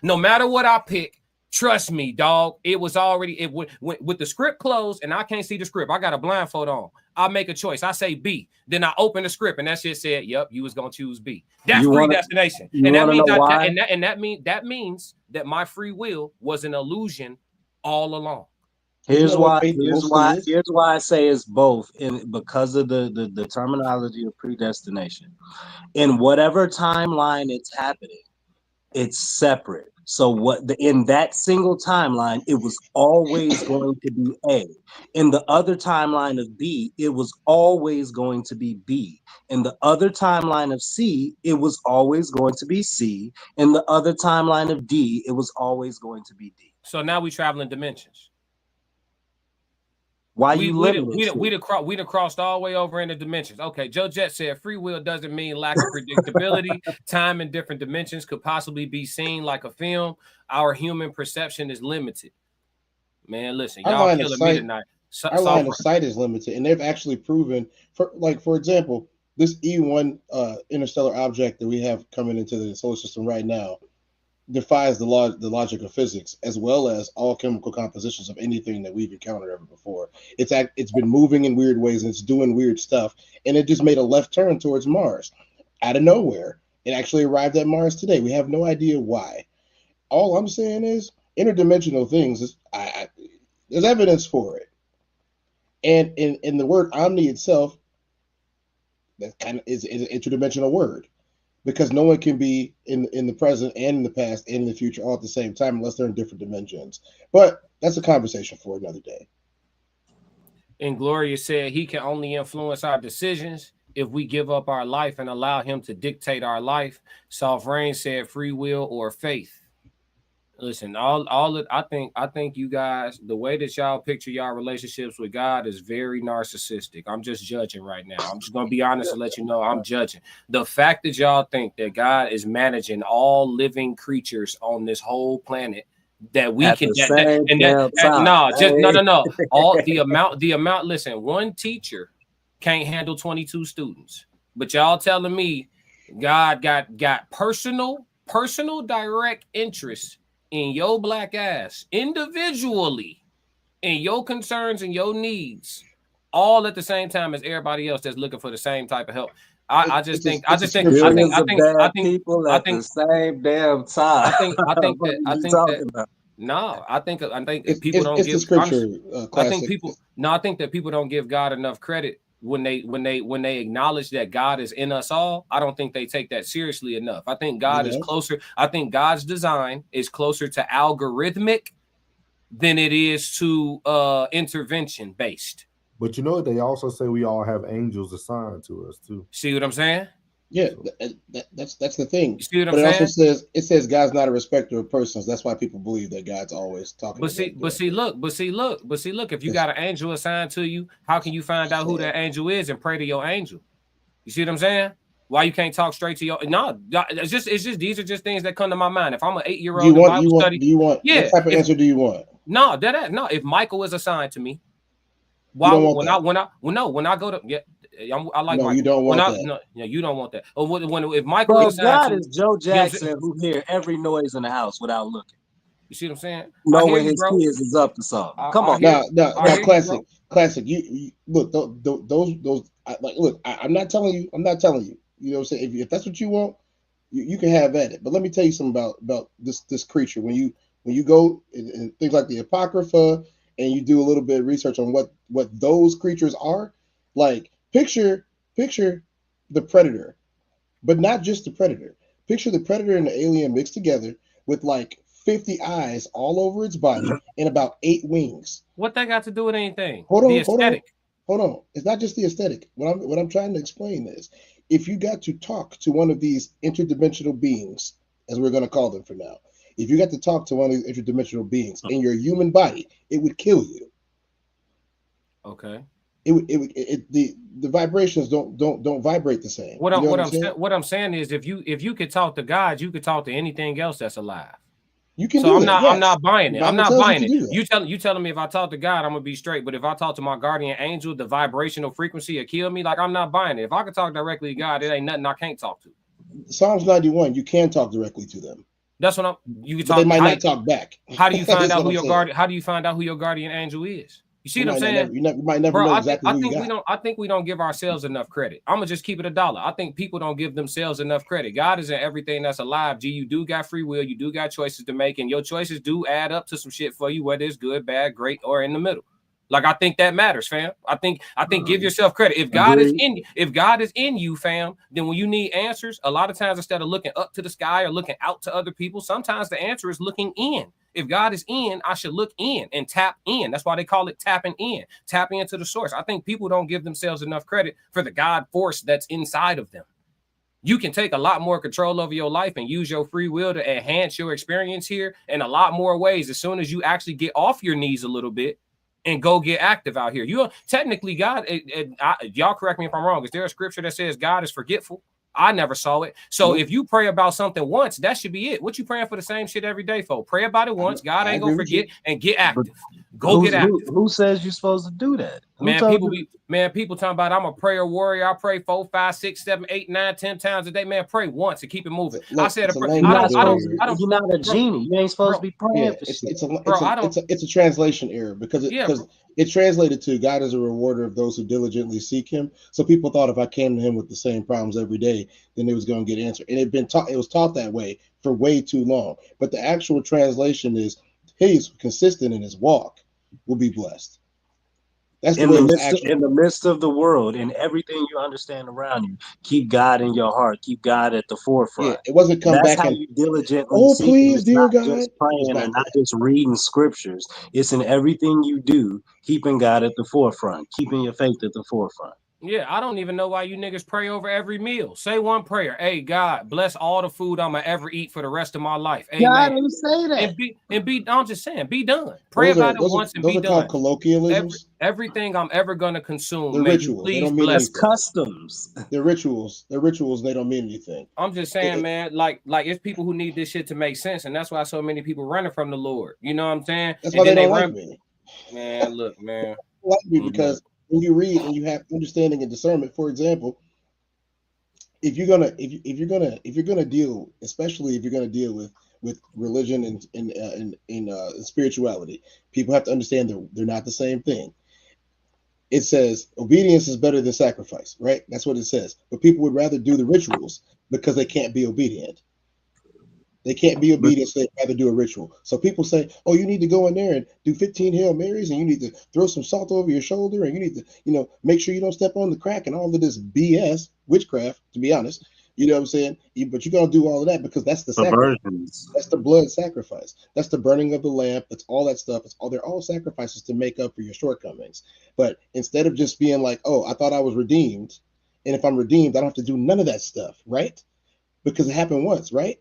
no matter what I pick, trust me, dog. It was already, with the script closed and I can't see the script. I got a blindfold on. I make a choice. I say B. Then I open the script and that shit said, yep, you was going to choose B. That's predestination. And that means that my free will was an illusion all along. Here's why I say it's both, because of the terminology of predestination. In whatever timeline it's happening, It's separate. So in that single timeline, it was always going to be A. In the other timeline of B, it was always going to be B. In the other timeline of C, it was always going to be C. In the other timeline of D, it was always going to be D. So now we traveling dimensions. Why we you done crossed all the way over into dimensions. Okay, Joe Jet said free will doesn't mean lack of predictability. Time in different dimensions could possibly be seen like a film. Our human perception is limited. Man, listen, y'all killing me tonight. Our line of sight is limited, and they've actually proven, for example, this E1 interstellar object that we have coming into the solar system right now defies the logic of physics, as well as all chemical compositions of anything that we've encountered ever before. It's been moving in weird ways, and it's doing weird stuff, and it just made a left turn towards Mars out of nowhere. It actually arrived at Mars today. We have no idea why. All I'm saying is interdimensional things. There's evidence for it, and in the word omni itself, that kind of is an interdimensional word. Because no one can be in the present and in the past and in the future all at the same time unless they're in different dimensions. But that's a conversation for another day. And Gloria said he can only influence our decisions if we give up our life and allow him to dictate our life. Soft Rain said free will or faith. Listen, I think you guys, the way that y'all picture y'all relationships with God is very narcissistic. I'm just judging right now. I'm just gonna be honest and let you know I'm judging. The fact that y'all think that God is managing all living creatures on this whole planet, that we At can no. All the amount. Listen, one teacher can't handle 22 students, but y'all telling me God got personal direct interest in your black ass individually, in your concerns and your needs, all at the same time as everybody else that's looking for the same type of help. I think people at the same damn time. I think people don't give scripture. I think that people don't give God enough credit when they acknowledge that God is in us all. I don't think they take that seriously enough. I think God is closer. I think God's design is closer to algorithmic than it is to intervention based. But you know what? They also say we all have angels assigned to us too. See what I'm saying? Yeah, that's the thing. You see what I'm saying? Also says God's not a respecter of persons. That's why people believe that God's always talking. But see, look. If you got an angel assigned to you, how can you find out who that angel is and pray to your angel? You see what I'm saying? Why you can't talk straight to your it's just these are just things that come to my mind. If I'm an 8-year-old, do you want what type of answer do you want? No, if Michael is assigned to me, why when I go to I like Michael. You don't want that. No, you don't want that. Or if Michael is God is Joe Jackson who hear every noise in the house without looking. You see what I'm saying? Know when his kids is up to something. Come on, now, classic. You look those. I'm not telling you. You know what I'm saying? If that's what you want, you can have at it. But let me tell you something about this creature. When you go in things like the Apocrypha and you do a little bit of research on what those creatures are, like picture the predator, but not just the predator. Picture the predator and the alien mixed together with like 50 eyes all over its body and about 8 wings. What that got to do with anything? Hold on. It's not just the aesthetic. What I'm trying to explain is, if you got to talk to one of these interdimensional beings, as we're going to call them for now, if you got to talk to one of these interdimensional beings in your human body, it would kill you. Okay. The vibrations don't vibrate the same. What I'm saying is, if you could talk to God, you could talk to anything else that's alive. You can. So I'm not buying it. I'm not buying it. You telling me if I talk to God, I'm gonna be straight. But if I talk to my guardian angel, the vibrational frequency will kill me. Like, I'm not buying it. If I can talk directly to God, it ain't nothing I can't talk to. Psalms 91, you can talk directly to them. That's what you can talk. They might not talk back. How do you find out who your guardian? How do you find out who your guardian angel is? You see what I'm saying? You might never know exactly who you got. I think we don't give ourselves enough credit. I'm gonna just keep it $1. I think people don't give themselves enough credit. God is in everything that's alive. G, you do got free will. You do got choices to make, and your choices do add up to some shit for you, whether it's good, bad, great, or in the middle. Like, I think that matters, fam. I think give yourself credit. If God is in you, fam, then when you need answers, a lot of times instead of looking up to the sky or looking out to other people, sometimes the answer is looking in. If God is in, I should look in and tap in. That's why they call it tapping in. Tap into the source. I think people don't give themselves enough credit for the God force that's inside of them. You can take a lot more control over your life and use your free will to enhance your experience here in a lot more ways as soon as you actually get off your knees a little bit and go get active out here. You technically, God, y'all correct me if I'm wrong. Is there a scripture that says God is forgetful? I never saw it. So if you pray about something once, that should be it. What you praying for the same shit every day for? Pray about it once. God ain't gonna forget and get active. Go get active. Who says you're supposed to do that? People talking about I'm a prayer warrior. I pray 4, 5, 6, 7, 8, 9, 10 times a day. Man, pray once and keep it moving. I said you're not a genie. You ain't supposed to be praying for shit. It's a translation error because it translated to God is a rewarder of those who diligently seek him. So people thought if I came to him with the same problems every day, then it was going to get answered. And it was taught that way for way too long. But the actual translation is he's consistent in his walk will be blessed. That's in the midst of the world, in everything you understand around you, keep God in your heart. Keep God at the forefront. Yeah, it wasn't come That's back how and you diligently. Oh, seek please, It's dear not God. just praying and not just reading scriptures. It's in everything you do, keeping God at the forefront, keeping your faith at the forefront. Yeah, I don't even know why you niggas pray over every meal. Say one prayer. Hey, God, bless all the food I'm gonna ever eat for the rest of my life. Amen. God didn't say that. I'm just saying, be done. Pray about it once and be done. Those are called colloquialisms. Everything I'm ever gonna consume. They're rituals. They don't mean anything. Customs. They're rituals. They're rituals. They don't mean anything. I'm just saying, man, like it's people who need this shit to make sense, and that's why so many people running from the Lord. You know what I'm saying? That's why they don't like me. Man, look, man. They like me because when you read and you have understanding and discernment, for example, if you're gonna deal, especially if you're gonna deal with religion and spirituality, people have to understand that they're not the same thing. It says obedience is better than sacrifice, right? That's what it says. But people would rather do the rituals because they can't be obedient. They can't be obedient, so they'd rather do a ritual. So people say, oh, you need to go in there and do 15 Hail Marys, and you need to throw some salt over your shoulder, and you need to, make sure you don't step on the crack and all of this BS, witchcraft, to be honest. You know what I'm saying? But you're going to do all of that because that's the sacrifice. That's the blood sacrifice. That's the burning of the lamp. That's all that stuff. They're all sacrifices to make up for your shortcomings. But instead of just being like, oh, I thought I was redeemed, and if I'm redeemed, I don't have to do none of that stuff, right? Because it happened once, right?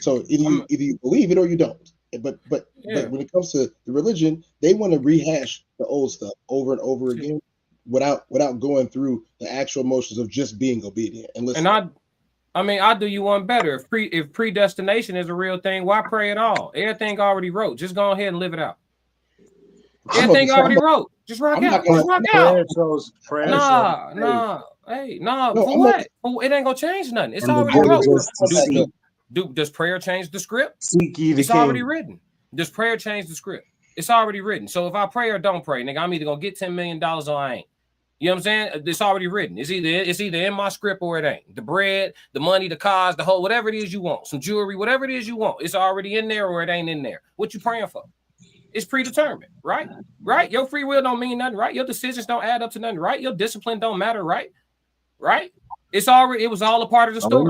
So either you believe it or you don't. But when it comes to the religion, they want to rehash the old stuff over and over again without going through the actual motions of just being obedient and listening. And I'll do you one better. If predestination is a real thing, why pray at all? Everything already wrote. Just go ahead and live it out. Everything already wrote. Just rock out. Just rock out. Nah. Hey, for what? It ain't gonna change nothing. It's already wrote. Does prayer change the script? It's already written. Does prayer change the script? It's already written. So if I pray or don't pray, nigga, I'm either gonna get $10 million or I ain't. You know what I'm saying? It's already written. It's either in my script or it ain't. The bread, the money, the cars, the whole, whatever it is you want, some jewelry, whatever it is you want. It's already in there or it ain't in there. What you praying for? It's predetermined, right? Right? Your free will don't mean nothing, right? Your decisions don't add up to nothing, right? Your discipline don't matter, right? Right? It was all a part of the story.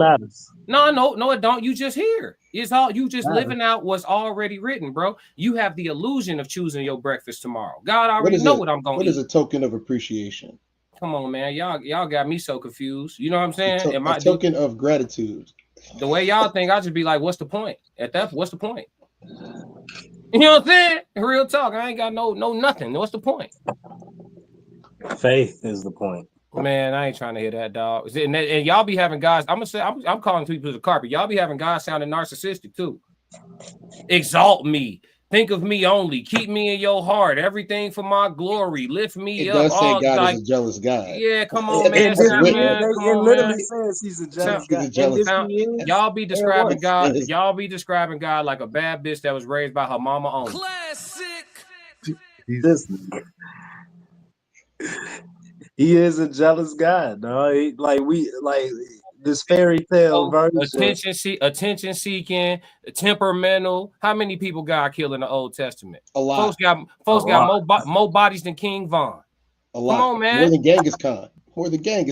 No, it don't. You just here. It's all you just living out what's already written, bro. You have the illusion of choosing your breakfast tomorrow. God already know what I'm going to eat. What is a token of appreciation? Come on, man. Y'all got me so confused. You know what I'm saying? A token of gratitude. The way y'all think, I just be like, what's the point? What's the point? You know what I'm saying? Real talk. I ain't got no nothing. What's the point? Faith is the point. Man, I ain't trying to hear that, dog. And y'all be having guys. I'm calling people to the carpet. Y'all be having guys sounding narcissistic too. Exalt me. Think of me only. Keep me in your heart. Everything for my glory. Lift me up. It does say God is a jealous God. Yeah, come on, man. It literally says he's a jealous God. Y'all be describing God. Y'all be describing God like a bad bitch that was raised by her mama only. Classic. He is a jealous God, no? this fairy tale version. Attention seeking, temperamental. How many people got killed in the Old Testament? A lot. Folks got more bodies than King Von. A lot. Come on, man. More than Genghis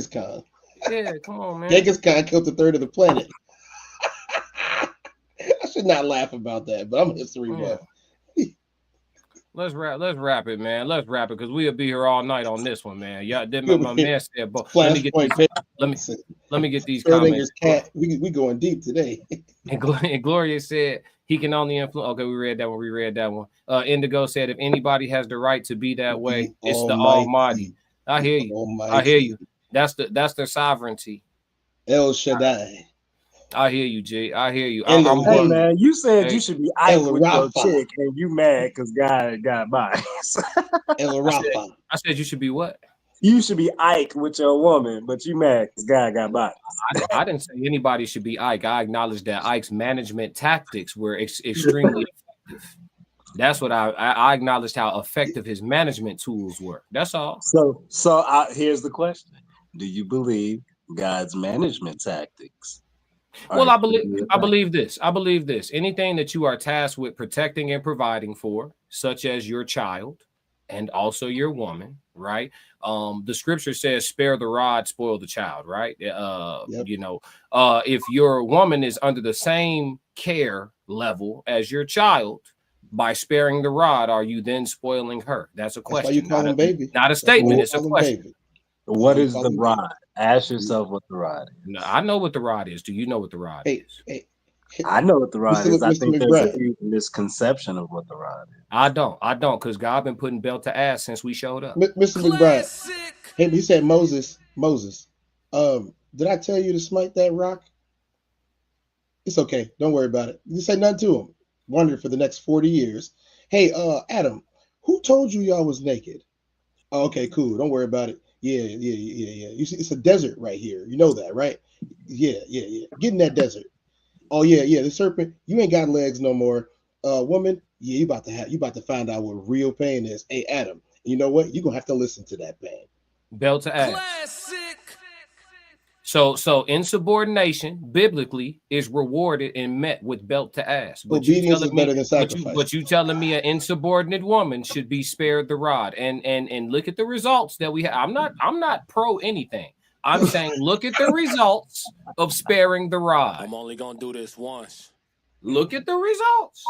Khan. Yeah, come on, man. Genghis Khan killed a third of the planet. I should not laugh about that, but I'm a history buff. Let's wrap it, man. Let's wrap it because we'll be here all night on this one, man. Yeah, my man said, but let me get these comments. Cat. We going deep today. And Gloria said he can only influence. Okay, we read that one. Indigo said if anybody has the right to be that way, it's the Almighty. I hear you. That's their sovereignty. El Shaddai. I hear you, G. I hear you. Hey, man, you said you should be Ike with your chick, and you mad because God got bias. I said you should be what? You should be Ike with your woman, but you mad because God got bias. I didn't say anybody should be Ike. I acknowledged that Ike's management tactics were extremely effective. That's what I acknowledged how effective his management tools were. That's all. So here's the question: do you believe God's management tactics? Well, I believe this. Anything that you are tasked with protecting and providing for, such as your child and also your woman, right? The scripture says, spare the rod, spoil the child, right? If your woman is under the same care level as your child, by sparing the rod, are you then spoiling her? That's a question. That's why you call him baby. Not a statement. It's a question. What is the rod? Ask yourself what the rod is. No, I know what the rod is. Do you know what the rod is? I know what the rod is. I think there's a misconception of what the rod is. I don't, because God been putting belt to ass since we showed up. Mr. McBride, hey, he said Moses. Did I tell you to smite that rock? It's okay. Don't worry about it. You say nothing to him. Wondered for the next 40 years. Hey, Adam, who told you y'all was naked? Oh, okay, cool. Don't worry about it. Yeah. You see, it's a desert right here. You know that, right? Yeah. Get in that desert. Oh yeah. The serpent, you ain't got legs no more. Woman, yeah, you about to find out what real pain is. Hey, Adam, you know what? You're gonna have to listen to that pain. Belt to ass. Classic. So insubordination biblically is rewarded and met with belt to ass. But obedience is better than sacrifice. But you telling me an insubordinate woman should be spared the rod, and look at the results that we have. I'm not pro anything. I'm saying look at the results of sparing the rod. I'm only gonna do this once. Look at the results.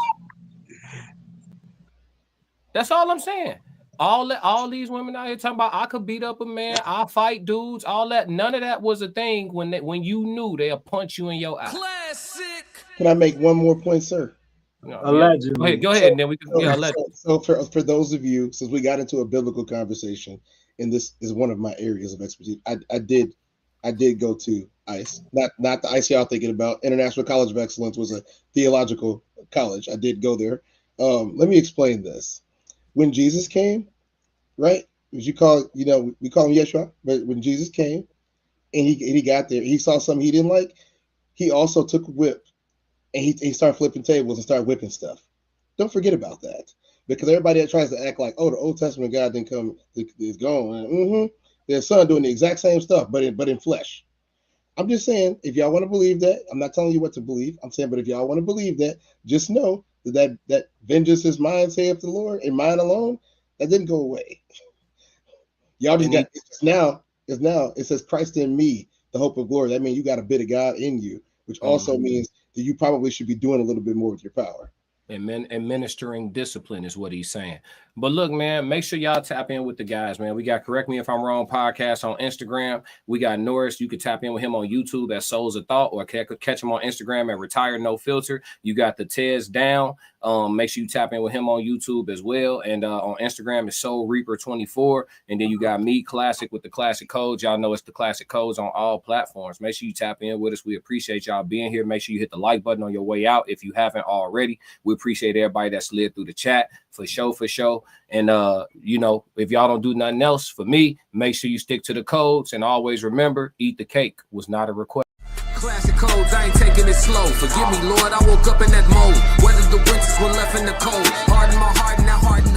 That's all I'm saying. All these women out here talking about I could beat up a man, I fight dudes, all that. None of that was a thing when you knew they'll punch you in your eye. Classic. Can I make one more point, sir? No, allegedly. Go ahead, and then we can. So for those of you, since we got into a biblical conversation, and this is one of my areas of expertise, I did go to ICE, not the ICE y'all thinking about. International College of Excellence was a theological college. I did go there. Let me explain this. When Jesus came, right? We call him Yeshua, but when Jesus came and he got there, he saw something he didn't like. He also took a whip and he started flipping tables and started whipping stuff. Don't forget about that, because everybody that tries to act like, oh, the Old Testament God didn't come, is gone. Their son doing the exact same stuff, but in flesh. I'm just saying, if y'all want to believe that, I'm not telling you what to believe. I'm saying, but if y'all want to believe that, just know that vengeance is mine, saith the Lord, and mine alone. That didn't go away. Y'all just got it says Christ in me, the hope of glory. That means you got a bit of God in you, which also means that you probably should be doing a little bit more with your power. And administering discipline is what he's saying. But look, man, make sure y'all tap in with the guys, man. We got Correct Me If I'm Wrong podcast on Instagram. We got Norris. You can tap in with him on YouTube at Souls of Thought, or catch him on Instagram at Retire No Filter. You got the Tez Down. Make sure you tap in with him on YouTube as well. And on Instagram, it's Soul Reaper 24. And then you got me, Classic, with the Classic Codes. Y'all know it's the Classic Codes on all platforms. Make sure you tap in with us. We appreciate y'all being here. Make sure you hit the like button on your way out if you haven't already. We appreciate everybody that slid through the chat for sure. And if y'all don't do nothing else, for me, make sure you stick to the codes, and always remember, eat the cake was not a request. Classic codes, I ain't taking it slow. Forgive me, Lord, I woke up in that mode. Weathered the winters when left in the cold. Harden my heart and that hardened